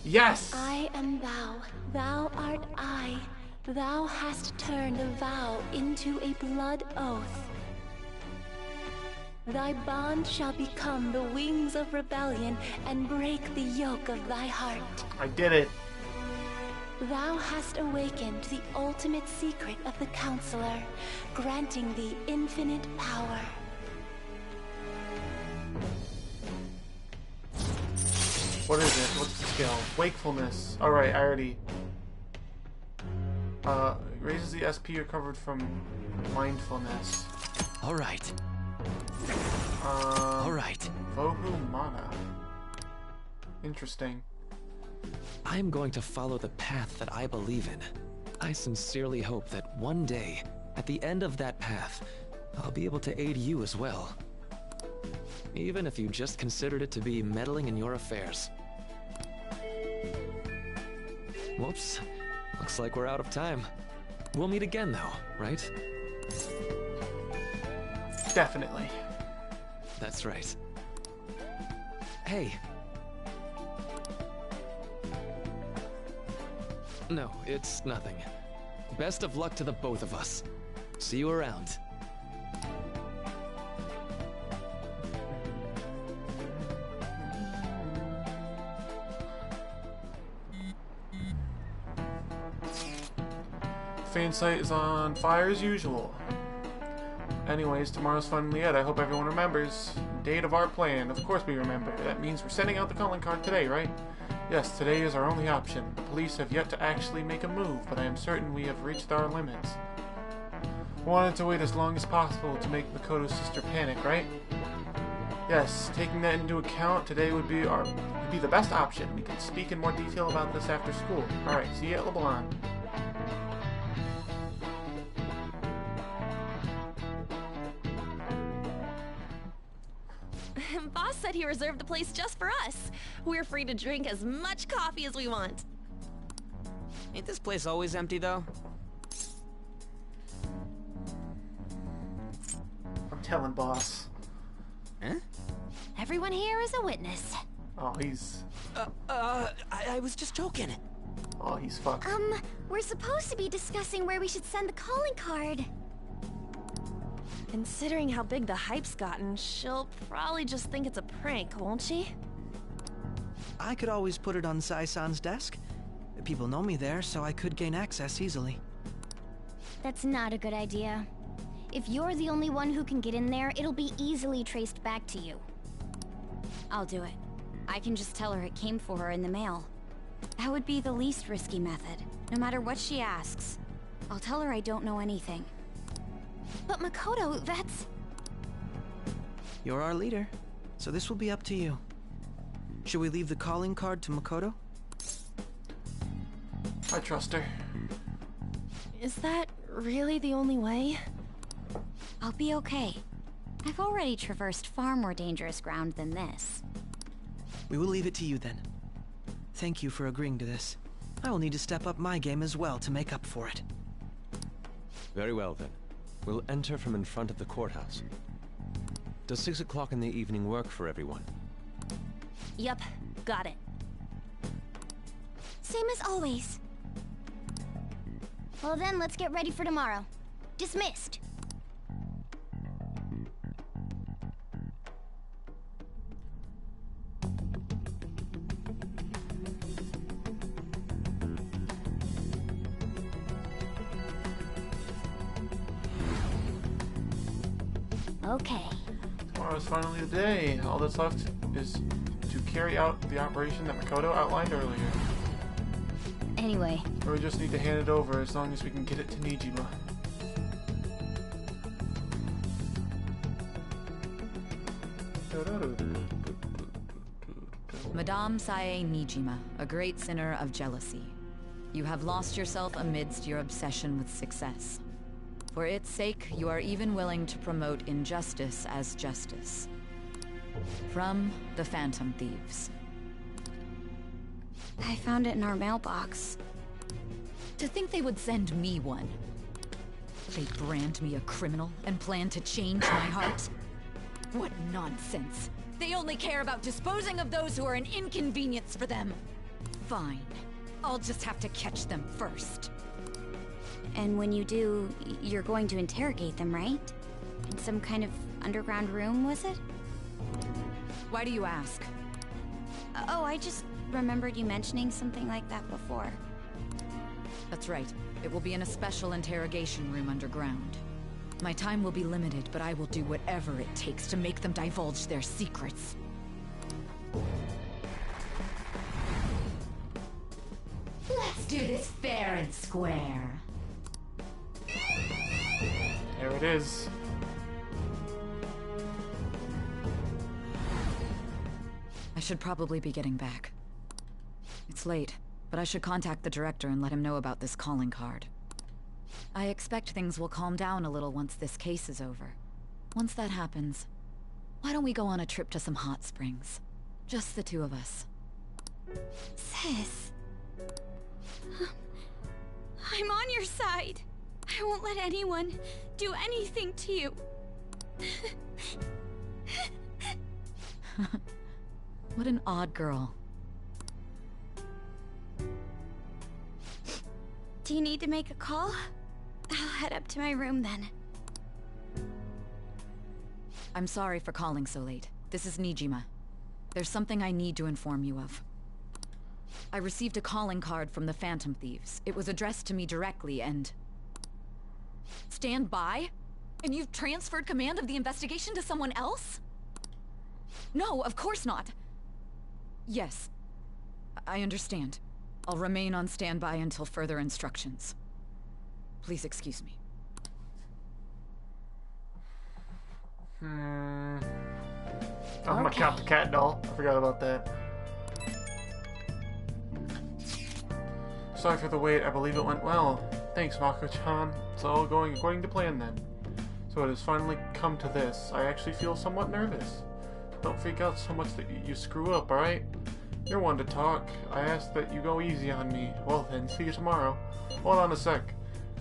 Yes! I am thou, thou art I. Thou hast turned a vow into a blood oath. Thy bond shall become the wings of rebellion and break the yoke of thy heart. I did it. Thou hast awakened the ultimate secret of the Counselor, granting thee infinite power. What is it? What's the skill? Wakefulness. Alright, I already... raises the SP recovered from mindfulness. Alright. Alright. Vohu Mana. Interesting. I'm going to follow the path that I believe in. I sincerely hope that one day, at the end of that path, I'll be able to aid you as well. Even if you just considered it to be meddling in your affairs. Whoops. Looks like we're out of time. We'll meet again though, right? Definitely. That's right. Hey. No, it's nothing. Best of luck to the both of us. See you around. Fan site is on fire as usual. Anyways, tomorrow's finally it. I hope everyone remembers. Date of our plan. Of course we remember. That means we're sending out the calling card today, right? Yes, today is our only option. The police have yet to actually make a move, but I am certain we have reached our limits. Wanted to wait as long as possible to make Makoto's sister panic, right? Yes, taking that into account, today would be the best option. We can speak in more detail about this after school. Alright, see you at LeBlanc. Boss said he reserved the place just for us. We're free to drink as much coffee as we want. Ain't this place always empty, though? I'm telling boss. Huh? Everyone here is a witness. Oh, he's... I was just joking. Oh, he's fucked. We're supposed to be discussing where we should send the calling card. Considering how big the hype's gotten, she'll probably just think it's a prank, won't she? I could always put it on Sai-san's desk. People know me there, so I could gain access easily. That's not a good idea. If you're the only one who can get in there, it'll be easily traced back to you. I'll do it. I can just tell her it came for her in the mail. That would be the least risky method, no matter what she asks. I'll tell her I don't know anything. But Makoto, that's... You're our leader, so this will be up to you. Should we leave the calling card to Makoto? I trust her. Is that really the only way? I'll be okay. I've already traversed far more dangerous ground than this. We will leave it to you then. Thank you for agreeing to this. I will need to step up my game as well to make up for it. Very well, then. We'll enter from in front of the courthouse. Does 6 o'clock in the evening work for everyone? Yup, got it. Same as always. Well then, let's get ready for tomorrow. Dismissed. Okay. Tomorrow's finally the day. All that's left is to carry out the operation that Makoto outlined earlier. Anyway. Or we just need to hand it over as long as we can get it to Nijima. Madame Sae Nijima, a great sinner of jealousy. You have lost yourself amidst your obsession with success. For its sake, you are even willing to promote injustice as justice. From the Phantom Thieves. I found it in our mailbox. To think they would send me one. They brand me a criminal and plan to change my heart? What nonsense. They only care about disposing of those who are an inconvenience for them. Fine. I'll just have to catch them first. And when you do, you're going to interrogate them, right? In some kind of underground room, was it? Why do you ask? Oh, I just remembered you mentioning something like that before. That's right. It will be in a special interrogation room underground. My time will be limited, but I will do whatever it takes to make them divulge their secrets. Let's do this fair and square. There it is. I should probably be getting back. It's late, but I should contact the director and let him know about this calling card. I expect things will calm down a little once this case is over. Once that happens, why don't we go on a trip to some hot springs? Just the two of us. Sis. I'm on your side. I won't let anyone do anything to you. What an odd girl. Do you need to make a call? I'll head up to my room then. I'm sorry for calling so late. This is Nijima. There's something I need to inform you of. I received a calling card from the Phantom Thieves. It was addressed to me directly and... Stand by? And you've transferred command of the investigation to someone else? No, of course not. Yes, I understand. I'll remain on standby until further instructions. Please excuse me. I'm gonna count the cat doll. I forgot about that. Sorry for the wait. I believe it went well. Thanks, Mako-chan. It's all going according to plan then. So it has finally come to this. I actually feel somewhat nervous. Don't freak out so much that you screw up, alright? You're one to talk. I ask that you go easy on me. Well then, see you tomorrow. Hold on a sec.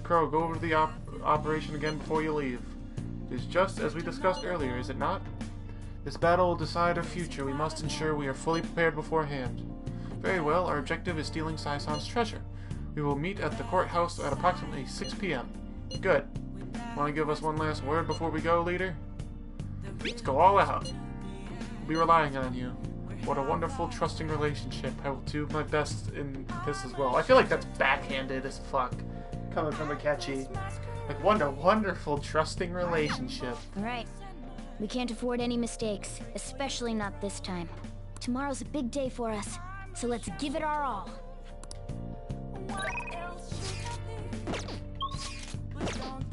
Crow, go over the operation again before you leave. It is just as we discussed earlier, is it not? This battle will decide our future. We must ensure we are fully prepared beforehand. Very well, our objective is stealing Sai-san's treasure. We will meet at the courthouse at approximately 6 p.m. Good. Want to give us one last word before we go, leader? Let's go all out. We'll be relying on you. What a wonderful, trusting relationship. I will do my best in this as well. I feel like that's backhanded as fuck. Coming from Akechi. Like, what a wonderful, trusting relationship. Alright. We can't afford any mistakes, especially not this time. Tomorrow's a big day for us, so let's give it our all.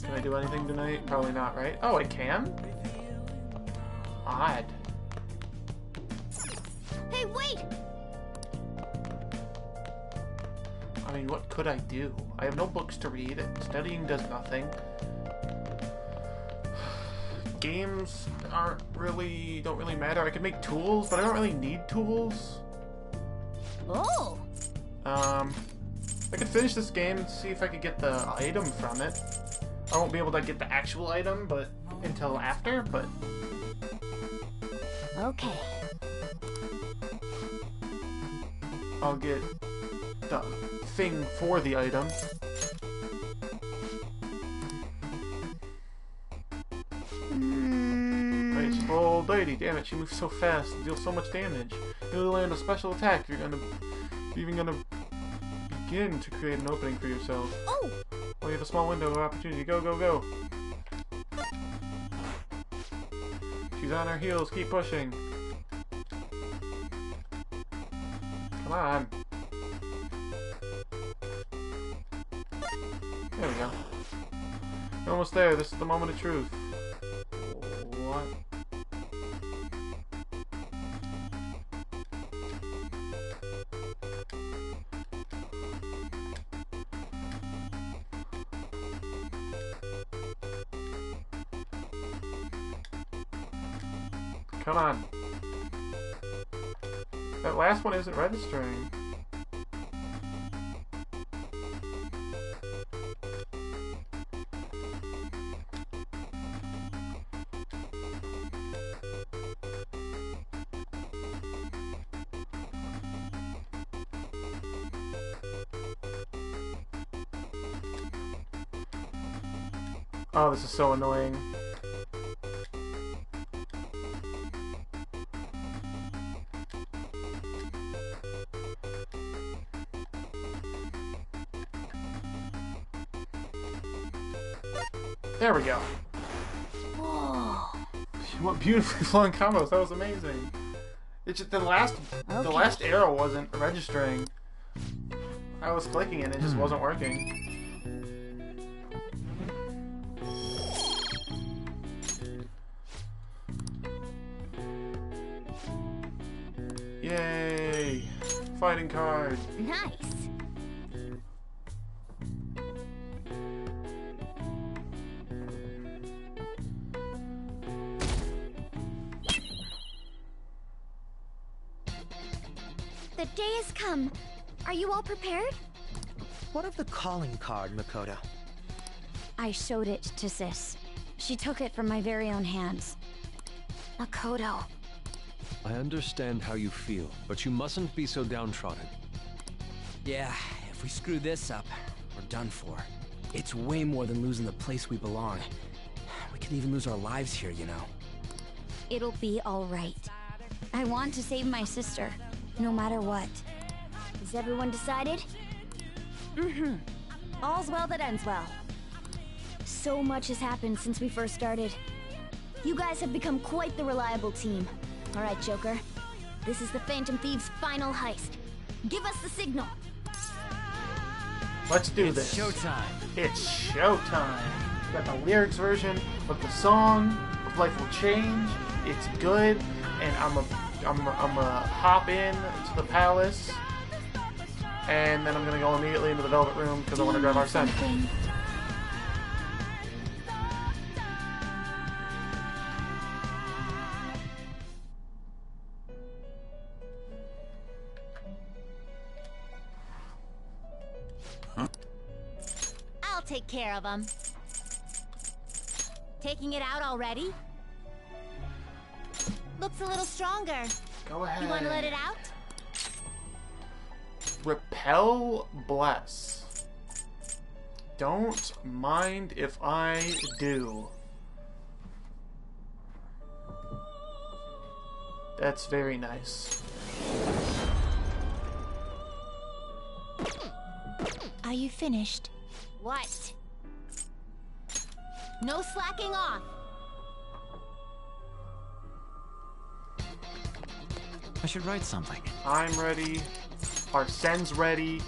Can I do anything tonight? Probably not, right? Oh, I can? Odd. Hey, wait! I mean, what could I do? I have no books to read. Studying does nothing. Games don't really matter. I could make tools, but I don't really need tools. Oh! I could finish this game and see if I could get the item from it. I won't be able to get the actual item, but until after, but... Okay. I'll get the thing for the item. Right, it's poor old lady. Damn it, she moves so fast and deals so much damage. You'll land a special attack if you're even gonna begin to create an opening for yourself. Oh! Well, you have a small window of opportunity. Go, go, go! She's on her heels. Keep pushing. Come on. There we go. You're almost there. This is the moment of truth. What? Come on. That last one isn't registering. Oh, this is so annoying. There we go. Whoa. What beautifully flowing combos. That was amazing. It's just the last arrow wasn't registering. I was clicking it, it just wasn't working. Yay! Fighting card. Nice. The day has come. Are you all prepared? What of the calling card, Makoto? I showed it to Sis. She took it from my very own hands. Makoto. I understand how you feel, but you mustn't be so downtrodden. Yeah, if we screw this up, we're done for. It's way more than losing the place we belong. We could even lose our lives here, you know. It'll be all right. I want to save my sister, no matter what. Is everyone decided? Mm-hmm. All's well that ends well. So much has happened since we first started. You guys have become quite the reliable team. All right, Joker. This is the Phantom Thieves' final heist. Give us the signal. Let's do this. It's showtime. It's showtime. Got the lyrics version of the song of Life Will Change. It's good, and I'm a hop in to the palace, and then I'm gonna go immediately into the Velvet Room because I want to grab our set. I'll take care of them. Taking it out already? Looks a little stronger. Go ahead. You want to let it out? Repel, bless. Don't mind if I do. That's very nice. Are you finished? What? No slacking off. I should write something. I'm ready. Arsene's ready.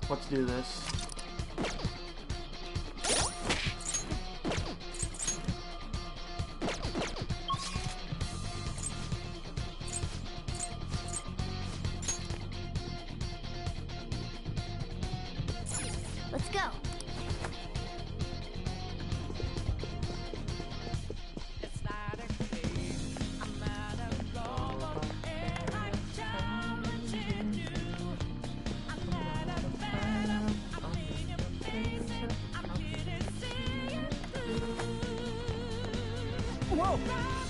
Let's do this. Let's go.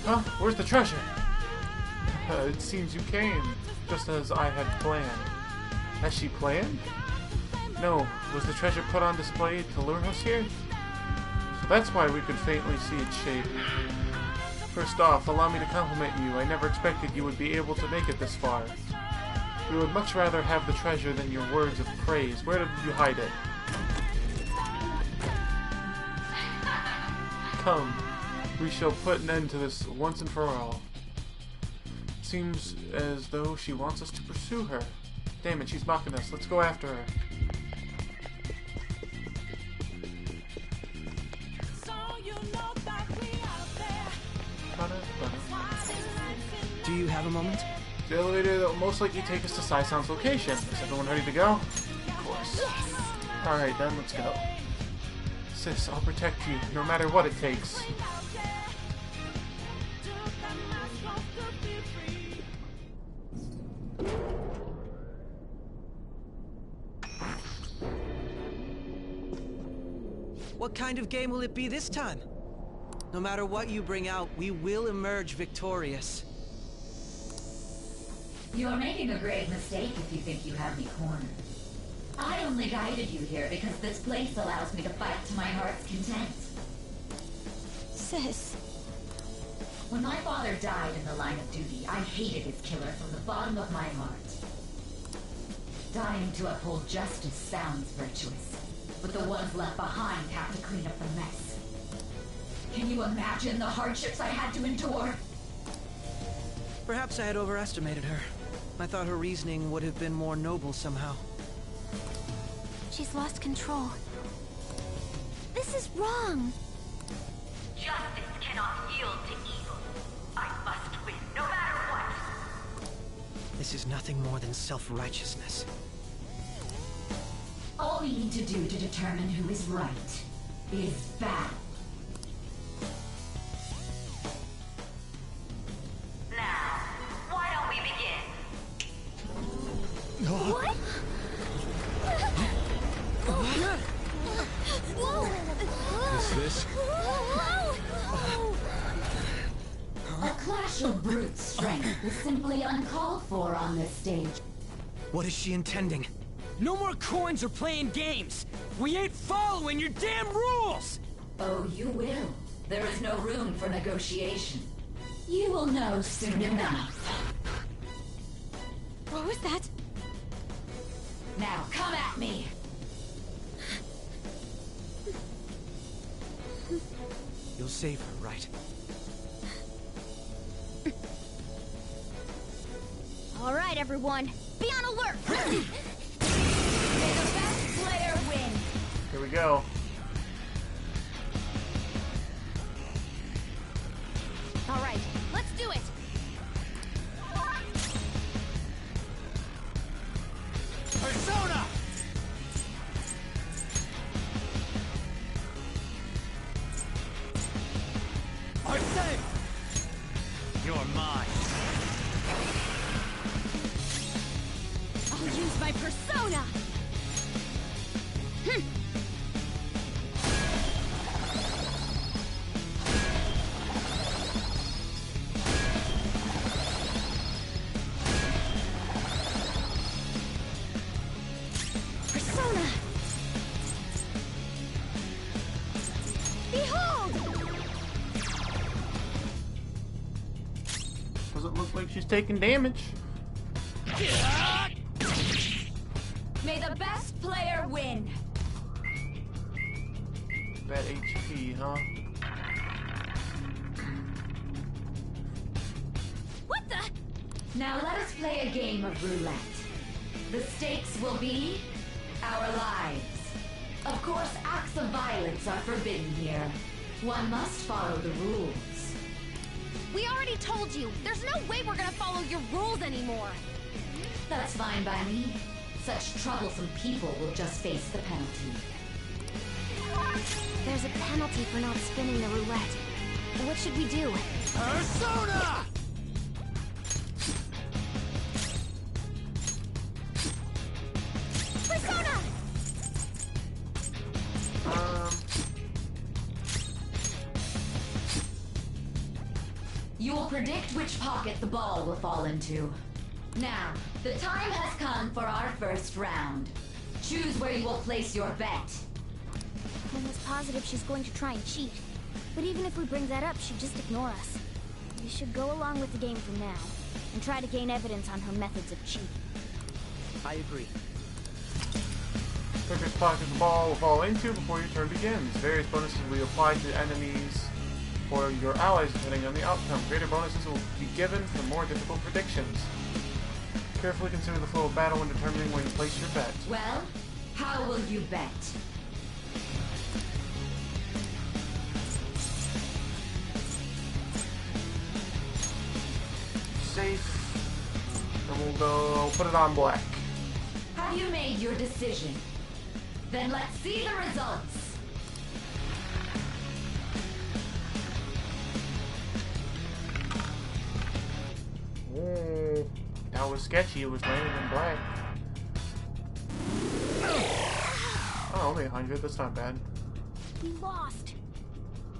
Huh? Where's the treasure? It seems you came, just as I had planned. Has she planned? No. Was the treasure put on display to lure us here? So that's why we could faintly see its shape. First off, allow me to compliment you. I never expected you would be able to make it this far. We would much rather have the treasure than your words of praise. Where did you hide it? Come, we shall put an end to this once and for all. Seems as though she wants us to pursue her. Damn it, she's mocking us. Let's go after her. Do you have a moment? The elevator that will most likely take us to Sai-san's location. Is everyone ready to go? Of course. Alright then, let's go. Sis, I'll protect you, no matter what it takes. What kind of game will it be this time? No matter what you bring out, we will emerge victorious. You're making a grave mistake if you think you have me cornered. I only guided you here because this place allows me to fight to my heart's content. Sis. When my father died in the line of duty, I hated his killer from the bottom of my heart. Dying to uphold justice sounds virtuous, but the ones left behind have to clean up the mess. Can you imagine the hardships I had to endure? Perhaps I had overestimated her. I thought her reasoning would have been more noble somehow. She's lost control. This is wrong. Justice cannot yield to evil. I must win, no matter what. This is nothing more than self-righteousness. All we need to do to determine who is right is battle. Now, why don't we begin? What? Is this? A clash of brute strength is simply uncalled for on this stage. What is she intending? No more coins or playing games! We ain't following your damn rules! Oh, you will. There is no room for negotiation. You will know soon enough. What was that? Now come at me! You'll save her, right? All right, everyone. Be on alert! May the best player win! Here we go. All right, let's do it! Persona! Arcee! You're mine. I'll use my persona! Persona! Behold! Doesn't look like she's taking damage. May the best player win! That HP, huh? What the? Now let us play a game of roulette. The stakes will be our lives. Of course, acts of violence are forbidden here. One must follow the rules. We already told you. There's no way we're gonna follow your rules anymore. That's fine by me. Such troublesome people will just face the penalty. There's a penalty for not spinning the roulette. What should we do? Persona! Persona! predict which pocket the ball will fall into. Now, the time has come for our first round. Choose where you will place your bet. I'm almost positive she's going to try and cheat. But even if we bring that up, she'd just ignore us. We should go along with the game for now, and try to gain evidence on her methods of cheating. I agree. Pick which pocket the ball will fall into before your turn begins. Various bonuses will be applied to enemies or your allies depending on the outcome. Greater bonuses will be given for more difficult predictions. Carefully consider the flow of battle when determining where you place your bet. Well, how will you bet? Safe. And we'll go put it on black. Have you made your decision? Then let's see the results. Ooh, that was sketchy. It was landing in black. Oh, only 100. That's not bad. We lost.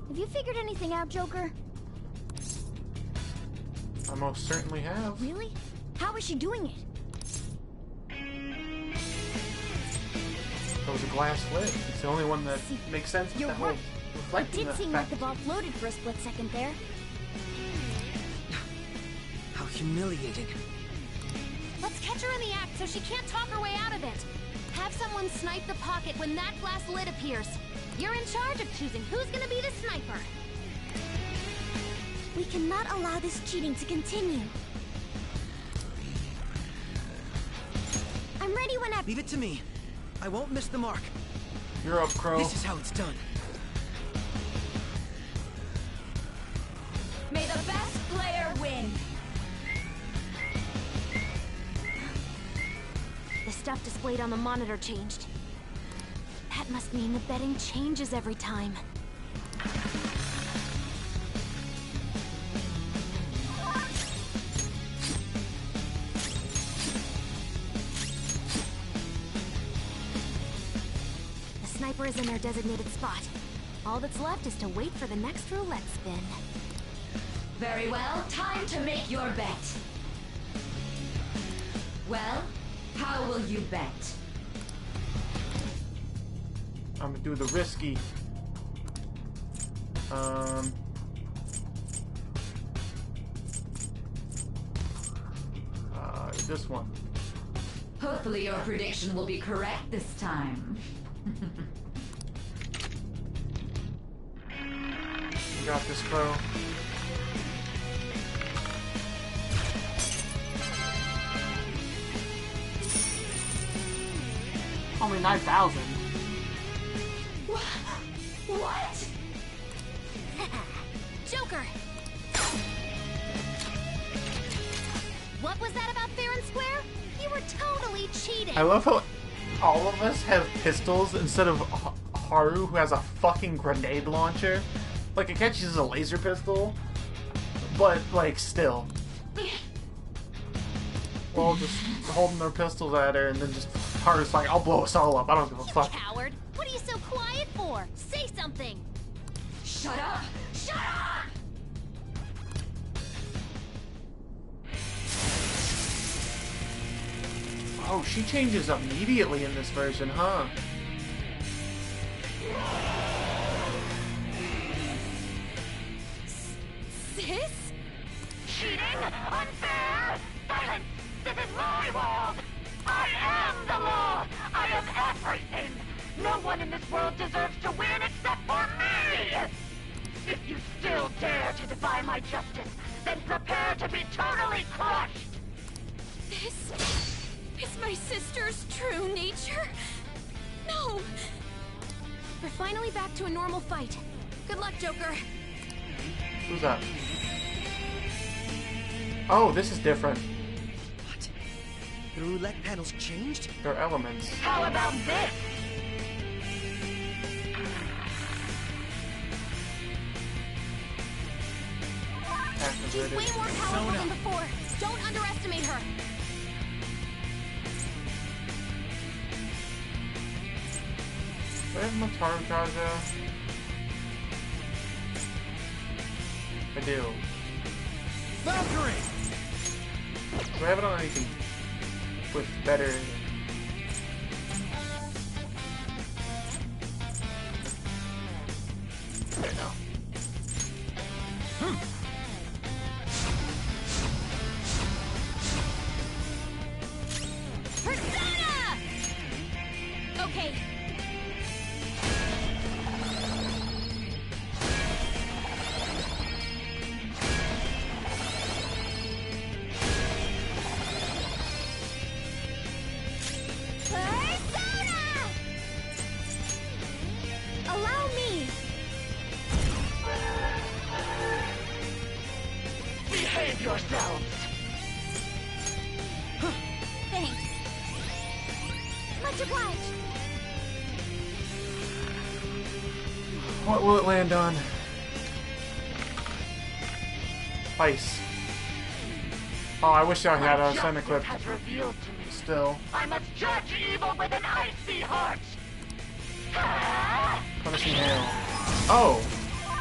Have you figured anything out, Joker? I most certainly have. Really? How is she doing it? That was a glass lid. It's the only one that makes sense. You're that whole right. It reflecting did seem like the ball floated for a split second there. How humiliating. Let's catch her in the act so she can't talk her way out of it. Have someone snipe the pocket when that glass lid appears. You're in charge of choosing who's gonna be the sniper. We cannot allow this cheating to continue. I'm ready whenever. Leave it to me. I won't miss the mark. You're up, Crow. This is how it's done. May the best player win. The stuff displayed on the monitor changed. That must mean the betting changes every time. The sniper is in their designated spot. All that's left is to wait for the next roulette spin. Very well, time to make your bet. Well, how will you bet? I'm gonna do the risky. This one. Hopefully your prediction will be correct this time. You got this, Crow. Only 9,000. What? Joker! What was that about fair and square? You were totally cheating! I love how all of us have pistols instead of Haru, who has a fucking grenade launcher. Like, Akechi uses a laser pistol, but, like, still. We're all just holding their pistols at her, and then just Haru's like, I'll blow us all up. I don't give a fuck. Coward! What are you so quiet for? Say something! Shut up! Shut up! Oh, she changes immediately in this version, huh? Sis? Cheating? Unfair? Silence! This is my world! I am the law! I am everything! No one in this world deserves to win except for me! If you still dare to defy my justice, then prepare to be totally crushed! This is my sister's true nature? No! We're finally back to a normal fight. Good luck, Joker. Who's that? Oh, this is different. What? The roulette panels changed? They're elements. How about this? She's way more powerful than before. Don't underestimate her. Do I have Mataru Kaja? I do. Valkyrie! Do I have it on anything with better? Okay, no. Persona! Okay. Persona! Allow me. Behave yourselves! Thanks. Much obliged. What will it land on? Ice. Oh, I wish I had a Santa clip. Has revealed to me. Still. I must judge evil with an icy heart! Punishing hail. Oh!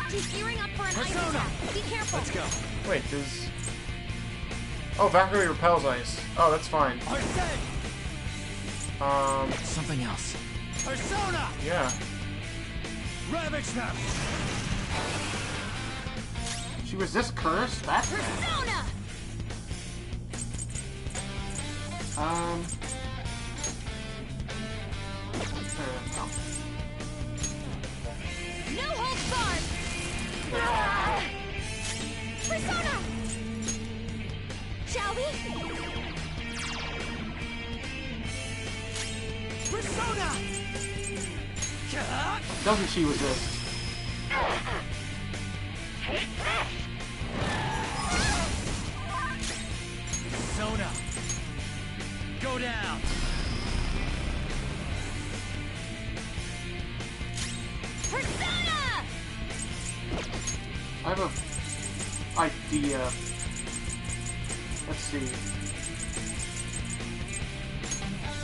She's gearing up for an ice attack. Be careful. Let's go. Wait, does... Oh, Valkyrie repels ice. Oh, that's fine. Something else. Persona! Yeah. Ravage them! She resists curse? That's bad. Persona! No. No holds barred! Persona! Shall we? Persona! Doesn't she resist? Persona! Go down! Persona! I have a idea. Let's see.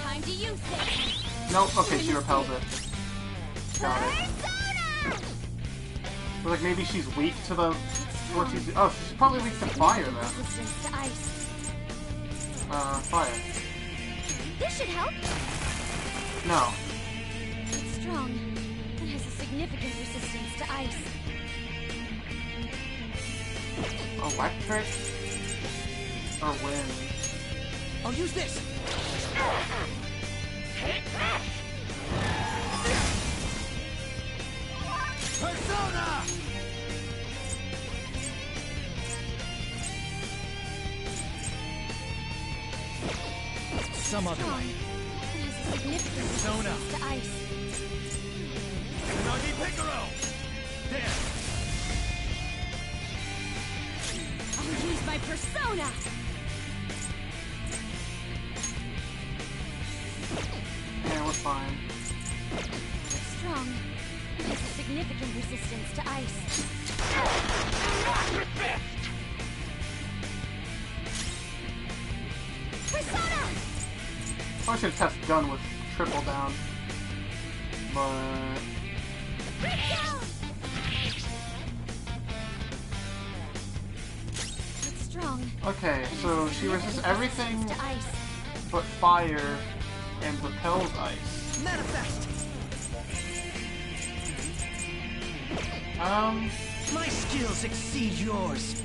Time to use it! Nope, okay, she repels it. Got it. But like maybe she's weak to the... What she's... Oh, she's probably weak to fire then. Resistance to ice. Fire. This should help. No. It's strong. It has a significant resistance to ice. Electric? Or wind? I'll use this! Persona! Some other Strong. way. It has a significant Persona. resistance to ice. Nagi Picaro! There! I'll use my persona! Yeah, we're fine. It's strong. It has a significant resistance to ice. Persona! I should test gun with triple down. But... It's strong. Okay, so she resists everything To ice. but fire and repels ice. Manifest! My skills exceed yours.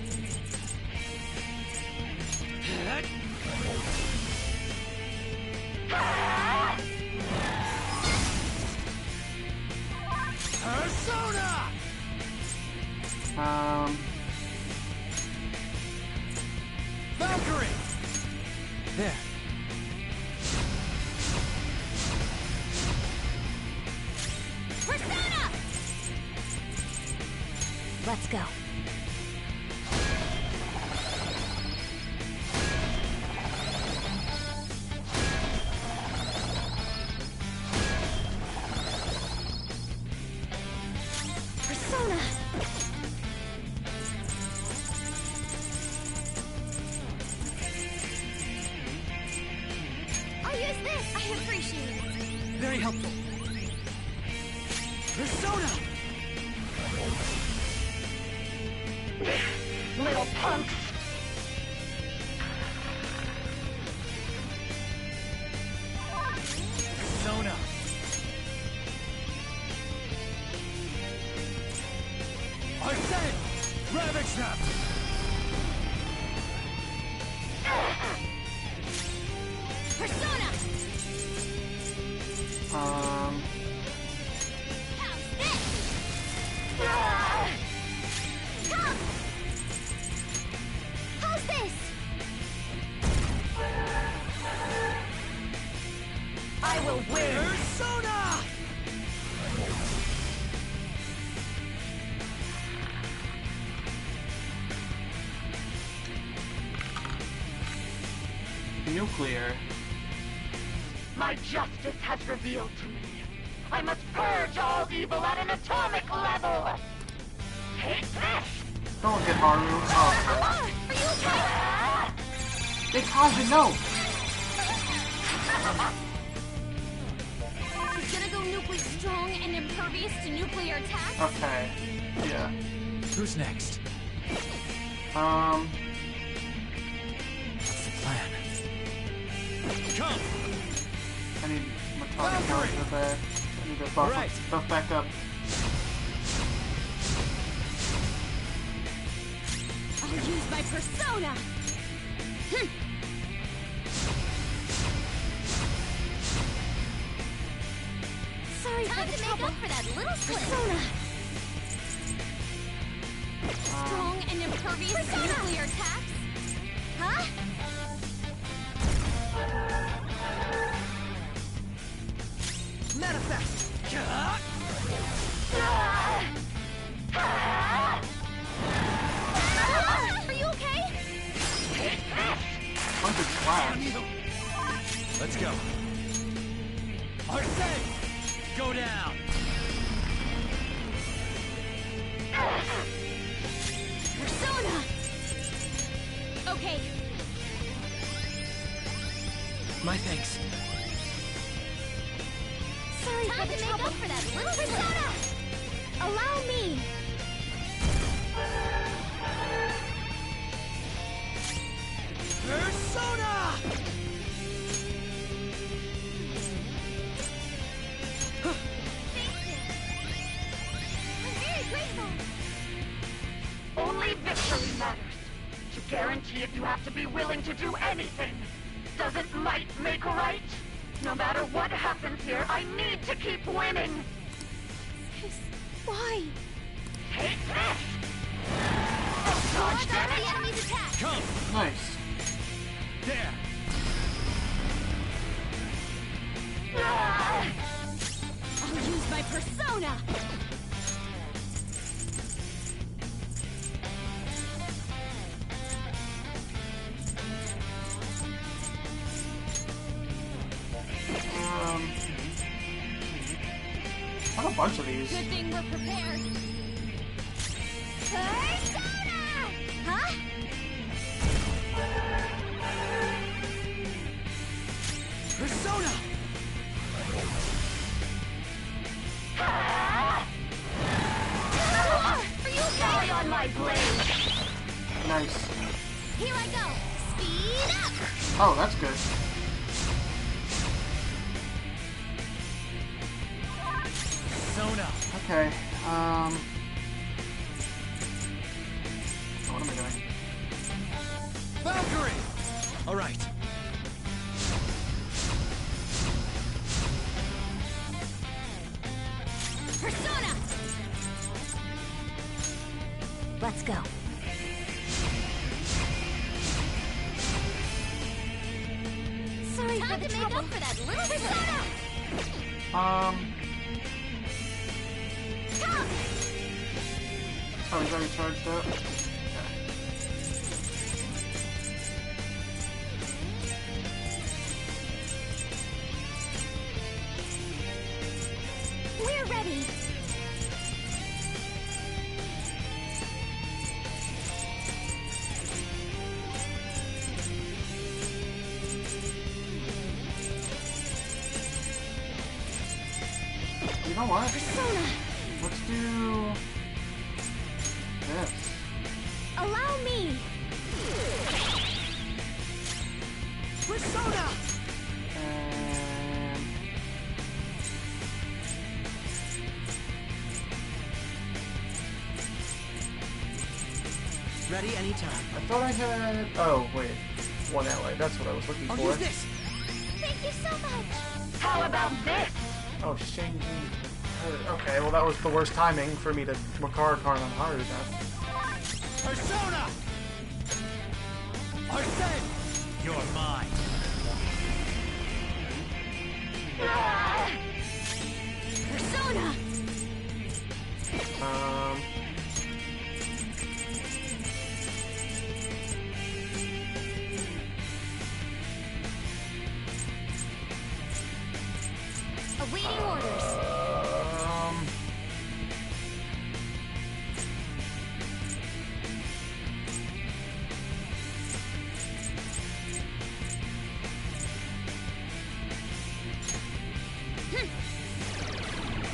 Persona! Valkyrie! There. Persona! Let's go. Persona! I'll use this! I appreciate it. Very helpful. Persona! Little punks! How's this? I will win! Persona! Nuclear. My justice has revealed to me. I must purge all evil at an atomic level! Take this! Don't get Haru. Oh. Are you okay? Hey, Kaja, no! He's gonna go nuclear strong and impervious to nuclear attack. Okay. Yeah. Who's next? What's the plan? Come! I need Matonic Power to the back. I need to buff, buff back up. I'll use my persona. Sorry for the trouble. For that little persona. Strong and impervious to nuclear attacks. Huh? Manifest! Are you okay? Bunch of flash. Let's go. Arsene! Go down! Persona! Okay. My thanks. Sorry for the trouble. For that little persona! Allow me! Persona! I'm very grateful. Only victory matters. To guarantee it, you have to be willing to do anything. Doesn't might make right? No matter what happens here, I need to keep winning. Why? Take this! Dodge the enemy's attack! Come! Nice. There! I'll use my persona! I have a bunch of these. Good thing we're prepared. Persona! Huh? Persona! Are you okay? Die on my blade! Nice. Here I go. Speed up! Oh, that's good. Persona! Okay. What am I doing? Valkyrie! Alright. Persona! Let's go. Sorry for the trouble. For that little persona! Come! Oh, he's already charged up. Okay. We're ready. You know what? Persona! Let's do this. Allow me! Persona! And Ready anytime. I thought I had. Oh wait, one ally. That's what I was looking I'll for. use this! Thank you so much! How about this? Oh, she's changing her. Okay, well that was the worst timing for me to Makara card on Haru then. Persona! Arsene! You're mine. Persona! Awaiting orders.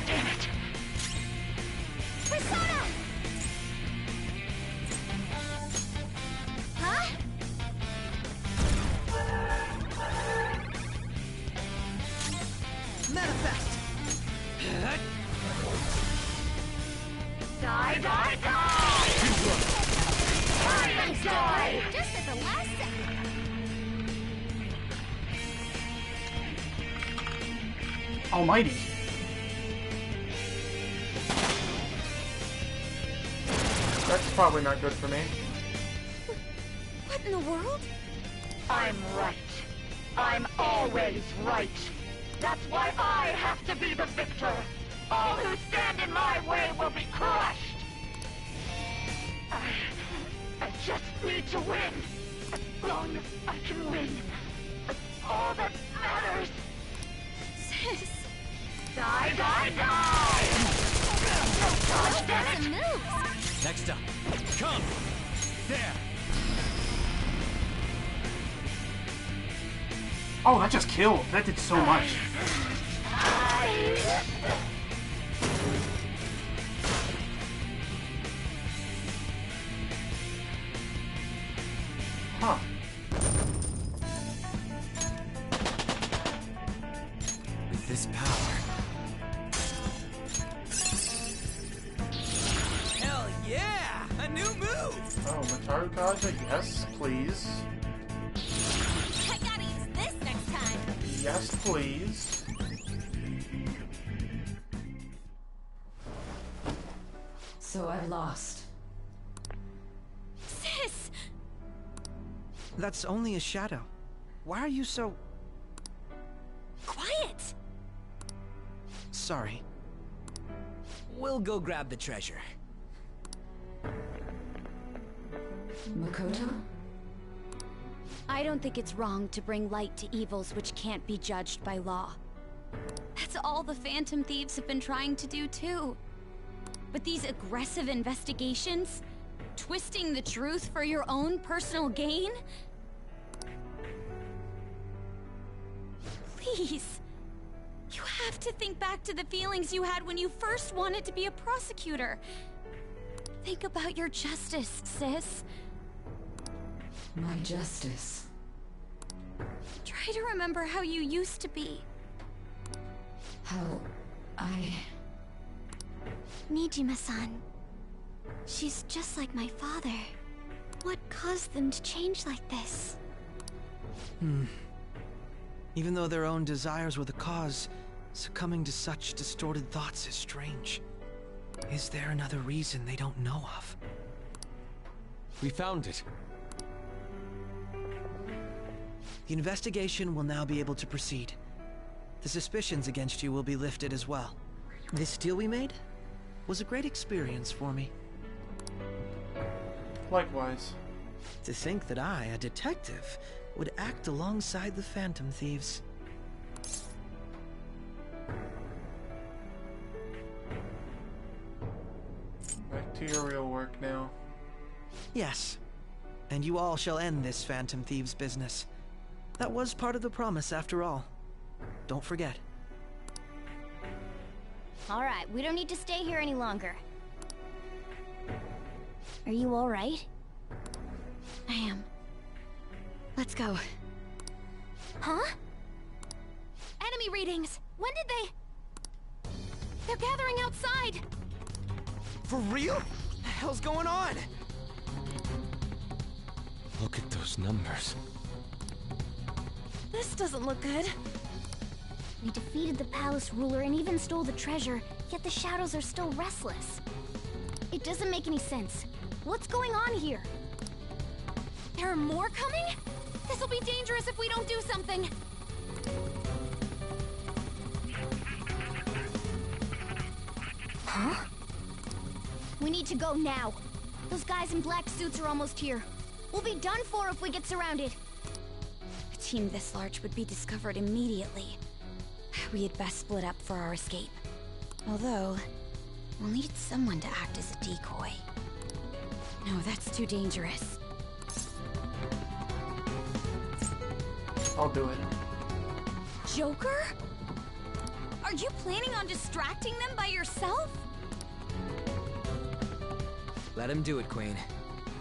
Damn it! Persona! Huh? Manifest! Die, die, die! Die and die! Just at the last second. Almighty. That's probably not good for me. What in the world? I'm right. I'm always right. That's why I have to be the victor. All who stand in my way will be crushed. I just need to win. As long as I can win. That's all that matters. Sis. Die, die, die! Don't dodge, damn it! Moves. Next up. Come! There! Oh, that just killed. That did so much. Huh. With this power. Hell yeah! A new move! Oh, Mataru Kaja, yes, please. I gotta use this next time. Yes, please. So I've lost. Sis! That's only a shadow. Why are you so... Quiet! Sorry. We'll go grab the treasure. Makoto? I don't think it's wrong to bring light to evils which can't be judged by law. That's all the Phantom Thieves have been trying to do too. But these aggressive investigations, twisting the truth for your own personal gain? Please. You have to think back to the feelings you had when you first wanted to be a prosecutor. Think about your justice, sis. My justice. Try to remember how you used to be. How I... Nijima-san. She's just like my father. What caused them to change like this? Even though their own desires were the cause, succumbing to such distorted thoughts is strange. Is there another reason they don't know of? We found it. The investigation will now be able to proceed. The suspicions against you will be lifted as well. This deal we made was a great experience for me. Likewise. To think that I, a detective, would act alongside the Phantom Thieves. Back to your real work now. Yes. And you all shall end this Phantom Thieves business. That was part of the promise after all. Don't forget. Alright, we don't need to stay here any longer. Are you alright? I am. Let's go. Huh? Enemy readings! When did they... They're gathering outside! For real? What the hell's going on? Look at those numbers. This doesn't look good. We defeated the palace ruler and even stole the treasure, yet the shadows are still restless. It doesn't make any sense. What's going on here? There are more coming? This'll be dangerous if we don't do something. Huh? We need to go now. Those guys in black suits are almost here. We'll be done for if we get surrounded. A team this large would be discovered immediately. We had best split up for our escape. Although, we'll need someone to act as a decoy. No, that's too dangerous. I'll do it. Joker? Are you planning on distracting them by yourself? Let him do it, Queen.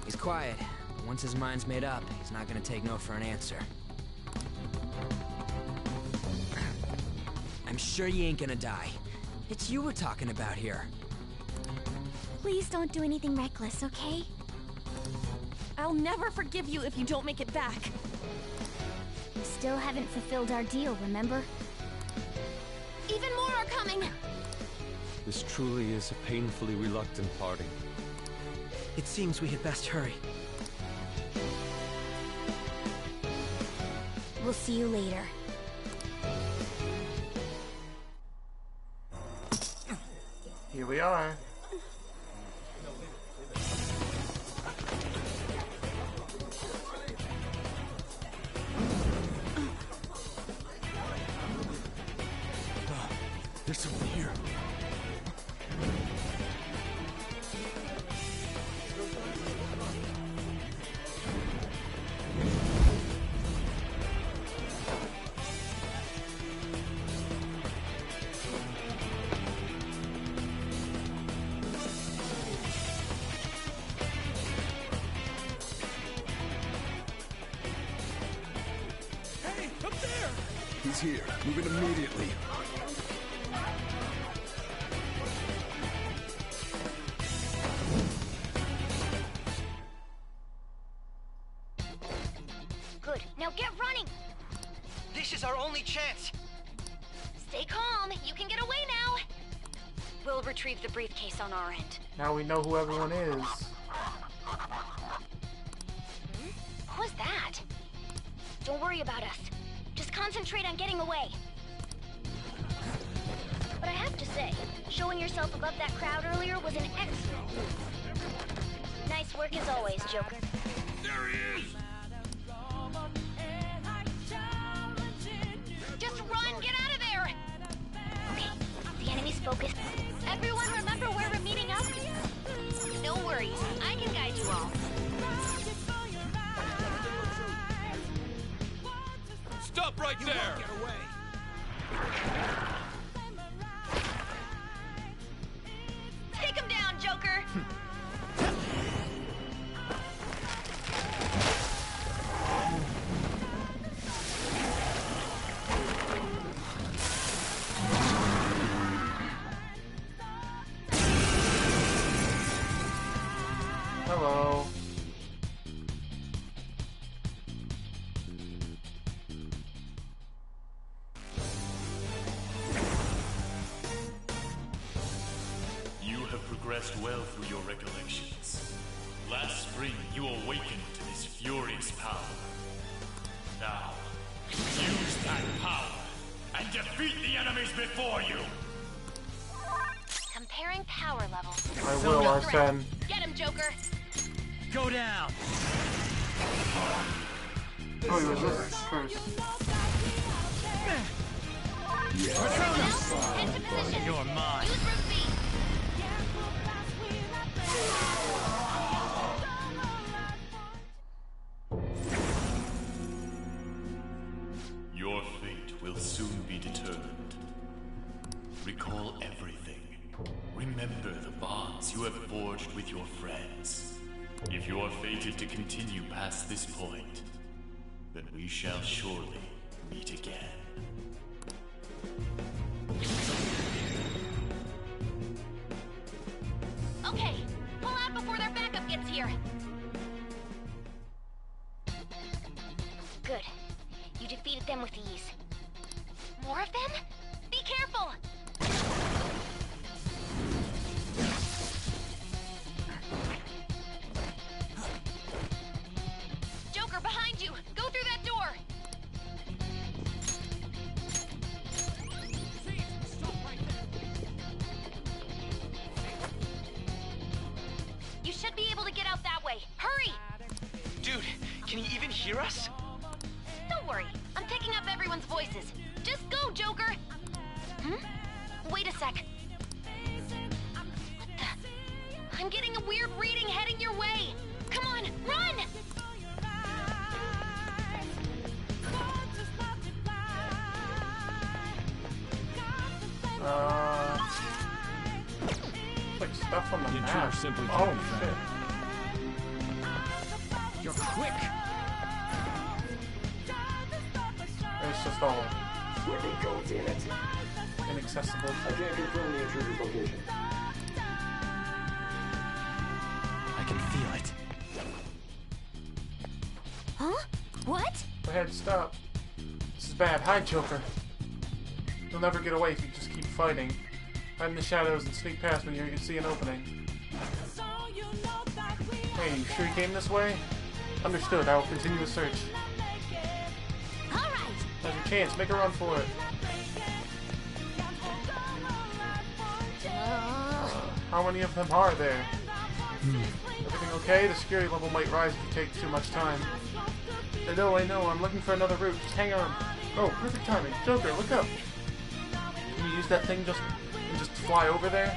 He's quiet, but once his mind's made up, he's not gonna take no for an answer. I'm sure you ain't gonna die. It's you we're talking about here. Please don't do anything reckless, okay? I'll never forgive you if you don't make it back. We still haven't fulfilled our deal, remember? Even more are coming! This truly is a painfully reluctant parting. It seems we had best hurry. We'll see you later. Here we are. There's someone here. Hey, up there! He's here. Move it immediately. Good. Now get running! This is our only chance. Stay calm. You can get away now. We'll retrieve the briefcase on our end. Now we know who everyone is. What was that? Don't worry about us. Just concentrate on getting away. But I have to say, showing yourself above that crowd earlier was an excellent move. Nice work as always, Joker. There he is! Just run! Get out of there! Okay, the enemy's focused. Everyone remember where we're meeting up? No worries, I can guide you all. Stop right there! Take him down, Joker! Hello. You have progressed well through your recollections. Last spring, you awakened to this furious power. Now, use that power and defeat the enemies before you! Comparing power levels. I will, Arsene. Get him, Joker! Go down! Oh, he was this first. Into position! You're mine! Use room B! Your fate will soon be determined. Recall everything. Remember the bonds you have forged with your friends. If you are fated to continue past this point, then we shall surely meet again. Okay, pull out before their backup gets here. Good. You defeated them with ease. More of them? careful! Joker, behind you! Go through that door! You should be able to get out that way. Hurry! Dude, can he even hear us? Don't worry. I'm picking up everyone's voices. Just go, Joker! Wait a sec. What the? I'm getting a weird reading heading your way. Come on, run! Like stuff on the The map. intruder simply Oh can't be shit. You're quick! It's just all Where they go, damn it. inaccessible. I can't confirm the intruder's location. I can feel it. Huh? What? Go ahead, stop. This is bad. Hide, Joker. You'll never get away if you just keep fighting. Hide in the shadows and sneak past when you see an opening. Hey, you sure you came this way? Understood. I will continue the search. Alright! Now's your chance. Make a run for it. How many of them are there? Everything okay? The security level might rise if you take too much time. I know. I'm looking for another route. Just hang on. Oh, perfect timing. Joker, look up. Can you use that thing just fly over there?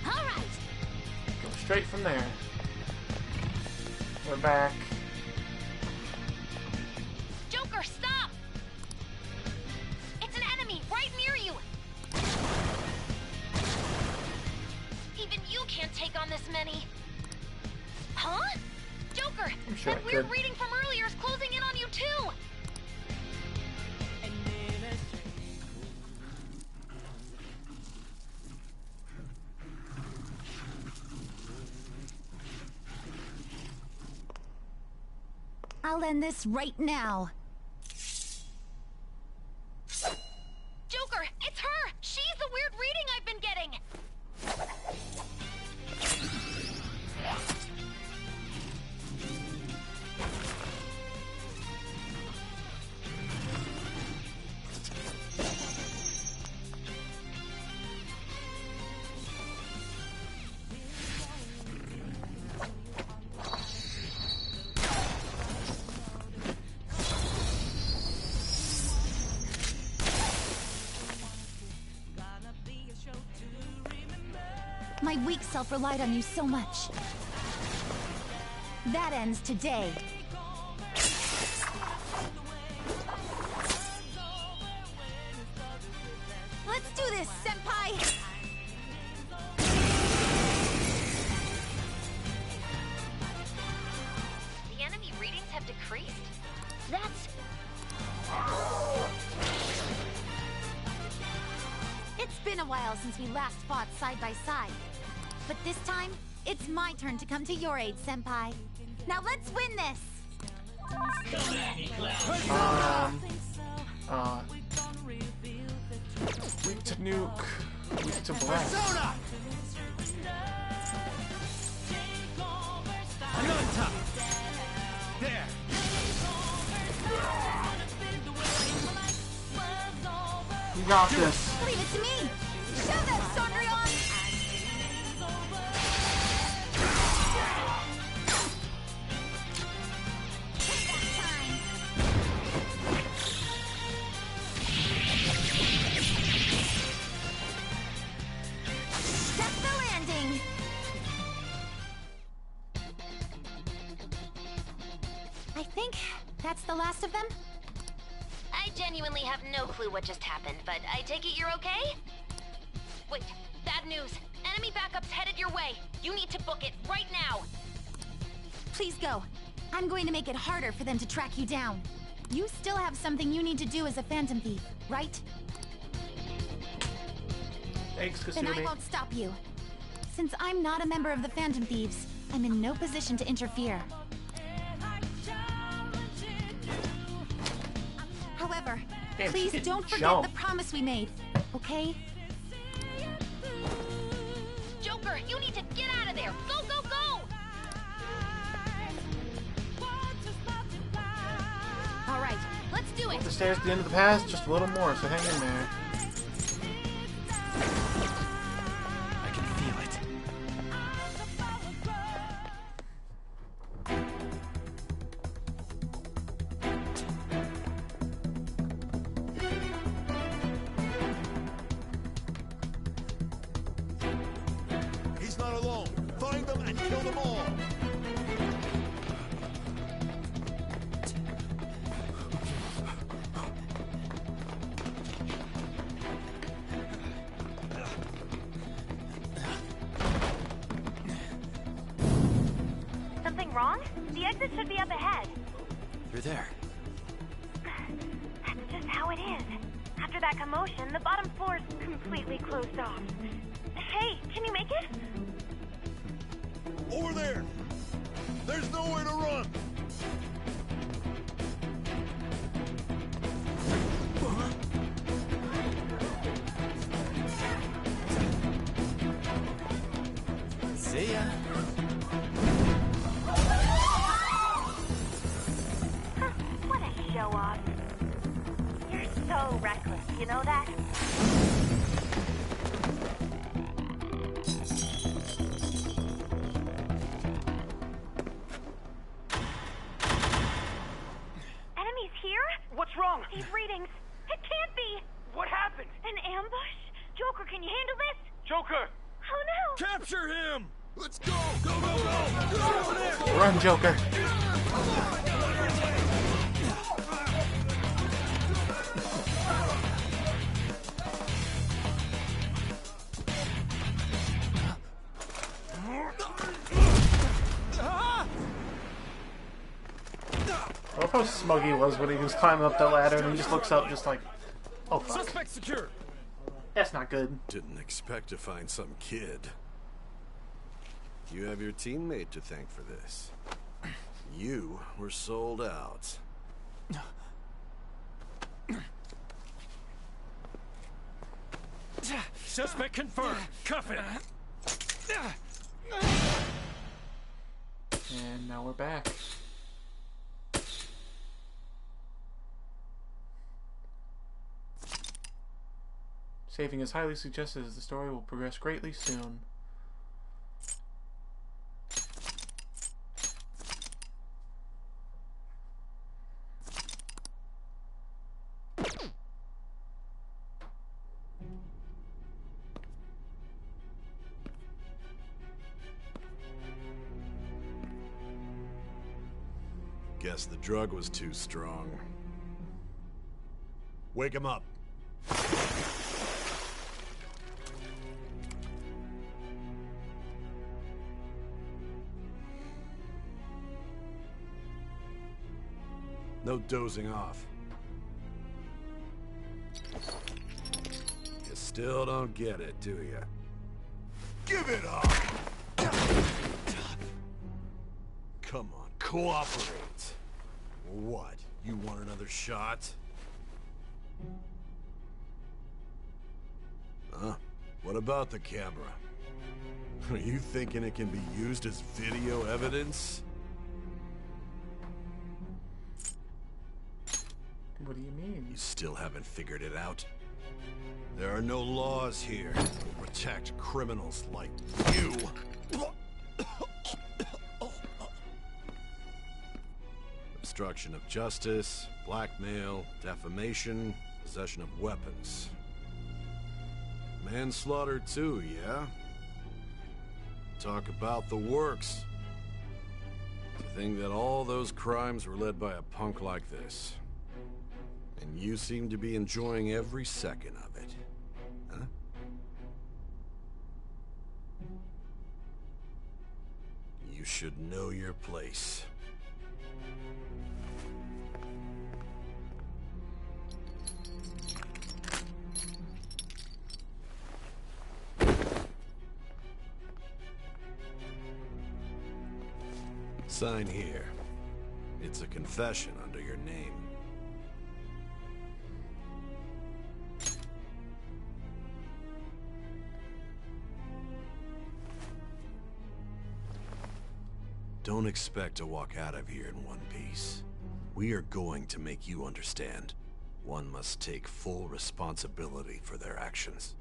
Alright! Go straight from there. We're back. Joker, stop! It's an enemy right near you! Even you can't take on this many. Huh? Joker, I'm sure that I weird could. reading from earlier is closing in on you too! I'll end this right now. Joker, it's her! She's the weird reading I've been getting! My weak self relied on you so much. That ends today. Let's do this, Senpai! The enemy readings have decreased? That's... It's been a while since we last fought side by side. But this time, it's my turn to come to your aid, Senpai. Now let's win this! Weak to nuke. Weak to blast. Persona! Another top. There. You got this. Leave it to me! Show them, Sondrion! That's the landing! I think that's the last of them. I genuinely have no clue what just happened, but I take it you're okay? Wait, bad news. Enemy backup's headed your way. You need to book it right now. Please go. I'm going to make it harder for them to track you down. You still have something you need to do as a Phantom Thief, right? Thanks, Then I Kasumi. won't stop you. Since I'm not a member of the Phantom Thieves, I'm in no position to interfere. However, Damn, please she can don't forget jump. the promise we made, okay? Joker, you need to get out of there! Go, go, go! All right, let's do it. The stairs at the end of the path, just a little more, so hang in there. I can feel it. He's not alone. Find them and kill them all. Something wrong? The exit should be up ahead. You're there. That's just how it is. After that commotion, the bottom floor's completely closed off. Hey, can you make it? Over there. There's nowhere to run. See ya. What a show off. You're so reckless, you know that? Enemies here? What's wrong? These readings. It can't be. What happened? An ambush? Joker, can you handle this? Joker! Oh no! Capture him! Let's go! Go, go, go! Go over there! Run, Joker. I love how smug he was when he was climbing up the ladder and he just looks up just like, oh fuck. Suspect secure. That's not good. Didn't expect to find some kid. You have your teammate to thank for this. You were sold out. Suspect confirmed. Cuff it. And now we're back. Saving is highly suggested as the story will progress greatly soon. Guess the drug was too strong. Wake him up. No dozing off. You still don't get it, do you? Give it up! Come on, cooperate. What? You want another shot? Huh? What about the camera? Are you thinking it can be used as video evidence? What do you mean? You still haven't figured it out? There are no laws here to protect criminals like you. Obstruction of justice, blackmail, defamation, possession of weapons. Manslaughter too, yeah? Talk about the works. To think that all those crimes were led by a punk like this. And you seem to be enjoying every second of it. Huh? You should know your place. Sign here. It's a confession under your name. Don't expect to walk out of here in one piece. We are going to make you understand. One must take full responsibility for their actions.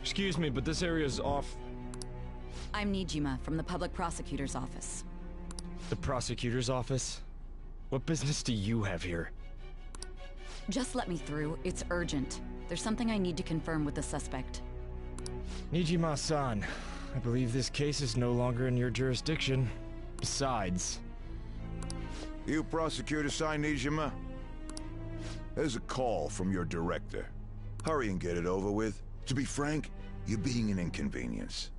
Excuse me, but this area's off. I'm Nijima from the Public Prosecutor's Office. The prosecutor's office? What business do you have here? Just let me through. It's urgent. There's something I need to confirm with the suspect. Nijima-san, I believe this case is no longer in your jurisdiction. Besides... You prosecutor-san, Nijima? There's a call from your director. Hurry and get it over with. To be frank, you're being an inconvenience.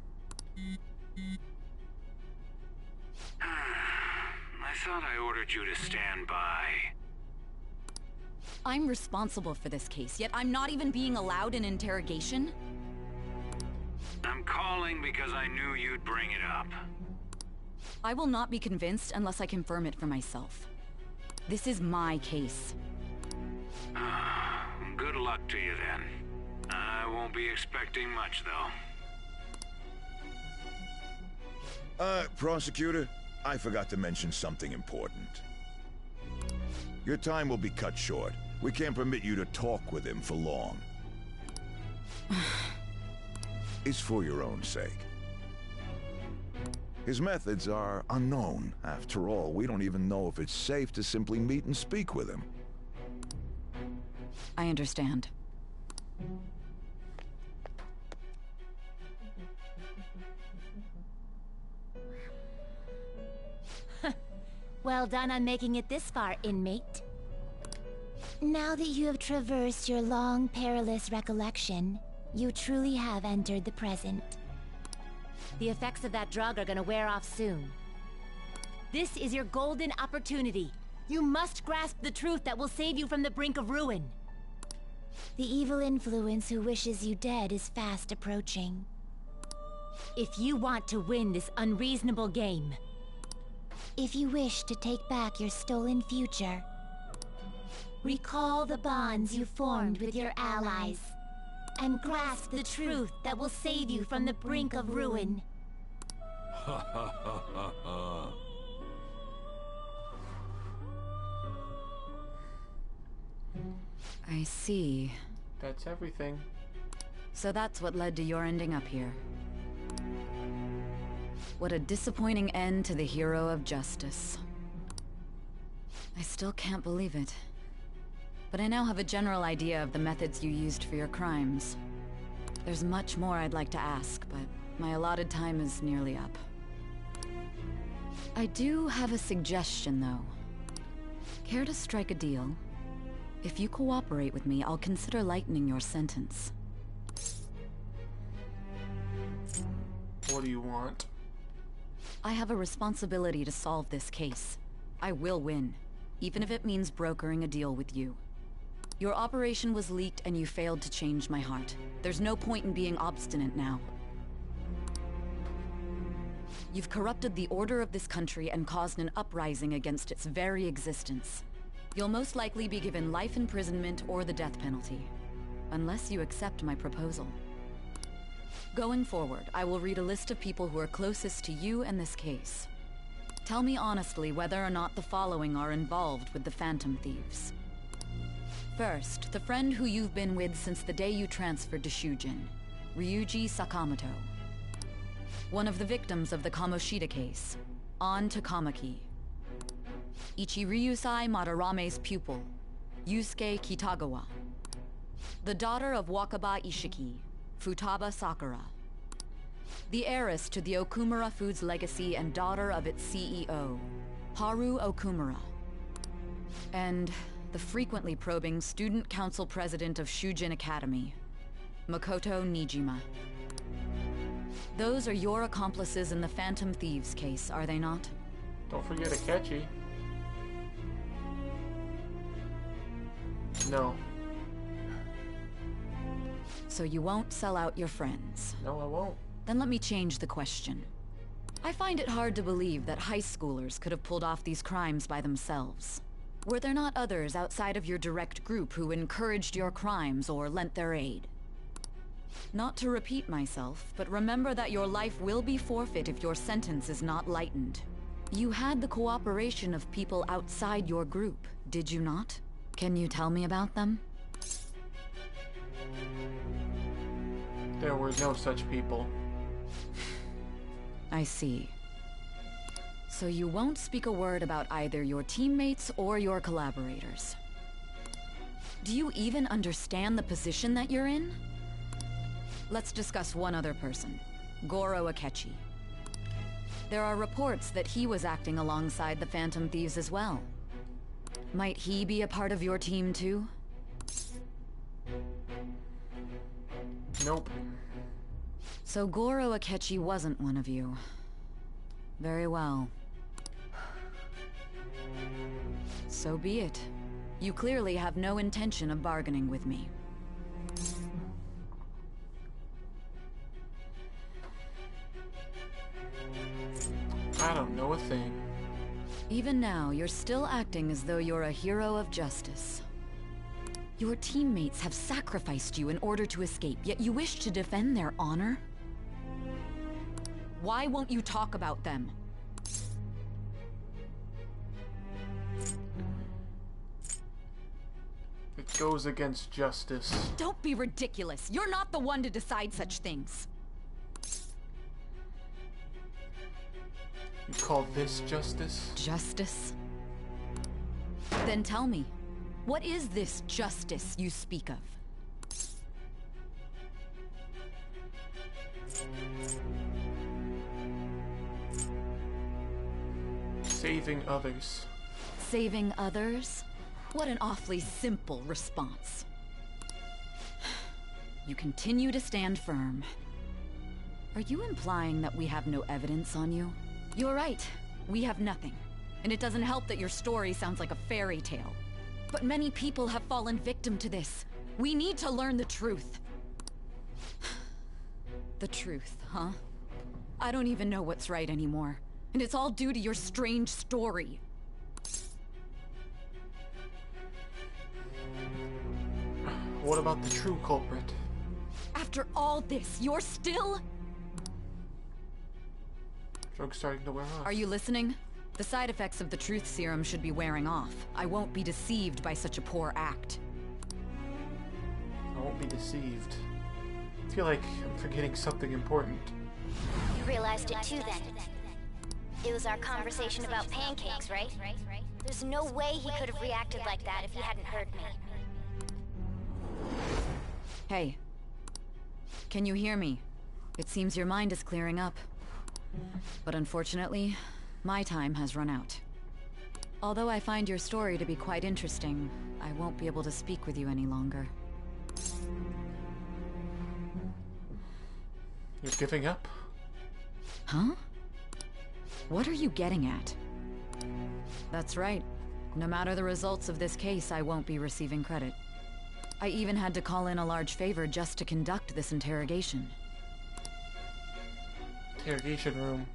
I thought I ordered you to stand by. I'm responsible for this case, yet I'm not even being allowed an interrogation? I'm calling because I knew you'd bring it up. I will not be convinced unless I confirm it for myself. This is my case. Good luck to you then. I won't be expecting much, though. Prosecutor, I forgot to mention something important. Your time will be cut short. We can't permit you to talk with him for long. It's for your own sake. His methods are unknown. After all, we don't even know if it's safe to simply meet and speak with him. I understand. Well done on making it this far, inmate. Now that you have traversed your long, perilous recollection, you truly have entered the present. The effects of that drug are gonna wear off soon. This is your golden opportunity. You must grasp the truth that will save you from the brink of ruin. The evil influence who wishes you dead is fast approaching. If you want to win this unreasonable game, if you wish to take back your stolen future, recall the bonds you formed with your allies, and grasp the truth that will save you from the brink of ruin. Ha ha ha ha ha. I see. That's everything. So that's what led to your ending up here. What a disappointing end to the hero of justice. I still can't believe it. But I now have a general idea of the methods you used for your crimes. There's much more I'd like to ask, but my allotted time is nearly up. I do have a suggestion, though. Care to strike a deal? If you cooperate with me, I'll consider lightening your sentence. What do you want? I have a responsibility to solve this case. I will win, even if it means brokering a deal with you. Your operation was leaked and you failed to change my heart. There's no point in being obstinate now. You've corrupted the order of this country and caused an uprising against its very existence. You'll most likely be given life imprisonment or the death penalty, unless you accept my proposal. Going forward, I will read a list of people who are closest to you and this case. Tell me honestly whether or not the following are involved with the Phantom Thieves. First, the friend who you've been with since the day you transferred to Shujin, Ryuji Sakamoto. One of the victims of the Kamoshida case, An Takamaki. Ichiryusai Madarame's pupil, Yusuke Kitagawa. The daughter of Wakaba Ishiki, Futaba Sakura. The heiress to the Okumura Foods legacy and daughter of its CEO, Haru Okumura. And the frequently probing student council president of Shujin Academy, Makoto Nijima. Those are your accomplices in the Phantom Thieves case, are they not? Don't forget Akechi. No. So you won't sell out your friends? No, I won't. Then let me change the question. I find it hard to believe that high schoolers could have pulled off these crimes by themselves. Were there not others outside of your direct group who encouraged your crimes or lent their aid? Not to repeat myself, but remember that your life will be forfeit if your sentence is not lightened. You had the cooperation of people outside your group, did you not? Can you tell me about them? There were no such people. I see. So you won't speak a word about either your teammates or your collaborators. Do you even understand the position that you're in? Let's discuss one other person, Goro Akechi. There are reports that he was acting alongside the Phantom Thieves as well. Might he be a part of your team too? Nope. So Goro Akechi wasn't one of you. Very well. So be it. You clearly have no intention of bargaining with me. I don't know a thing. Even now, you're still acting as though you're a hero of justice. Your teammates have sacrificed you in order to escape, yet you wish to defend their honor? Why won't you talk about them? It goes against justice. Don't be ridiculous. You're not the one to decide such things. You call this justice? Justice? Then tell me, what is this justice you speak of? Saving others. Saving others? What an awfully simple response. You continue to stand firm. Are you implying that we have no evidence on you? You're right. We have nothing. And it doesn't help that your story sounds like a fairy tale. But many people have fallen victim to this. We need to learn the truth. The truth, huh? I don't even know what's right anymore. And it's all due to your strange story. What about the true culprit? After all this, you're still... Drug's starting to wear off. Are you listening? The side effects of the truth serum should be wearing off. I won't be deceived by such a poor act. I won't be deceived. I feel like I'm forgetting something important. You realized it too then. It was our conversation about pancakes, right? There's no way he could have reacted like that if he hadn't heard me. Hey. Can you hear me? It seems your mind is clearing up. But unfortunately, my time has run out. Although I find your story to be quite interesting, I won't be able to speak with you any longer. You're giving up? Huh? What are you getting at? That's right. No matter the results of this case, I won't be receiving credit. I even had to call in a large favor just to conduct this interrogation. Interrogation room.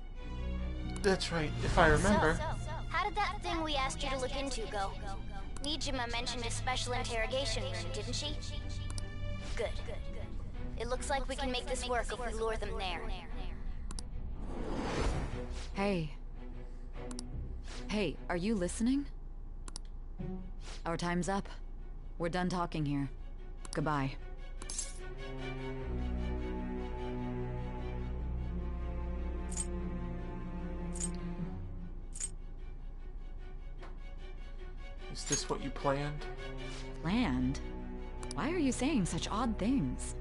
That's right, if I remember. So, how did that thing we asked you to look into go? Nijima mentioned a special interrogation room, didn't she? Good. It looks like we can make this work if we lure them there. Hey. Hey, are you listening? Our time's up. We're done talking here. Goodbye. Is this what you planned? Planned? Why are you saying such odd things?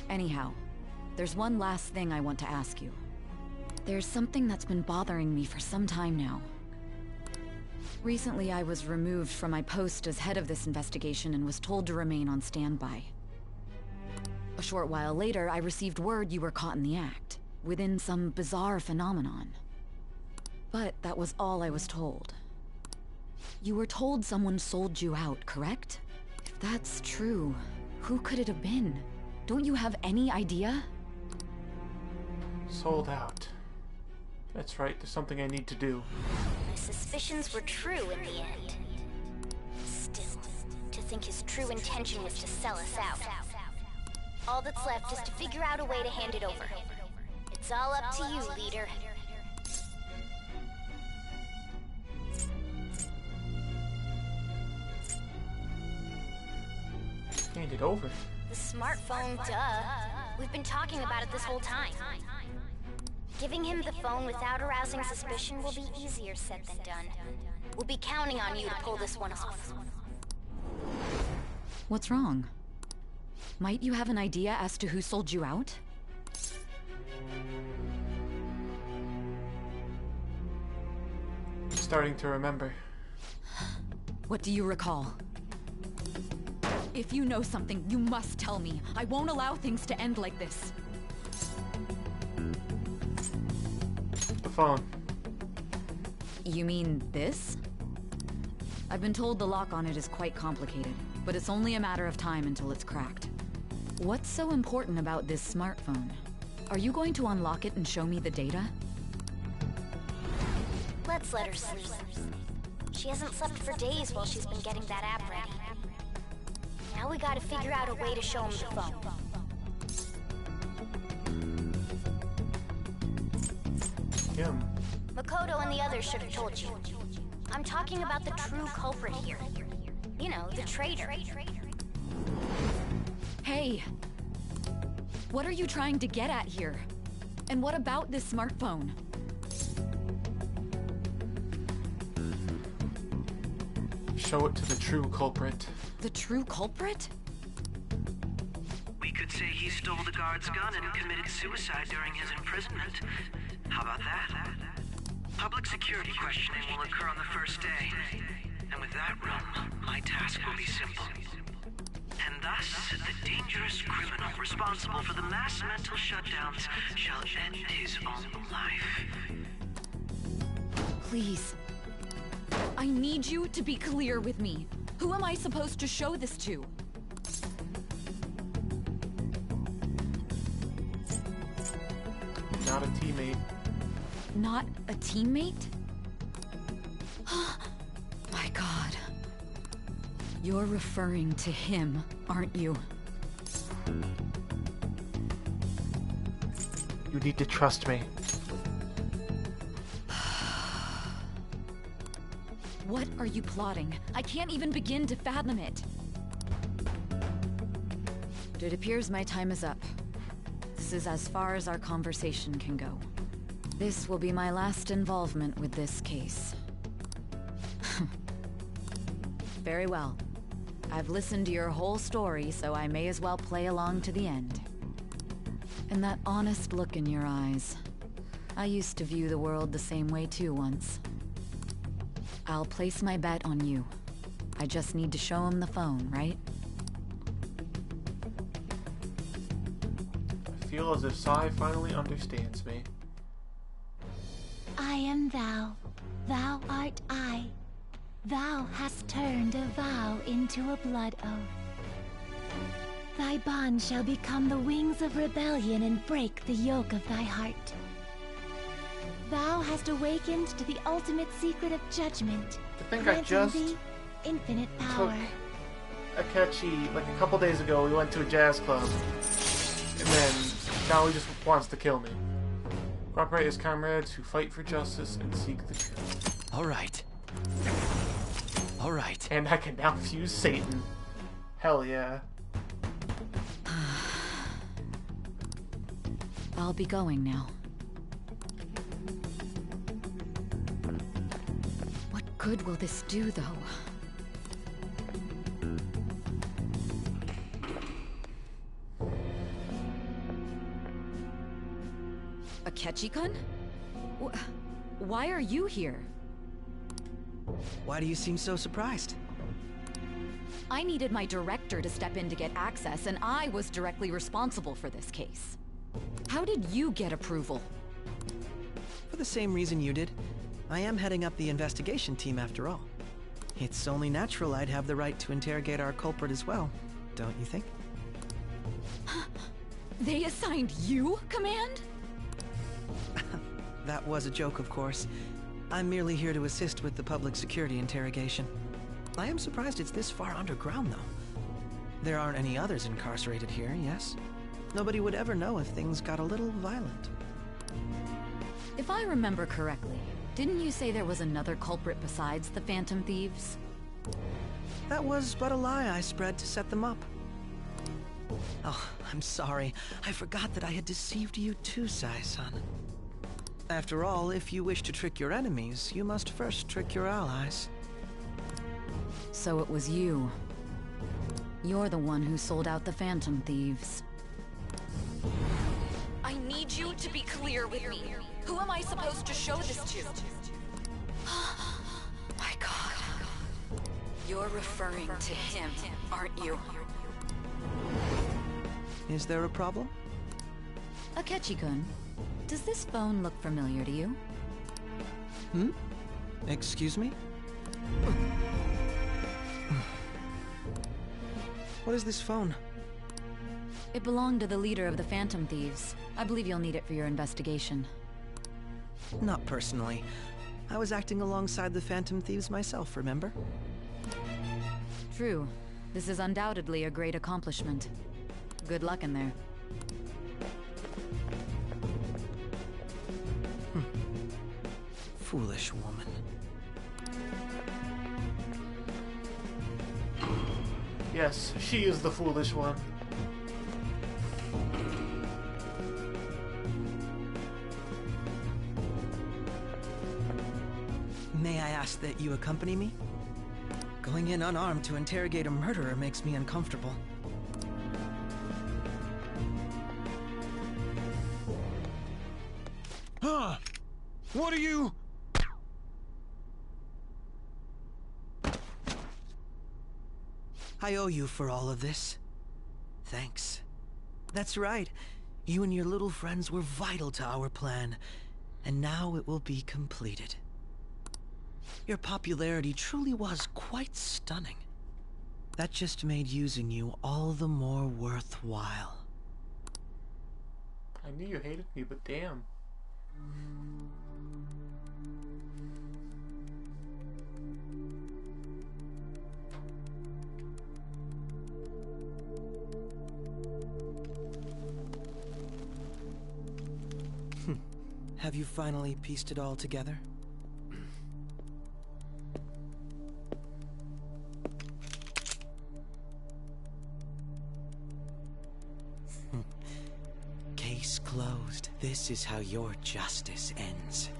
Anyhow, there's one last thing I want to ask you. There's something that's been bothering me for some time now. Recently, I was removed from my post as head of this investigation and was told to remain on standby. A short while later, I received word you were caught in the act, within some bizarre phenomenon. But that was all I was told. You were told someone sold you out, correct? If that's true, who could it have been? Don't you have any idea? Sold out. That's right, there's something I need to do. My suspicions were true in the end. Still, to think his true intention was to sell us out. All that's left is to figure out a way to hand it over. It's all up to you, leader. Hand it over? The smartphone, duh. We've been talking about it this whole time. Giving him the phone without arousing suspicion will be easier said than done. We'll be counting on you to pull this one off. What's wrong? Might you have an idea as to who sold you out? Starting to remember. What do you recall? If you know something, you must tell me. I won't allow things to end like this. The phone. You mean this? I've been told the lock on it is quite complicated, but it's only a matter of time until it's cracked. What's so important about this smartphone? Are you going to unlock it and show me the data? Let's let her sleep. She hasn't slept for days while she's been getting that app ready. Now we gotta figure out a way to show him the phone. Him. Makoto and the others should have told you. I'm talking about the true culprit here. You know, the traitor. Hey! What are you trying to get at here? And what about this smartphone? Show it to the true culprit. The true culprit? We could say he stole the guard's gun and committed suicide during his imprisonment. How about that? Public security questioning will occur on the first day. And with that room, my task will be simple. And thus, the dangerous criminal responsible for the mass mental shutdowns shall end his own life. Please. I need you to be clear with me. Who am I supposed to show this to? Not a teammate. Not a teammate? My God. You're referring to him, aren't you? You need to trust me. What are you plotting? I can't even begin to fathom it. It appears my time is up. This is as far as our conversation can go. This will be my last involvement with this case. Very well. I've listened to your whole story, so I may as well play along to the end. And that honest look in your eyes. I used to view the world the same way too once. I'll place my bet on you. I just need to show him the phone, right? I feel as if Sai finally understands me. I am thou, thou art I. Thou hast turned a vow into a blood oath. Thy bond shall become the wings of rebellion and break the yoke of thy heart. Thou hast awakened to the ultimate secret of judgment, I think I just thee infinite power. took Akechi, like a couple days ago, we went to a jazz club, and then now he just wants to kill me. Cooperate as comrades who fight for justice and seek the truth. Alright. Alright. And I can now fuse Satan. Hell yeah. I'll be going now. What good will this do, though? Akechi-kun? Why are you here? Why do you seem so surprised? I needed my director to step in to get access, and I was directly responsible for this case. How did you get approval? For the same reason you did. I am heading up the investigation team after all. It's only natural I'd have the right to interrogate our culprit as well, don't you think? They assigned you command? That was a joke, of course. I'm merely here to assist with the public security interrogation. I am surprised it's this far underground, though. There aren't any others incarcerated here, yes? Nobody would ever know if things got a little violent. If I remember correctly, didn't you say there was another culprit besides the Phantom Thieves? That was but a lie I spread to set them up. Oh, I'm sorry. I forgot that I had deceived you too, Sai-san. After all, if you wish to trick your enemies, you must first trick your allies. So it was you. You're the one who sold out the Phantom Thieves. I need you to be clear with me. Who am I supposed to show this to? My God. You're referring to him, aren't you? Is there a problem? Akechi-kun, does this phone look familiar to you? Excuse me? What is this phone? It belonged to the leader of the Phantom Thieves. I believe you'll need it for your investigation. Not personally. I was acting alongside the Phantom Thieves myself, remember? True. This is undoubtedly a great accomplishment. Good luck in there. Foolish woman. Yes, she is the foolish one. May I ask that you accompany me? Going in unarmed to interrogate a murderer makes me uncomfortable. Huh? What are you... I owe you for all of this. Thanks. That's right. You and your little friends were vital to our plan, and now it will be completed. Your popularity truly was quite stunning. That just made using you all the more worthwhile. I knew you hated me, but damn. Have you finally pieced it all together? Case closed. This is how your justice ends.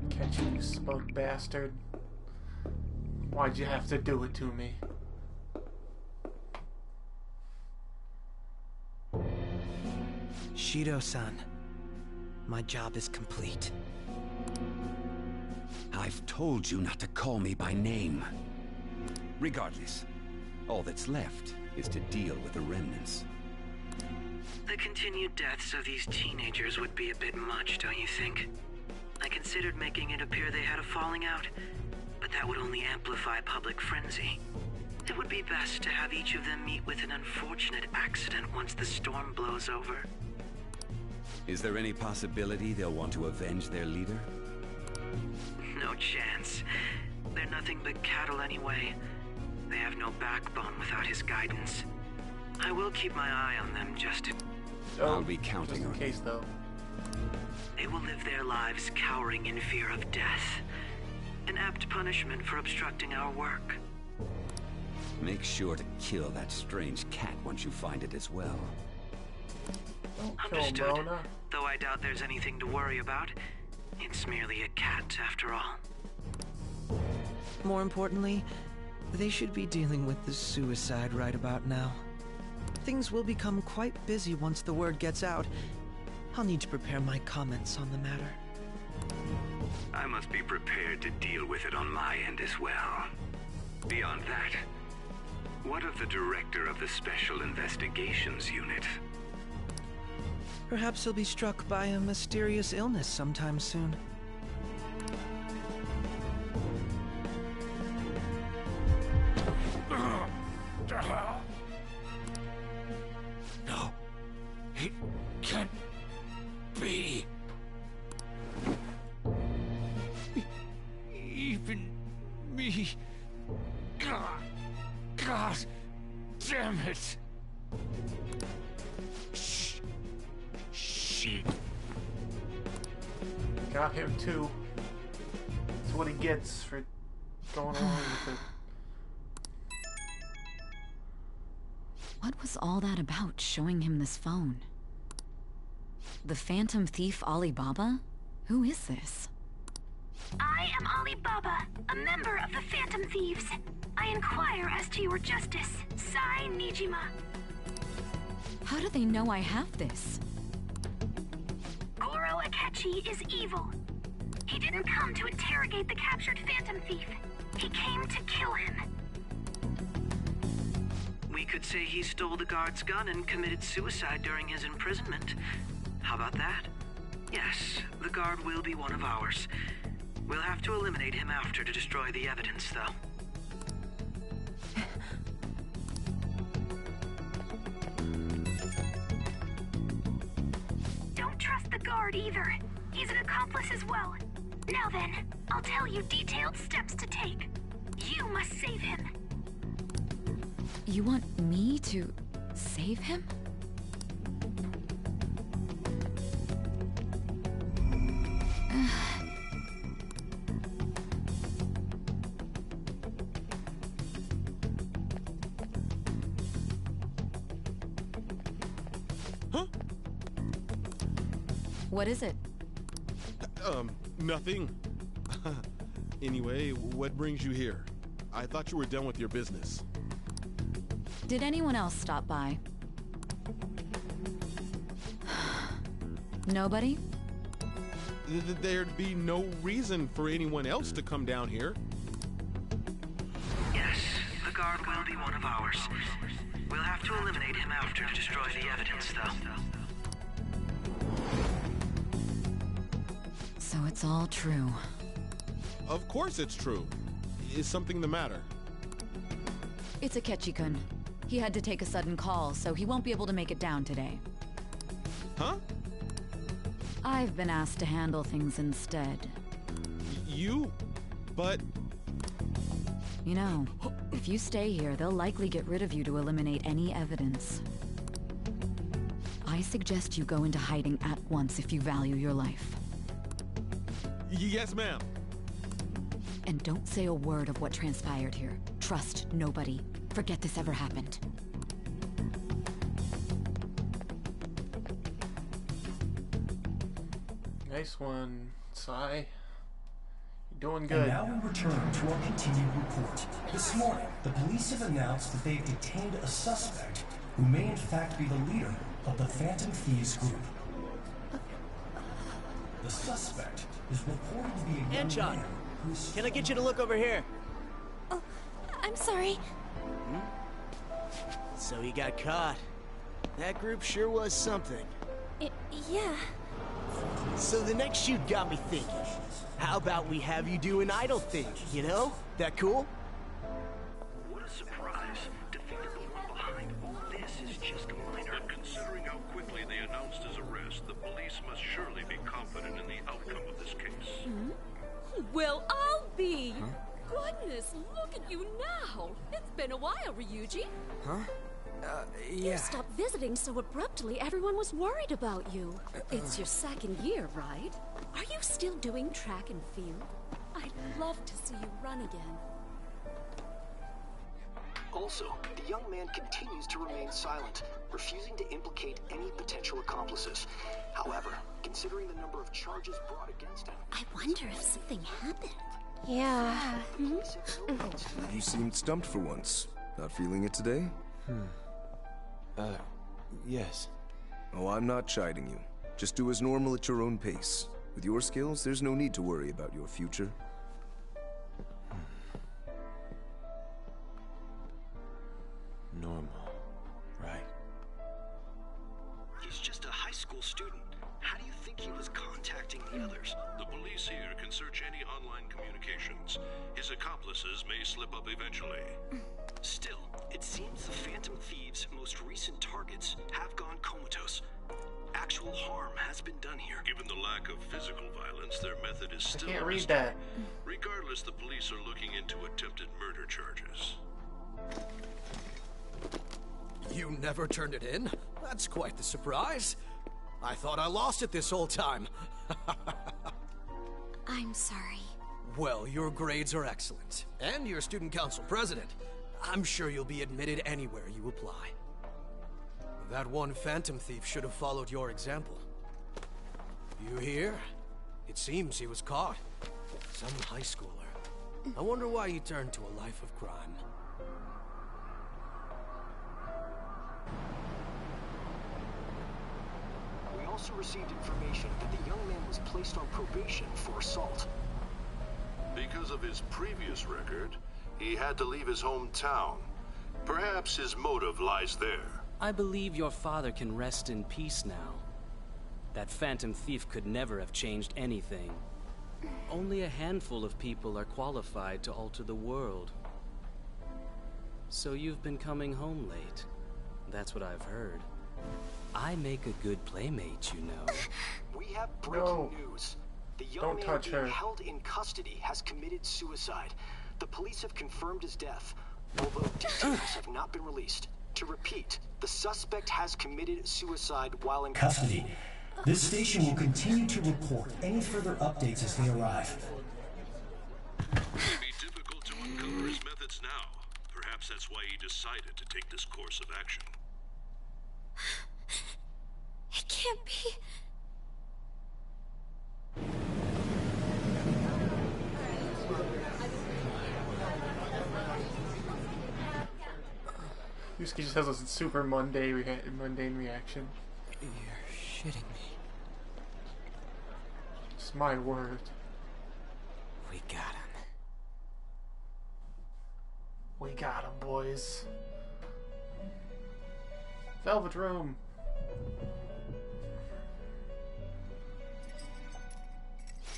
Catch you, smug bastard. Why'd you have to do it to me? Shido-san, my job is complete. I've told you not to call me by name. Regardless, all that's left is to deal with the remnants. The continued deaths of these teenagers would be a bit much, don't you think? I considered making it appear they had a falling out, but that would only amplify public frenzy. It would be best to have each of them meet with an unfortunate accident once the storm blows over. Is there any possibility they'll want to avenge their leader? No chance. They're nothing but cattle anyway. They have no backbone without his guidance. I will keep my eye on them just to... I'll be counting on case, though. They will live their lives cowering in fear of death. An apt punishment for obstructing our work. Make sure to kill that strange cat once you find it as well. Understood. Though I doubt there's anything to worry about. It's merely a cat, after all. More importantly, they should be dealing with the suicide right about now. Things will become quite busy once the word gets out. I'll need to prepare my comments on the matter. I must be prepared to deal with it on my end as well. Beyond that, what of the director of the Special Investigations Unit? Perhaps he'll be struck by a mysterious illness sometime soon. No, it can't be. Even me. God damn it. Shit. Got him too. That's what he gets for going along with it. What was all that about, showing him this phone? The Phantom Thief Alibaba? Who is this? I am Alibaba, a member of the Phantom Thieves. I inquire as to your justice, Sai Nijima. How do they know I have this? Goro Akechi is evil. He didn't come to interrogate the captured Phantom Thief. He came to kill him. We could say he stole the guard's gun and committed suicide during his imprisonment. How about that? Yes, the guard will be one of ours. We'll have to eliminate him after to destroy the evidence, though. Don't trust the guard either. He's an accomplice as well. Now then, I'll tell you detailed steps to take. You must save him. You want me to save him? Huh? What is it? Nothing. Anyway, what brings you here? I thought you were done with your business. Did anyone else stop by? Nobody? There'd be no reason for anyone else to come down here. Yes, the guard will be one of ours. We'll have to eliminate him after to destroy the evidence, though. So it's all true. Of course it's true. Is something the matter? It's Akechi-kun. He had to take a sudden call, so he won't be able to make it down today. Huh? I've been asked to handle things instead. You? But... You know, if you stay here, they'll likely get rid of you to eliminate any evidence. I suggest you go into hiding at once if you value your life. Yes, ma'am. And don't say a word of what transpired here. Trust nobody. Forget this ever happened. Nice one, Sai. You're doing good. And now we return to our continued report. This morning, the police have announced that they've detained a suspect who may in fact be the leader of the Phantom Thieves group. The suspect is reported to be a young Anchon, man who's... can I get you to look over here? Oh, I'm sorry. So he got caught. That group sure was something. Yeah. So the next shoot got me thinking. How about we have you do an idol thing, you know? That cool? What a surprise. Defeated the one behind all this is just a minor. But considering how quickly they announced his arrest, the police must surely be confident in the outcome of this case. Well, I'll be. Goodness, look at you now. It's been a while, Ryuji. Huh? You stopped visiting so abruptly, everyone was worried about you. It's your second year, right? Are you still doing track and field? I'd love to see you run again. Also, the young man continues to remain silent, refusing to implicate any potential accomplices. However, considering the number of charges brought against him... I wonder if something happened. Yeah. You seemed stumped for once. Not feeling it today? Yes. Oh, I'm not chiding you. Just do as normal at your own pace. With your skills, there's no need to worry about your future. Normal, right? He's just a high school student. How do you think he was contacting the others? The police here can search any online communications. His accomplices may slip up eventually. Still, it seems the Phantom Thieves' most recent targets have gone comatose. Actual harm has been done here. Given the lack of physical violence, their method is still... I can't read that. Regardless, the police are looking into attempted murder charges. You never turned it in? That's quite the surprise. I thought I lost it this whole time. I'm sorry. Well, your grades are excellent. And you're student council president. I'm sure you'll be admitted anywhere you apply. That one Phantom Thief should have followed your example. You hear? It seems he was caught. Some high schooler. I wonder why he turned to a life of crime. We also received information that the young man was placed on probation for assault. Because of his previous record, he had to leave his hometown. Perhaps his motive lies there. I believe your father can rest in peace now. That Phantom Thief could never have changed anything. Only a handful of people are qualified to alter the world. So you've been coming home late. That's what I've heard. I make a good playmate, you know. We have breaking news. The young man being held in custody has committed suicide. The police have confirmed his death, although details have not been released. To repeat, the suspect has committed suicide while in custody. This station will continue to report any further updates as they arrive. It may be difficult to uncover his methods now. Perhaps that's why he decided to take this course of action. It can't be. Yusuke just has a super mundane reaction. You're shitting me. It's my word. We got him. We got him, boys. Velvet Room.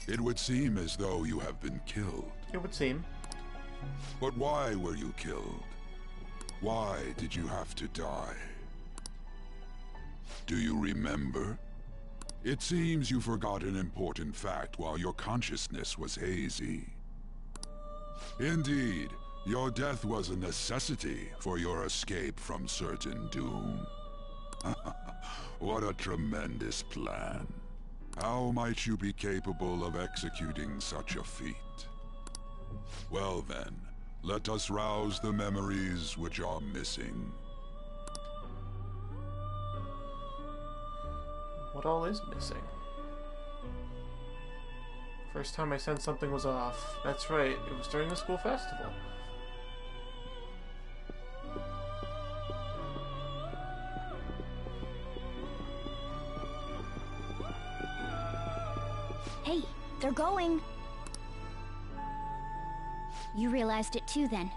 It would seem as though you have been killed. It would seem. But why were you killed? Why did you have to die? Do you remember? It seems you forgot an important fact while your consciousness was hazy. Indeed, your death was a necessity for your escape from certain doom. What a tremendous plan. How might you be capable of executing such a feat? Well then, let us rouse the memories which are missing. What all is missing? First time I sensed something was off. That's right, it was during the school festival. Hey, they're going. You realized it too, then.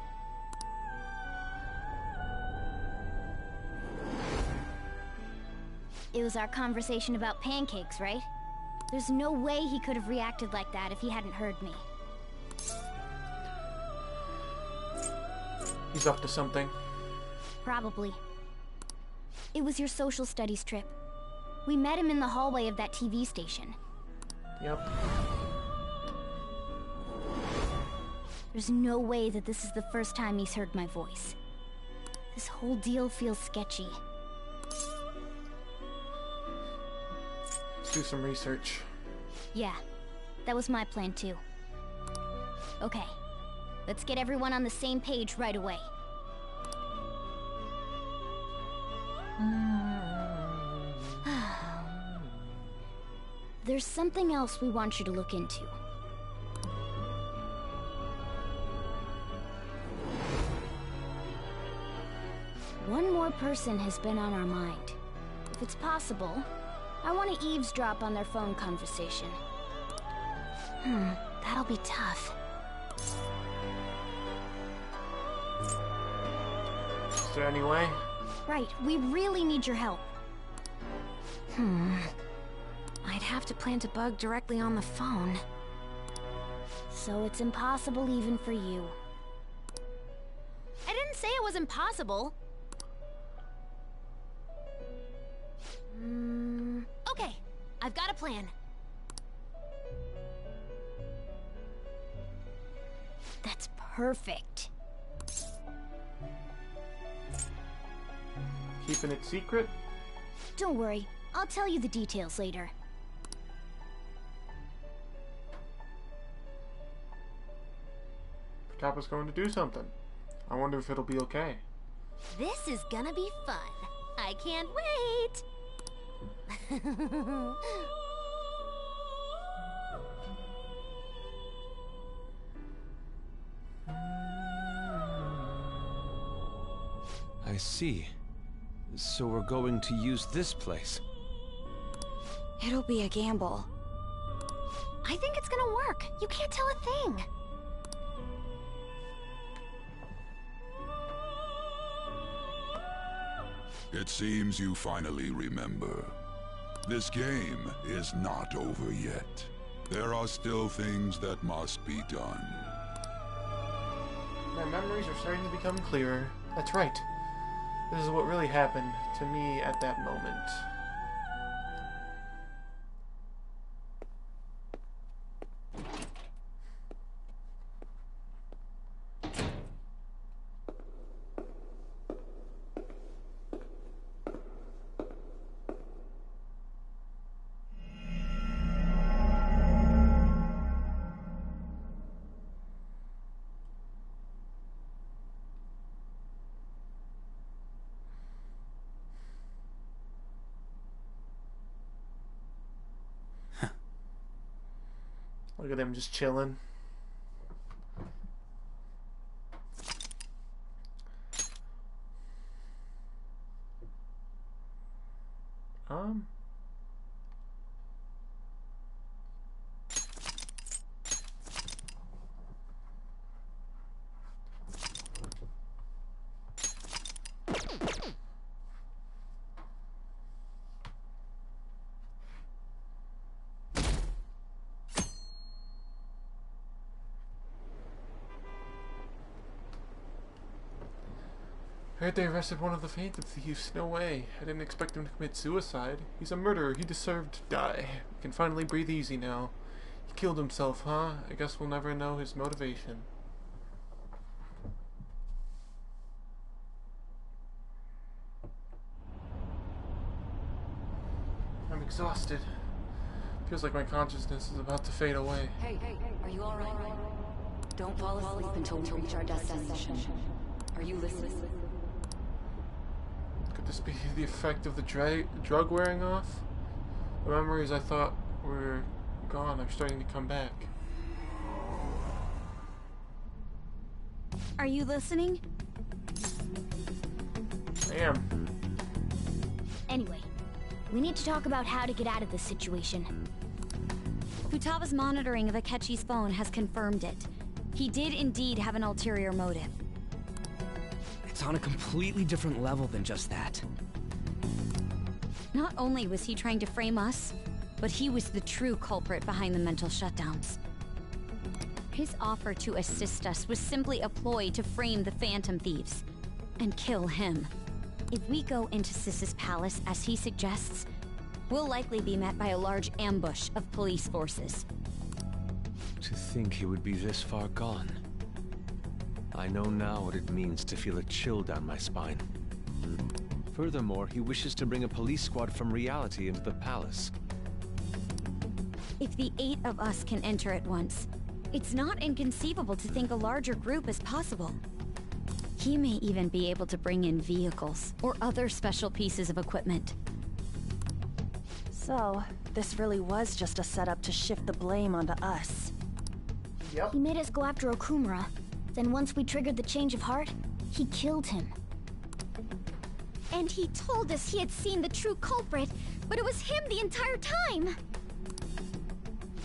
It was our conversation about pancakes, right? There's no way he could have reacted like that if he hadn't heard me. He's up to something. Probably. It was your social studies trip. We met him in the hallway of that TV station. Yep. There's no way that this is the first time he's heard my voice. This whole deal feels sketchy. Let's do some research. Yeah, that was my plan too. Okay, let's get everyone on the same page right away. There's something else we want you to look into. One more person has been on our mind. If it's possible, I want to eavesdrop on their phone conversation. That'll be tough. Is there any way? Right, we really need your help. I'd have to plant a bug directly on the phone. So it's impossible even for you. I didn't say it was impossible. Okay, I've got a plan. That's perfect. Keeping it secret? Don't worry, I'll tell you the details later. Kappa's going to do something. I wonder if it'll be okay. This is gonna be fun. I can't wait. I see. So we're going to use this place. It'll be a gamble. I think it's gonna work. You can't tell a thing. It seems you finally remember. This game is not over yet. There are still things that must be done. My memories are starting to become clearer. That's right. This is what really happened to me at that moment. Look at them just chilling. I heard they arrested one of the Phantom Thieves. No way. I didn't expect him to commit suicide. He's a murderer. He deserved to die. We can finally breathe easy now. He killed himself, huh? I guess we'll never know his motivation. I'm exhausted. Feels like my consciousness is about to fade away. Hey, are you alright? Don't fall asleep until we reach our destination. Are you listening? Could this be the effect of the drug wearing off? The memories I thought were gone are starting to come back. Are you listening? I am. Anyway, we need to talk about how to get out of this situation. Futaga's monitoring of Akechi's phone has confirmed it. He did indeed have an ulterior motive. It's on a completely different level than just that. Not only was he trying to frame us, but he was the true culprit behind the mental shutdowns. His offer to assist us was simply a ploy to frame the Phantom Thieves and kill him. If we go into Sis's palace as he suggests, we'll likely be met by a large ambush of police forces. To think he would be this far gone. I know now what it means to feel a chill down my spine. Furthermore, he wishes to bring a police squad from reality into the palace. If the 8 of us can enter at once, it's not inconceivable to think a larger group is possible. He may even be able to bring in vehicles or other special pieces of equipment. So, this really was just a setup to shift the blame onto us. Yep. He made us go after Okumura. Then once we triggered the change of heart, he killed him. And he told us he had seen the true culprit, but it was him the entire time!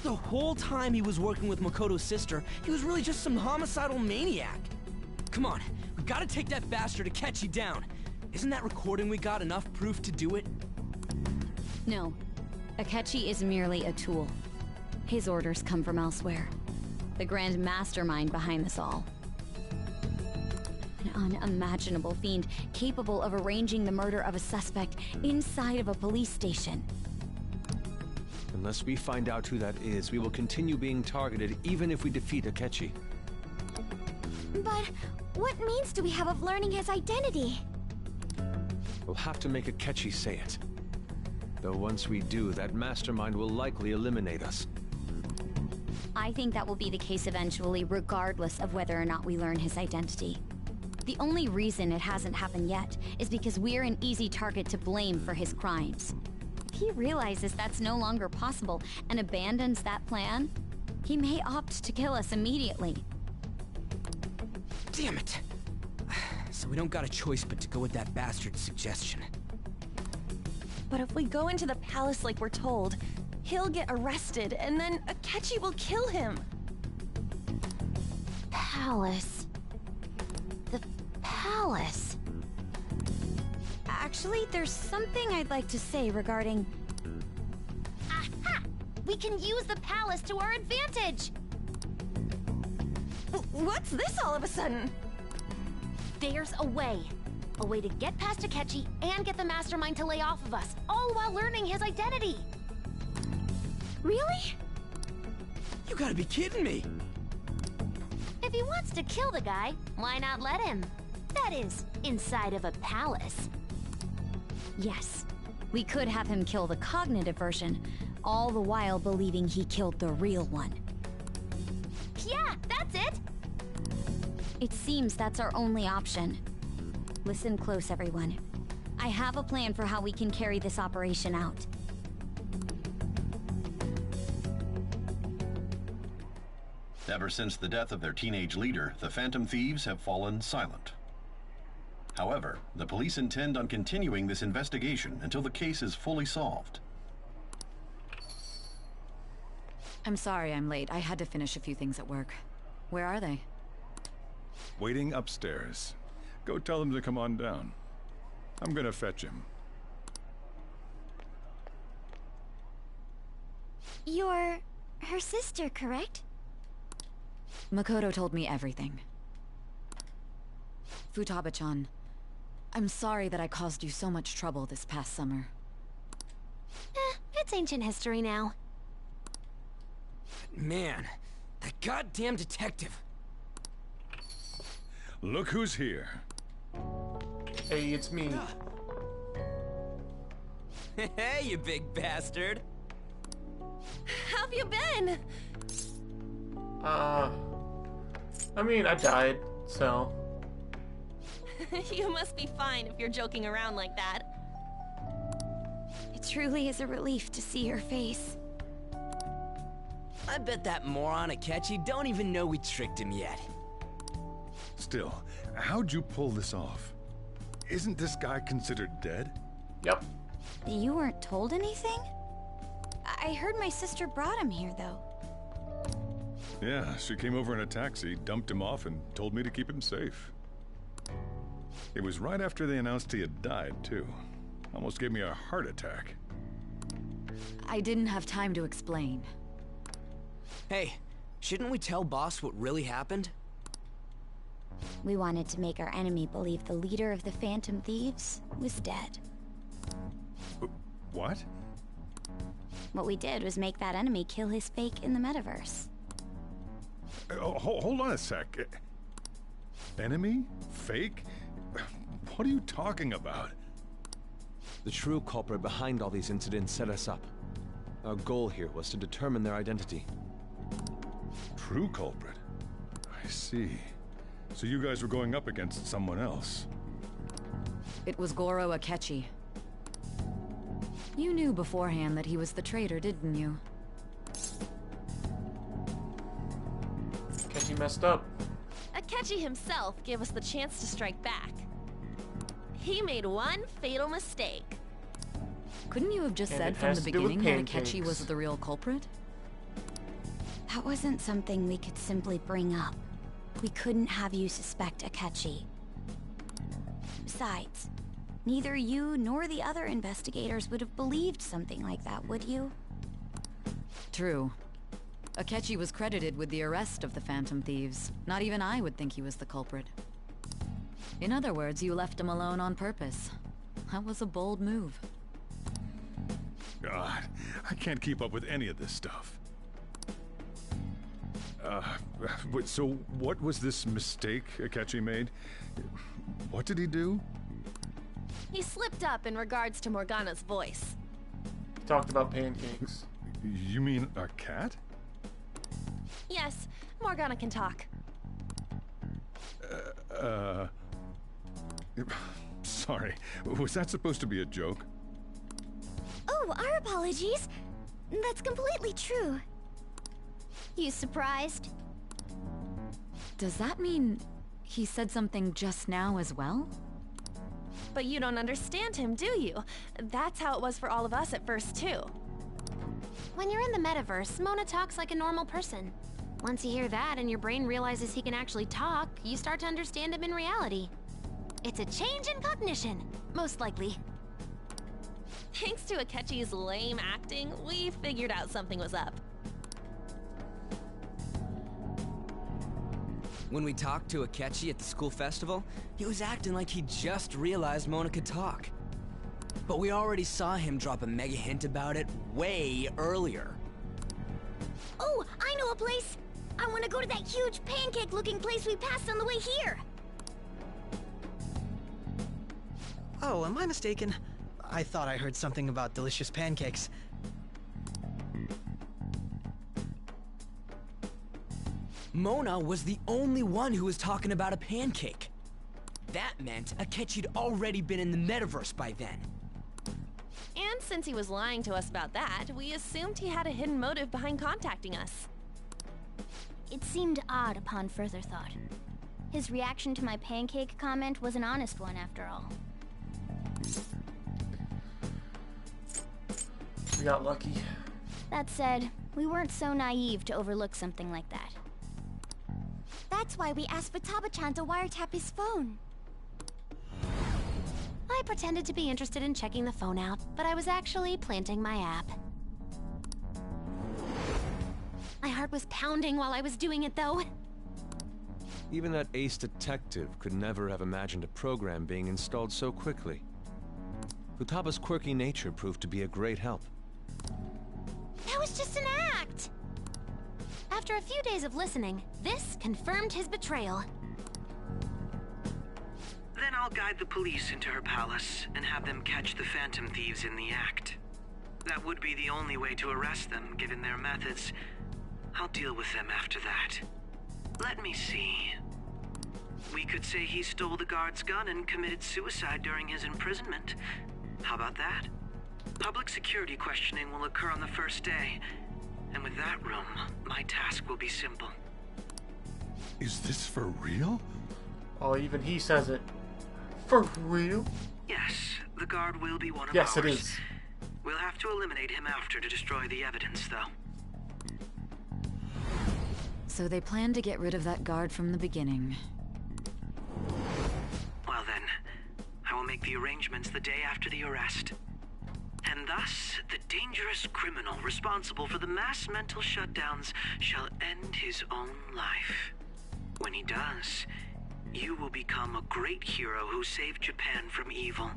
The whole time he was working with Makoto's sister, he was really just some homicidal maniac. Come on, we gotta take that bastard Akechi down. Isn't that recording we got enough proof to do it? No. Akechi is merely a tool. His orders come from elsewhere. The grand mastermind behind this all. An unimaginable fiend capable of arranging the murder of a suspect inside of a police station. Unless we find out who that is, we will continue being targeted even if we defeat Akechi. But what means do we have of learning his identity? We'll have to make Akechi say it. Though once we do, that mastermind will likely eliminate us. I think that will be the case eventually, regardless of whether or not we learn his identity. The only reason it hasn't happened yet is because we're an easy target to blame for his crimes. If he realizes that's no longer possible and abandons that plan, he may opt to kill us immediately. Damn it! So we don't got a choice but to go with that bastard's suggestion. But if we go into the palace like we're told, he'll get arrested, and then Akechi will kill him. Palace. The palace. Actually, there's something I'd like to say regarding... Aha! We can use the palace to our advantage! What's this all of a sudden? There's a way. A way to get past Akechi and get the mastermind to lay off of us, all while learning his identity. Really? You gotta be kidding me! If he wants to kill the guy, why not let him? That is, inside of a palace. Yes, we could have him kill the cognitive version, all the while believing he killed the real one. Yeah, that's it! It seems that's our only option. Listen close, everyone. I have a plan for how we can carry this operation out. Ever since the death of their teenage leader, the Phantom Thieves have fallen silent. However, the police intend on continuing this investigation until the case is fully solved. I'm sorry I'm late. I had to finish a few things at work. Where are they? Waiting upstairs. Go tell them to come on down. I'm gonna fetch him. You're her sister, correct? Makoto told me everything. Futaba-chan, I'm sorry that I caused you so much trouble this past summer. It's ancient history now. Man, that goddamn detective. Look who's here. Hey, it's me. Hey, you big bastard. How have you been? I mean, I died, so... You must be fine if you're joking around like that. It truly is a relief to see your face. I bet that moron Akechi don't even know we tricked him yet. Still, how'd you pull this off? Isn't this guy considered dead? Yep. You weren't told anything? I heard my sister brought him here, though. Yeah, she came over in a taxi, dumped him off, and told me to keep him safe. It was right after they announced he had died, too. Almost gave me a heart attack. I didn't have time to explain. Hey, shouldn't we tell boss what really happened? We wanted to make our enemy believe the leader of the Phantom Thieves was dead. What? What we did was make that enemy kill his fake in the metaverse. Hold on a sec. Enemy? Fake? What are you talking about? The true culprit behind all these incidents set us up. Our goal here was to determine their identity. True culprit? I see. So you guys were going up against someone else. It was Goro Akechi. You knew beforehand that he was the traitor, didn't you? Akechi messed up. Akechi himself gave us the chance to strike back. He made one fatal mistake. Couldn't you have just And said it from has the to do with beginning that Akechi pancakes. was the real culprit? That wasn't something we could simply bring up. We couldn't have you suspect Akechi. Besides, neither you nor the other investigators would have believed something like that, would you? True. Akechi was credited with the arrest of the Phantom Thieves. Not even I would think he was the culprit. In other words, you left him alone on purpose. That was a bold move. God, I can't keep up with any of this stuff. So what was this mistake Akechi made? What did he do? He slipped up in regards to Morgana's voice. He talked about pancakes. You mean a cat? Yes, Morgana can talk. Sorry. Was that supposed to be a joke? Oh, our apologies. That's completely true. You surprised? Does that mean he said something just now as well? But you don't understand him, do you? That's how it was for all of us at first, too. When you're in the metaverse, Mona talks like a normal person. Once you hear that and your brain realizes he can actually talk, you start to understand him in reality. It's a change in cognition, most likely. Thanks to Akechi's lame acting, we figured out something was up. When we talked to Akechi at the school festival, he was acting like he just realized Mona could talk. But we already saw him drop a mega hint about it way earlier. Oh, I know a place! I want to go to that huge pancake-looking place we passed on the way here! Oh, am I mistaken? I thought I heard something about delicious pancakes. Mona was the only one who was talking about a pancake. That meant Akechi'd already been in the metaverse by then. And since he was lying to us about that, we assumed he had a hidden motive behind contacting us. It seemed odd upon further thought. His reaction to my pancake comment was an honest one, after all. We got lucky. That said, we weren't so naive to overlook something like that. That's why we asked Futaba-chan to wiretap his phone. I pretended to be interested in checking the phone out, but I was actually planting my app. My heart was pounding while I was doing it, though. Even that ace detective could never have imagined a program being installed so quickly. Futaba's quirky nature proved to be a great help. That was just an act! After a few days of listening, this confirmed his betrayal. Then I'll guide the police into her palace and have them catch the Phantom Thieves in the act. That would be the only way to arrest them, given their methods. I'll deal with them after that. Let me see. We could say he stole the guard's gun and committed suicide during his imprisonment. How about that? Public security questioning will occur on the first day. And with that room, my task will be simple. Is this for real? Oh, even he says it. For real? Yes, the guard will be one of Yes, ours. it is. We'll have to eliminate him after to destroy the evidence, though. So they planned to get rid of that guard from the beginning. Well then, I will make the arrangements the day after the arrest. And thus, the dangerous criminal responsible for the mass mental shutdowns shall end his own life. When he does, you will become a great hero who saved Japan from evil.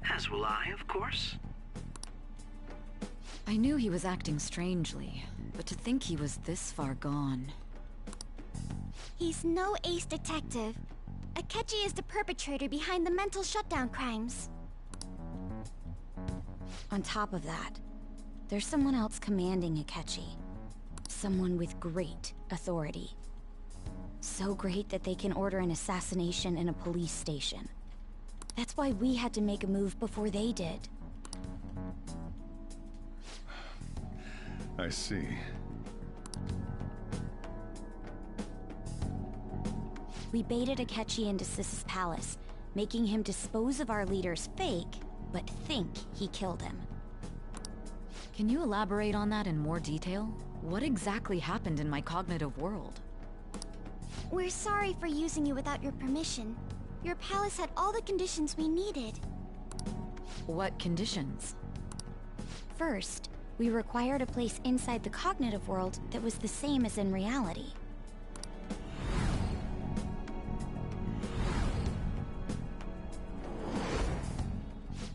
As will I, of course. I knew he was acting strangely, but to think he was this far gone. He's no ace detective. Akechi is the perpetrator behind the mental shutdown crimes. On top of that, there's someone else commanding Akechi. Someone with great authority. So great that they can order an assassination in a police station. That's why we had to make a move before they did. I see. We baited Akechi into Sis's palace, making him dispose of our leader's fake, but think he killed him. Can you elaborate on that in more detail? What exactly happened in my cognitive world? We're sorry for using you without your permission. Your palace had all the conditions we needed. What conditions? First, we required a place inside the cognitive world that was the same as in reality.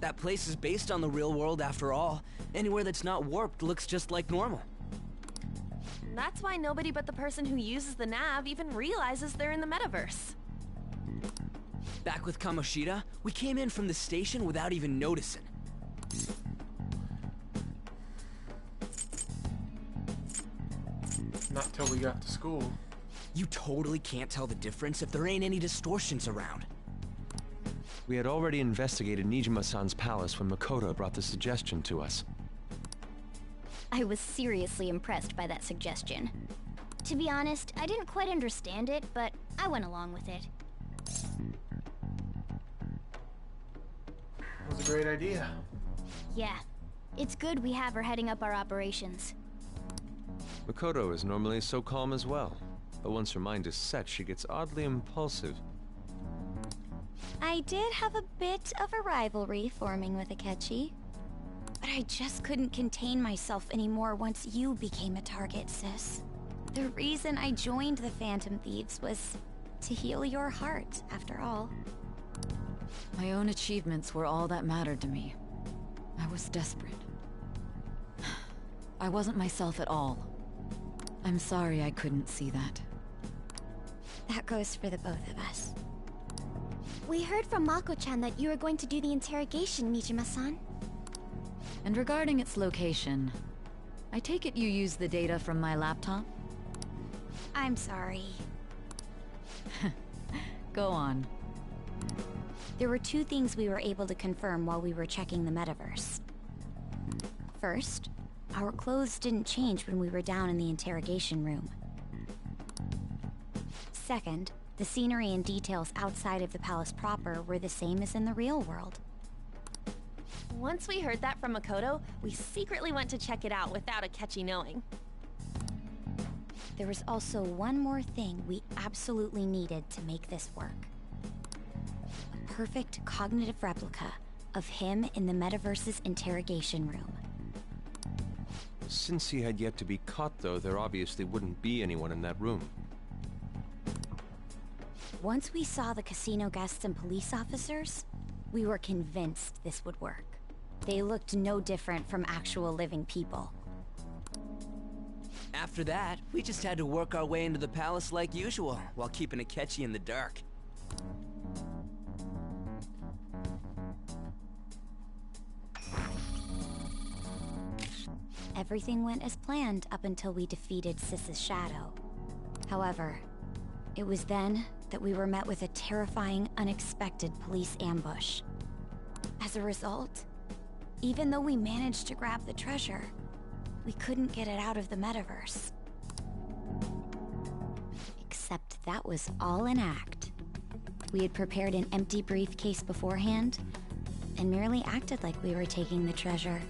That place is based on the real world after all. Anywhere that's not warped looks just like normal. That's why nobody but the person who uses the nav even realizes they're in the metaverse. Back with Kamoshida, we came in from the station without even noticing. Not till we got to school. You totally can't tell the difference if there ain't any distortions around. We had already investigated Nijima-san's palace when Makoto brought the suggestion to us. I was seriously impressed by that suggestion. To be honest, I didn't quite understand it, but I went along with it. It was a great idea. Yeah, it's good we have her heading up our operations. Makoto is normally so calm as well, but once her mind is set, she gets oddly impulsive. I did have a bit of a rivalry forming with Akechi. But I just couldn't contain myself anymore once you became a target, Sis. The reason I joined the Phantom Thieves was to heal your heart, after all. My own achievements were all that mattered to me. I was desperate. I wasn't myself at all. I'm sorry I couldn't see that. That goes for the both of us. We heard from Mako-chan that you were going to do the interrogation, Nijima-san. And regarding its location, I take it you used the data from my laptop? I'm sorry. Go on. There were two things we were able to confirm while we were checking the metaverse. First, our clothes didn't change when we were down in the interrogation room. Second, the scenery and details outside of the palace proper were the same as in the real world. Once we heard that from Makoto, we secretly went to check it out without Akechi knowing. There was also one more thing we absolutely needed to make this work. A perfect cognitive replica of him in the metaverse's interrogation room. Since he had yet to be caught, though, there obviously wouldn't be anyone in that room. Once we saw the casino guests and police officers, we were convinced this would work. They looked no different from actual living people. After that, we just had to work our way into the palace like usual, while keeping Akechi in the dark. Everything went as planned up until we defeated Sis's shadow. However, it was then that we were met with a terrifying, unexpected police ambush. As a result, even though we managed to grab the treasure, we couldn't get it out of the metaverse. Except that was all an act. We had prepared an empty briefcase beforehand, and merely acted like we were taking the treasure.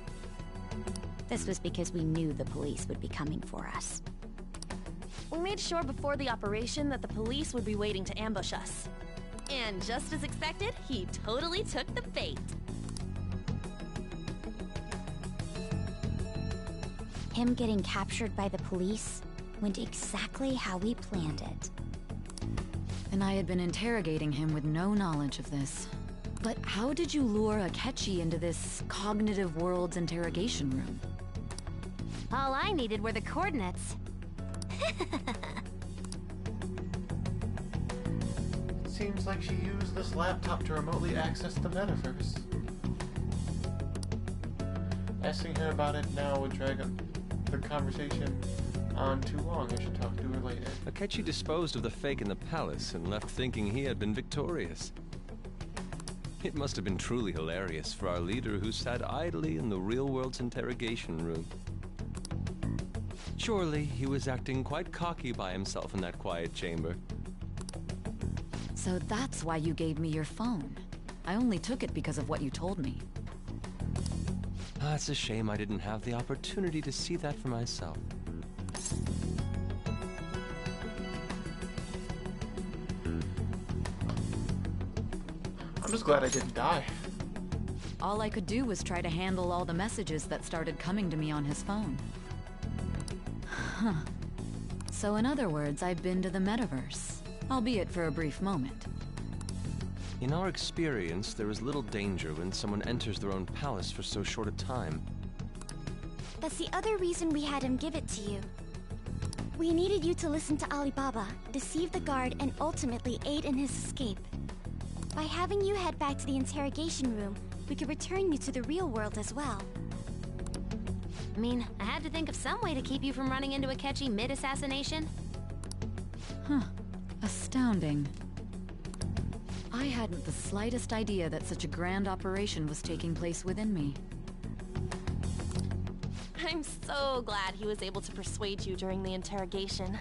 This was because we knew the police would be coming for us. We made sure before the operation that the police would be waiting to ambush us. And just as expected, he totally took the bait. Him getting captured by the police went exactly how we planned it. And I had been interrogating him with no knowledge of this. But how did you lure Akechi into this cognitive world's interrogation room? All I needed were the coordinates. seems like she used this laptop to remotely access the metaverse. Asking her about it now would drag the conversation on too long. I should talk to her later. Akechi disposed of the fake in the palace and left thinking he had been victorious. It must have been truly hilarious for our leader who sat idly in the real world's interrogation room. Surely he was acting quite cocky by himself in that quiet chamber. So that's why you gave me your phone. I only took it because of what you told me. It's a shame I didn't have the opportunity to see that for myself. I'm just glad I didn't die. All I could do was try to handle all the messages that started coming to me on his phone. Huh. So in other words, I've been to the metaverse, albeit for a brief moment. In our experience, there is little danger when someone enters their own palace for so short a time. That's the other reason we had him give it to you. We needed you to listen to Alibaba, deceive the guard, and ultimately aid in his escape. By having you head back to the interrogation room, we could return you to the real world as well. I mean, I had to think of some way to keep you from running into Akechi mid-assassination. Huh. Astounding. I hadn't the slightest idea that such a grand operation was taking place within me. I'm so glad he was able to persuade you during the interrogation.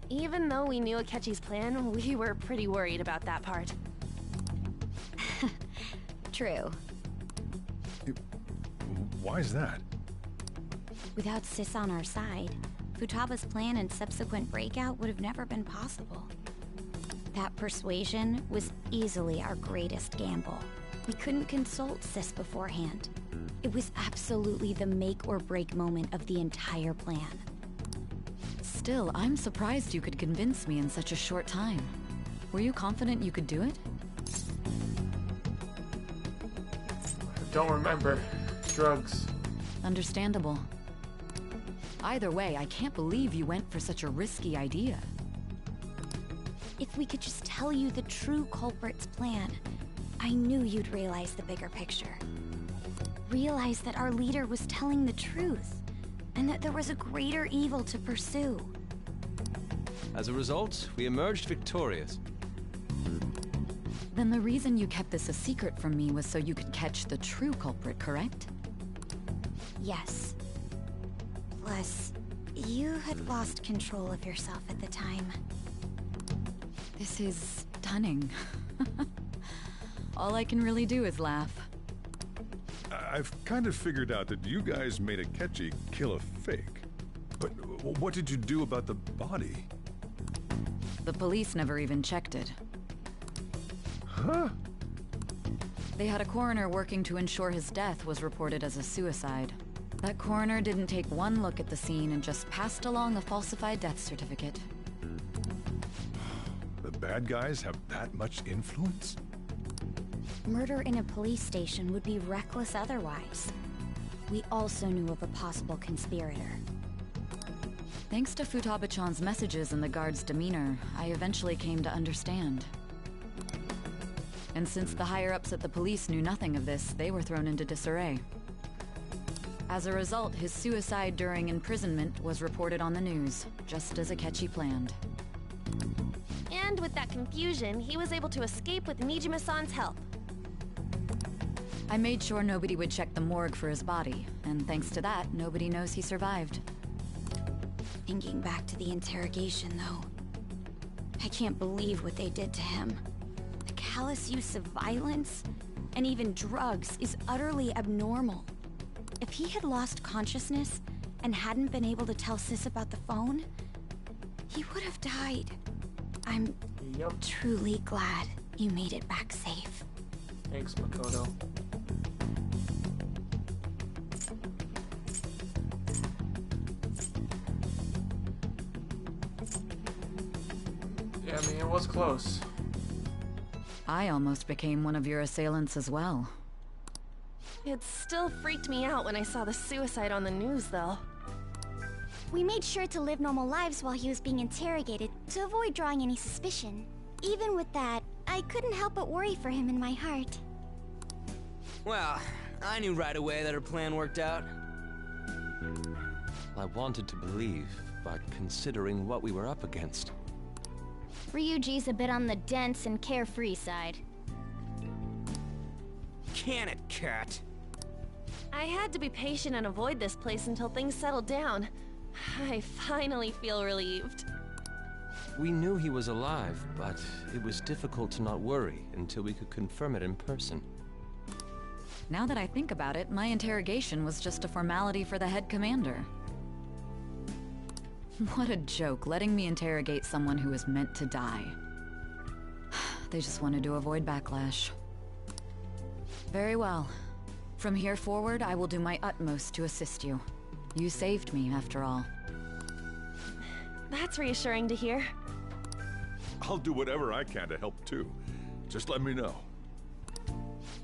Even though we knew Akechi's plan, we were pretty worried about that part. True. Why is that? Without Sis on our side, Futaba's plan and subsequent breakout would have never been possible. That persuasion was easily our greatest gamble. We couldn't consult Sis beforehand. It was absolutely the make or break moment of the entire plan. Still, I'm surprised you could convince me in such a short time. Were you confident you could do it? I don't remember. Drugs. Understandable. Either way, I can't believe you went for such a risky idea. If we could just tell you the true culprit's plan, I knew you'd realize the bigger picture. Realize that our leader was telling the truth, and that there was a greater evil to pursue. As a result, we emerged victorious. Then the reason you kept this a secret from me was so you could catch the true culprit, correct? Yes. Plus, you had lost control of yourself at the time. This is stunning. All I can really do is laugh. I've kind of figured out that you guys made Akechi kill a fake. But what did you do about the body? The police never even checked it. Huh? They had a coroner working to ensure his death was reported as a suicide. That coroner didn't take one look at the scene and just passed along a falsified death certificate. The bad guys have that much influence? Murder in a police station would be reckless otherwise. We also knew of a possible conspirator. Thanks to Futaba-chan's messages and the guard's demeanor, I eventually came to understand. And since the higher-ups at the police knew nothing of this, they were thrown into disarray. As a result, his suicide during imprisonment was reported on the news, just as Akechi planned. And with that confusion, he was able to escape with Nijima-san's help. I made sure nobody would check the morgue for his body, and thanks to that, nobody knows he survived. Thinking back to the interrogation, though, I can't believe what they did to him. The callous use of violence, and even drugs, is utterly abnormal. If he had lost consciousness and hadn't been able to tell Sis about the phone, he would have died. I'm truly glad you made it back safe. Thanks, Makoto. Yeah, I mean, it was close. I almost became one of your assailants as well. It still freaked me out when I saw the suicide on the news, though. We made sure to live normal lives while he was being interrogated to avoid drawing any suspicion. even with that, I couldn't help but worry for him in my heart. Well, I knew right away that her plan worked out. I wanted to believe, but considering what we were up against. Ryuji's a bit on the dense and carefree side. Can it, cat? I had to be patient and avoid this place until things settled down. I finally feel relieved. We knew he was alive, but it was difficult to not worry until we could confirm it in person. Now that I think about it, my interrogation was just a formality for the head commander. What a joke, letting me interrogate someone who was meant to die. They just wanted to avoid backlash. Very well. From here forward, I will do my utmost to assist you. You saved me, after all. That's reassuring to hear. I'll do whatever I can to help too. Just let me know.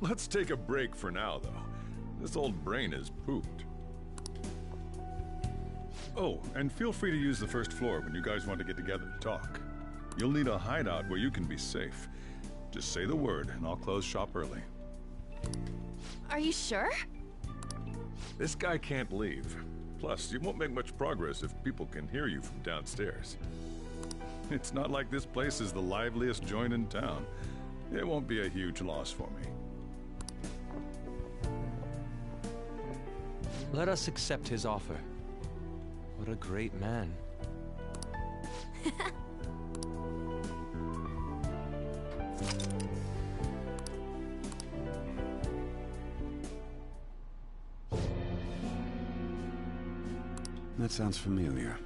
Let's take a break for now, though. This old brain is pooped. Oh, and feel free to use the first floor when you guys want to get together to talk. You'll need a hideout where you can be safe. Just say the word, and I'll close shop early. Are you sure? This guy can't leave. Plus, you won't make much progress if people can hear you from downstairs. It's not like this place is the liveliest joint in town. It won't be a huge loss for me. Let us accept his offer. What a great man. That sounds familiar.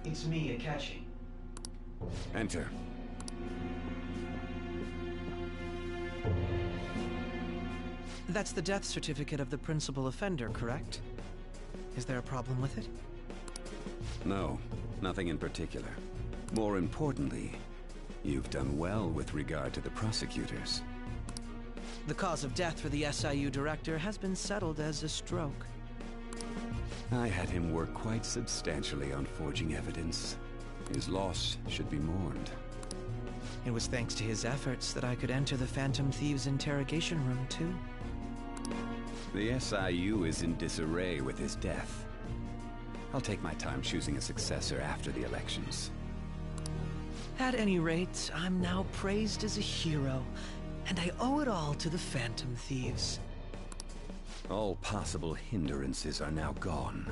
It's me, Akechi. Enter. That's the death certificate of the principal offender, correct? Is there a problem with it? No, nothing in particular. More importantly, you've done well with regard to the prosecutors. The cause of death for the SIU director has been settled as a stroke. I had him work quite substantially on forging evidence. His loss should be mourned. It was thanks to his efforts that I could enter the Phantom Thieves' interrogation room, too. The SIU is in disarray with his death. I'll take my time choosing a successor after the elections. At any rate, I'm now praised as a hero, and I owe it all to the Phantom Thieves. All possible hindrances are now gone.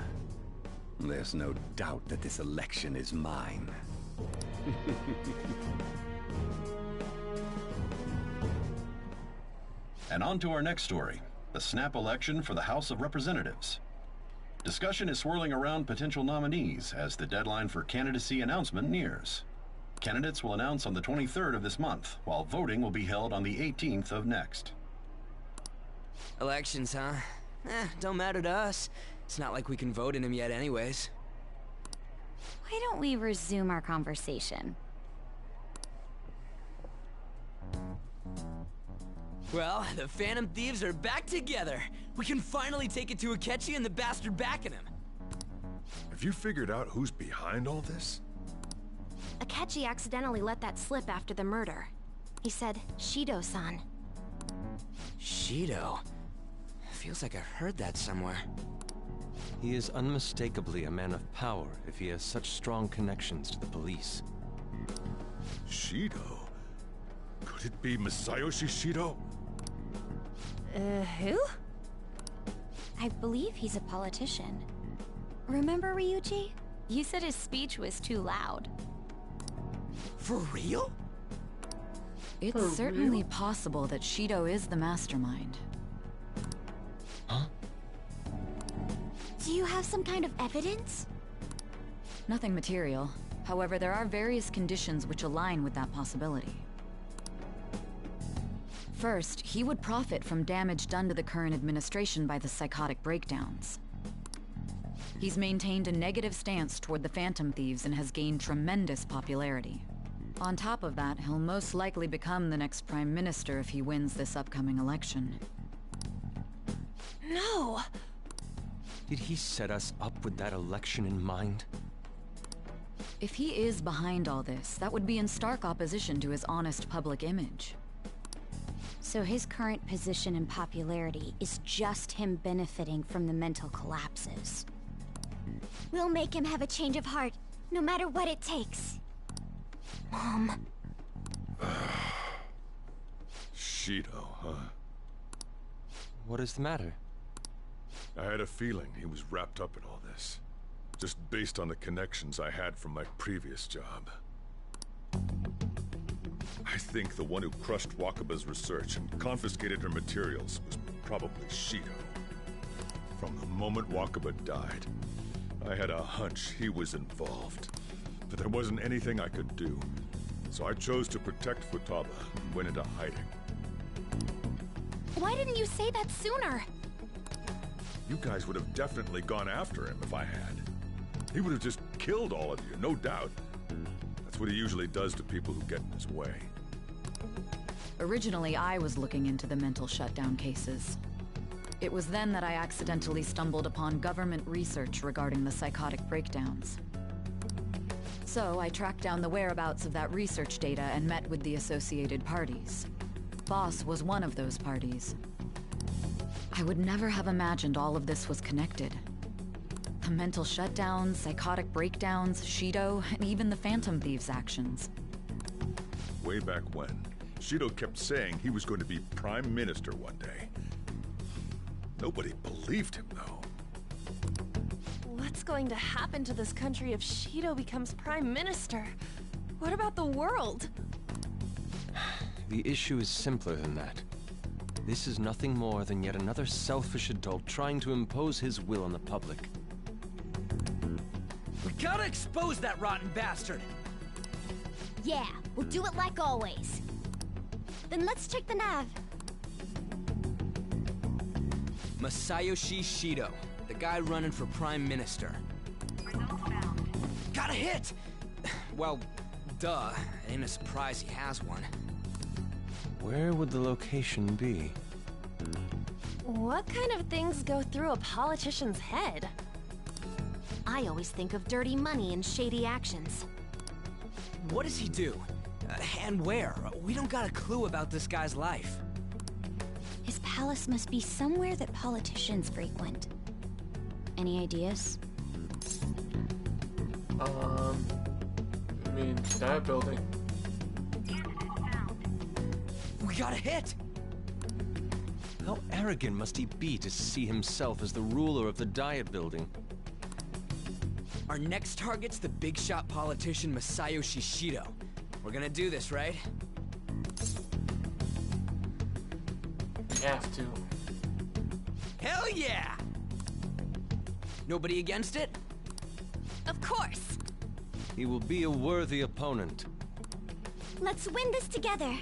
There's no doubt that this election is mine. And on to our next story, the snap election for the House of Representatives. Discussion is swirling around potential nominees as the deadline for candidacy announcement nears. Candidates will announce on the 23rd of this month, while voting will be held on the 18th of next. Elections, huh? Don't matter to us. It's not like we can vote in them yet anyways. Why don't we resume our conversation? Well, the Phantom Thieves are back together. We can finally take it to Akechi and the bastard backing him. Have you figured out who's behind all this? Akechi accidentally let that slip after the murder. He said, Shido-san. Shido? Feels like I've heard that somewhere. He is unmistakably a man of power if he has such strong connections to the police. Shido? Could it be Masayoshi Shido? Who? I believe he's a politician. Remember, Ryuji? You said his speech was too loud. For real? It's certainly possible that Shido is the mastermind. Huh? Do you have some kind of evidence? Nothing material. However, there are various conditions which align with that possibility. First, he would profit from damage done to the current administration by the psychotic breakdowns. He's maintained a negative stance toward the Phantom Thieves and has gained tremendous popularity. On top of that, he'll most likely become the next Prime Minister if he wins this upcoming election. No! Did he set us up with that election in mind? If he is behind all this, that would be in stark opposition to his honest public image. So his current position and popularity is just him benefiting from the mental collapses. We'll make him have a change of heart, no matter what it takes. Mom. Shido, huh? What is the matter? I had a feeling he was wrapped up in all this. Just based on the connections I had from my previous job. I think the one who crushed Wakaba's research and confiscated her materials was probably Shido. From the moment Wakaba died, I had a hunch he was involved. But there wasn't anything I could do. So I chose to protect Futaba and went into hiding. Why didn't you say that sooner? You guys would have definitely gone after him if I had. He would have just killed all of you, no doubt. That's what he usually does to people who get in his way. Originally, I was looking into the mental shutdown cases. It was then that I accidentally stumbled upon government research regarding the psychotic breakdowns. So I tracked down the whereabouts of that research data and met with the associated parties. Boss was one of those parties. I would never have imagined all of this was connected. The mental shutdowns, psychotic breakdowns, Shido, and even the Phantom Thieves' actions. Way back when, Shido kept saying he was going to be Prime Minister one day. Nobody believed him, though. What's going to happen to this country if Shido becomes Prime Minister? What about the world? The issue is simpler than that. This is nothing more than yet another selfish adult trying to impose his will on the public. We gotta expose that rotten bastard! Yeah, we'll do it like always. Then let's check the nav. Masayoshi Shido, the guy running for Prime Minister. Got a hit! Well, duh. Ain't a surprise he has one. Where would the location be? What kind of things go through a politician's head? I always think of dirty money and shady actions. What does he do? And where? We don't got a clue about this guy's life. His palace must be somewhere that politicians frequent. Any ideas? I mean, that building. We got a hit! How arrogant must he be to see himself as the ruler of the Diet Building? Our next target's the big shot politician Masayoshi Shido. We're gonna do this, right? We have to. Hell yeah! Nobody against it? Of course! He will be a worthy opponent. Let's win this together.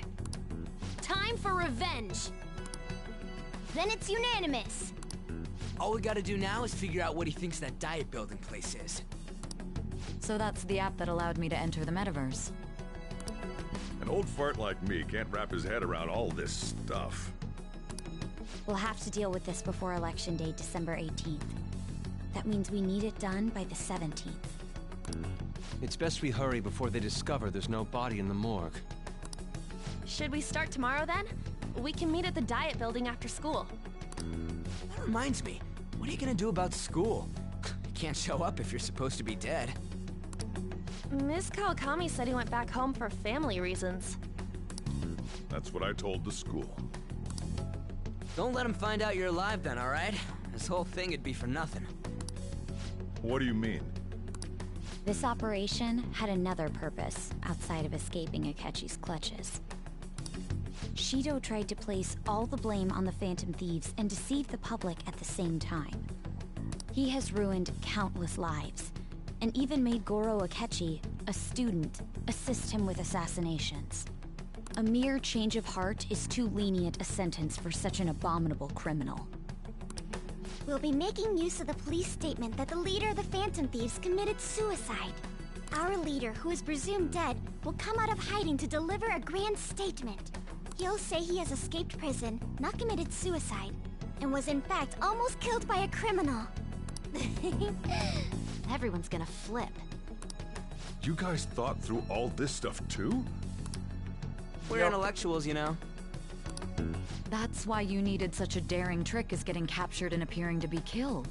Time for revenge. Then it's unanimous. All we gotta do now is figure out what he thinks that Diet Building place is. So that's the app that allowed me to enter the metaverse. An old fart like me can't wrap his head around all this stuff. We'll have to deal with this before Election Day, December 18th. That means we need it done by the 17th. It's best we hurry before they discover there's no body in the morgue. Should we start tomorrow then? We can meet at the Diet Building after school. That reminds me, what are you gonna do about school? You can't show up if you're supposed to be dead. Miss Kawakami said he went back home for family reasons. That's what I told the school. Don't let him find out you're alive then, alright? This whole thing would be for nothing. What do you mean? This operation had another purpose outside of escaping Akechi's clutches. Shido tried to place all the blame on the Phantom Thieves and deceive the public at the same time. He has ruined countless lives, and even made Goro Akechi, a student, assist him with assassinations. A mere change of heart is too lenient a sentence for such an abominable criminal. We'll be making use of the police statement that the leader of the Phantom Thieves committed suicide. Our leader, who is presumed dead, will come out of hiding to deliver a grand statement. He'll say he has escaped prison, not committed suicide, and was in fact almost killed by a criminal. Everyone's gonna flip. You guys thought through all this stuff too? We're intellectuals, you know. That's why you needed such a daring trick as getting captured and appearing to be killed.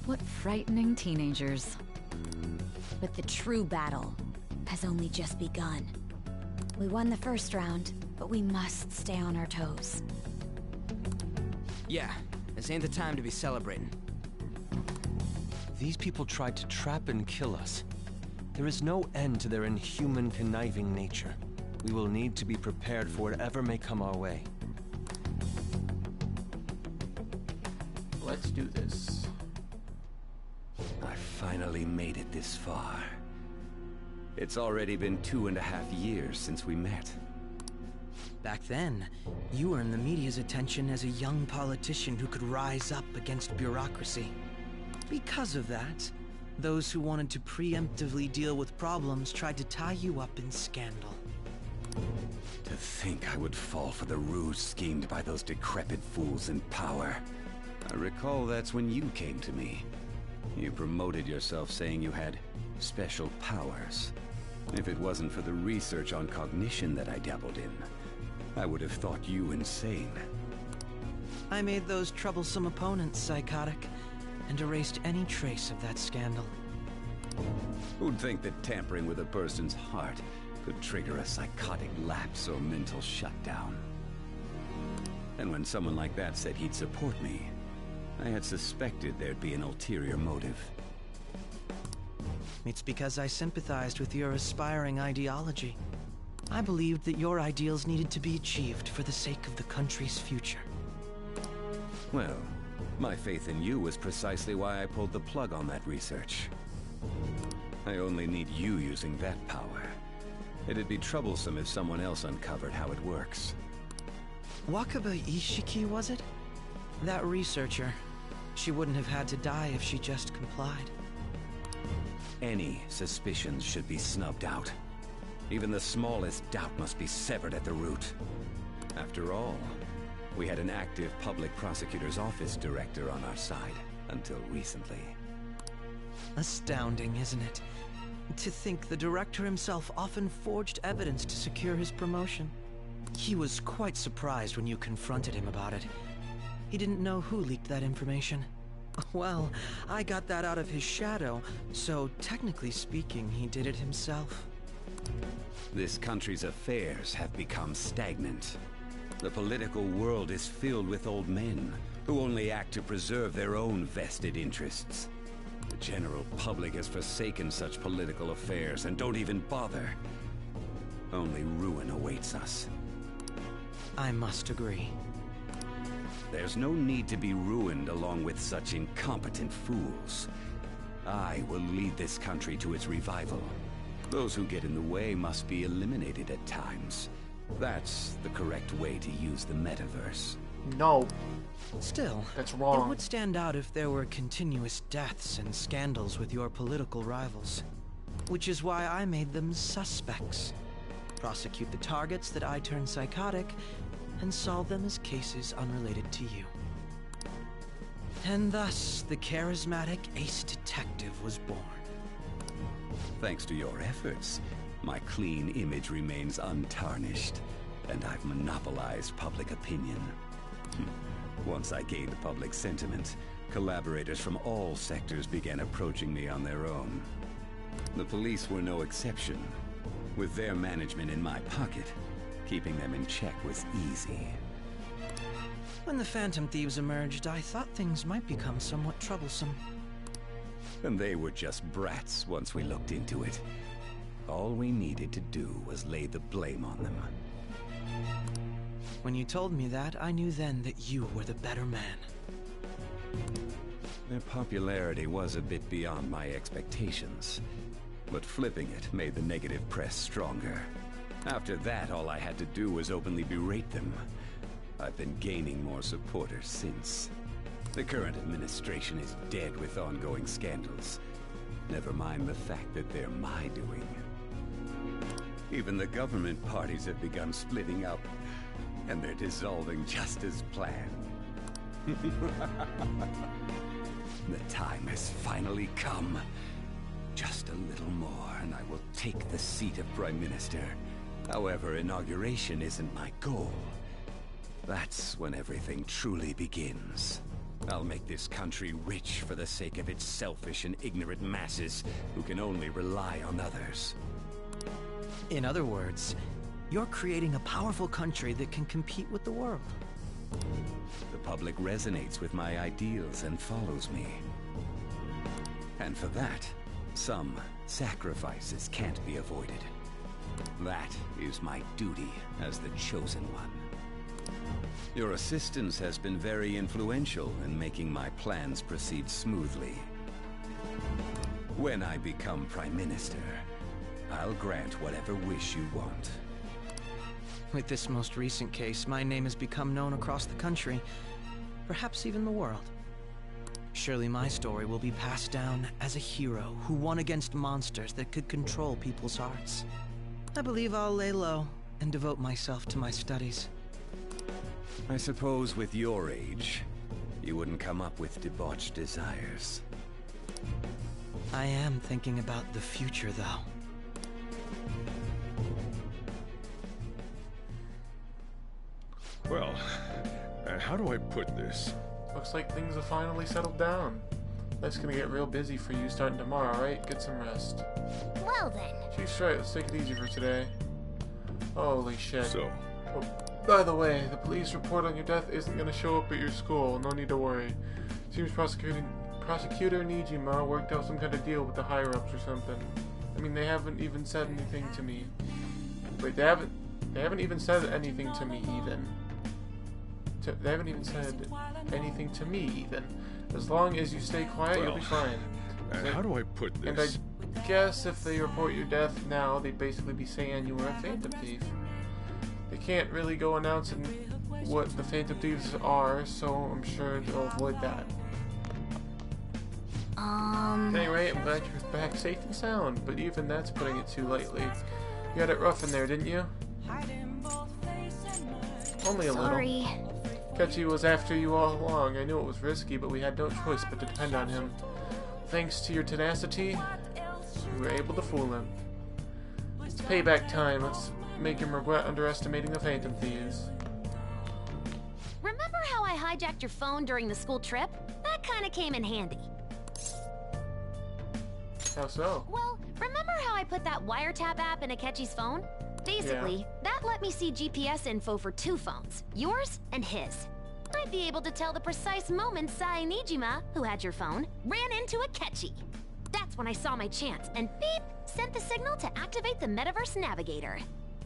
What frightening teenagers. But the true battle has only just begun. We won the first round, but we must stay on our toes. Yeah, this ain't the time to be celebrating. These people tried to trap and kill us. There is no end to their inhuman, conniving nature. We will need to be prepared for whatever may come our way. Let's do this. I finally made it this far. It's already been 2.5 years since we met. Back then, you earned the media's attention as a young politician who could rise up against bureaucracy. Because of that, those who wanted to preemptively deal with problems tried to tie you up in scandal. To think I would fall for the ruse schemed by those decrepit fools in power. I recall that's when you came to me. You promoted yourself saying you had special powers. If it wasn't for the research on cognition that I dabbled in, I would have thought you insane. I made those troublesome opponents psychotic, and erased any trace of that scandal. Who'd think that tampering with a person's heart could trigger a psychotic lapse or mental shutdown? And when someone like that said he'd support me, I had suspected there'd be an ulterior motive. It's because I sympathized with your aspiring ideology. I believed that your ideals needed to be achieved for the sake of the country's future. Well, my faith in you was precisely why I pulled the plug on that research. I only need you using that power. It'd be troublesome if someone else uncovered how it works. Wakaba Ishiki, was it? That researcher. She wouldn't have had to die if she just complied. Any suspicions should be snubbed out. Even the smallest doubt must be severed at the root. After all, we had an active public prosecutor's office director on our side, until recently. Astounding, isn't it? To think the director himself often forged evidence to secure his promotion. He was quite surprised when you confronted him about it. He didn't know who leaked that information. Well, I got that out of his shadow, so technically speaking, he did it himself. This country's affairs have become stagnant. The political world is filled with old men who only act to preserve their own vested interests. The general public has forsaken such political affairs and don't even bother. Only ruin awaits us. I must agree. There's no need to be ruined along with such incompetent fools. I will lead this country to its revival. Those who get in the way must be eliminated at times. That's the correct way to use the metaverse. No. Still, that's wrong. It would stand out if there were continuous deaths and scandals with your political rivals. Which is why I made them suspects. Prosecute the targets that I turn psychotic, and solve them as cases unrelated to you. And thus, the charismatic ace detective was born. Thanks to your efforts, my clean image remains untarnished, and I've monopolized public opinion. Once I gained public sentiment, collaborators from all sectors began approaching me on their own. The police were no exception. With their management in my pocket, keeping them in check was easy. When the Phantom Thieves emerged, I thought things might become somewhat troublesome. And they were just brats once we looked into it. All we needed to do was lay the blame on them. When you told me that, I knew then that you were the better man. Their popularity was a bit beyond my expectations, but flipping it made the negative press stronger. After that, all I had to do was openly berate them. I've been gaining more supporters since. The current administration is dead with ongoing scandals. Never mind the fact that they're my doing. Even the government parties have begun splitting up, and they're dissolving just as planned. The time has finally come. Just a little more, and I will take the seat of Prime Minister. However, inauguration isn't my goal. That's when everything truly begins. I'll make this country rich for the sake of its selfish and ignorant masses who can only rely on others. In other words, you're creating a powerful country that can compete with the world. The public resonates with my ideals and follows me. And for that, some sacrifices can't be avoided. That is my duty as the Chosen One. Your assistance has been very influential in making my plans proceed smoothly. When I become Prime Minister, I'll grant whatever wish you want. With this most recent case, my name has become known across the country, perhaps even the world. Surely my story will be passed down as a hero who won against monsters that could control people's hearts. I believe I'll lay low and devote myself to my studies. I suppose with your age, you wouldn't come up with debauched desires. I am thinking about the future, though. Well, how do I put this? Looks like things have finally settled down. Life's gonna get real busy for you starting tomorrow, right? Get some rest. Well then. She's right, let's take it easy for today. Holy shit. So? Oh, by the way, the police report on your death isn't gonna show up at your school. No need to worry. Seems Prosecutor Nijima worked out some kind of deal with the higher-ups or something. I mean, they haven't even said anything to me. Wait, they haven't even said anything to me, even. They haven't even said anything to me, even. As long as you stay quiet, you'll be fine. How do I put this? And I guess if they report your death now, they'd basically be saying you were a Phantom Thief. They can't really go announcing what the Phantom Thieves are, so I'm sure they'll avoid that. Anyway, I'm glad you're back safe and sound, but even that's putting it too lightly. You had it rough in there, didn't you? Only a little. Kechi was after you all along. I knew it was risky, but we had no choice but to depend on him. Thanks to your tenacity, we were able to fool him. It's payback time. Let's make him regret underestimating the Phantom Thieves. Remember how I hijacked your phone during the school trip? That kinda came in handy. How so? Well, remember how I put that wiretap app in Akechi's phone? Basically, that let me see GPS info for 2 phones, yours and his. I'd be able to tell the precise moment Sai Nijima, who had your phone, ran into Akechi. That's when I saw my chance, and beep, sent the signal to activate the Metaverse Navigator.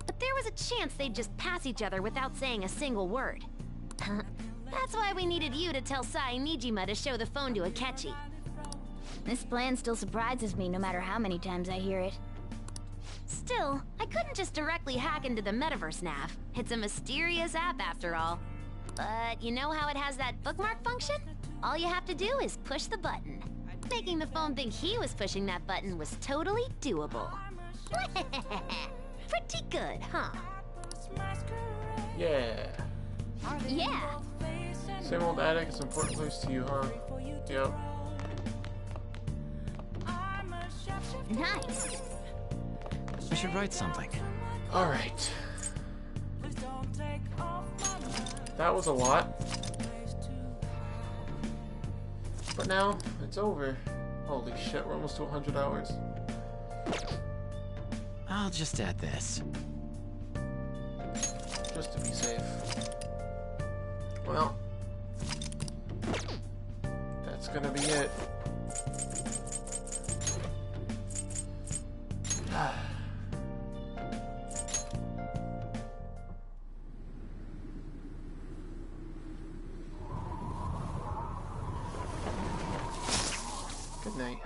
But there was a chance they'd just pass each other without saying a single word. That's why we needed you to tell Sai Nijima to show the phone to Akechi. This plan still surprises me no matter how many times I hear it. Still, I couldn't just directly hack into the Metaverse Nav. It's a mysterious app after all. But you know how it has that bookmark function? All you have to do is push the button. Making the phone think he was pushing that button was totally doable. Pretty good, huh? Yeah. Yeah. Same old attic is an important place to you, huh? Yep. Nice. I should write something. Alright. That was a lot. But now, it's over. Holy shit, we're almost to 100 hours. I'll just add this. Just to be safe. Well, that's gonna be it. Good night.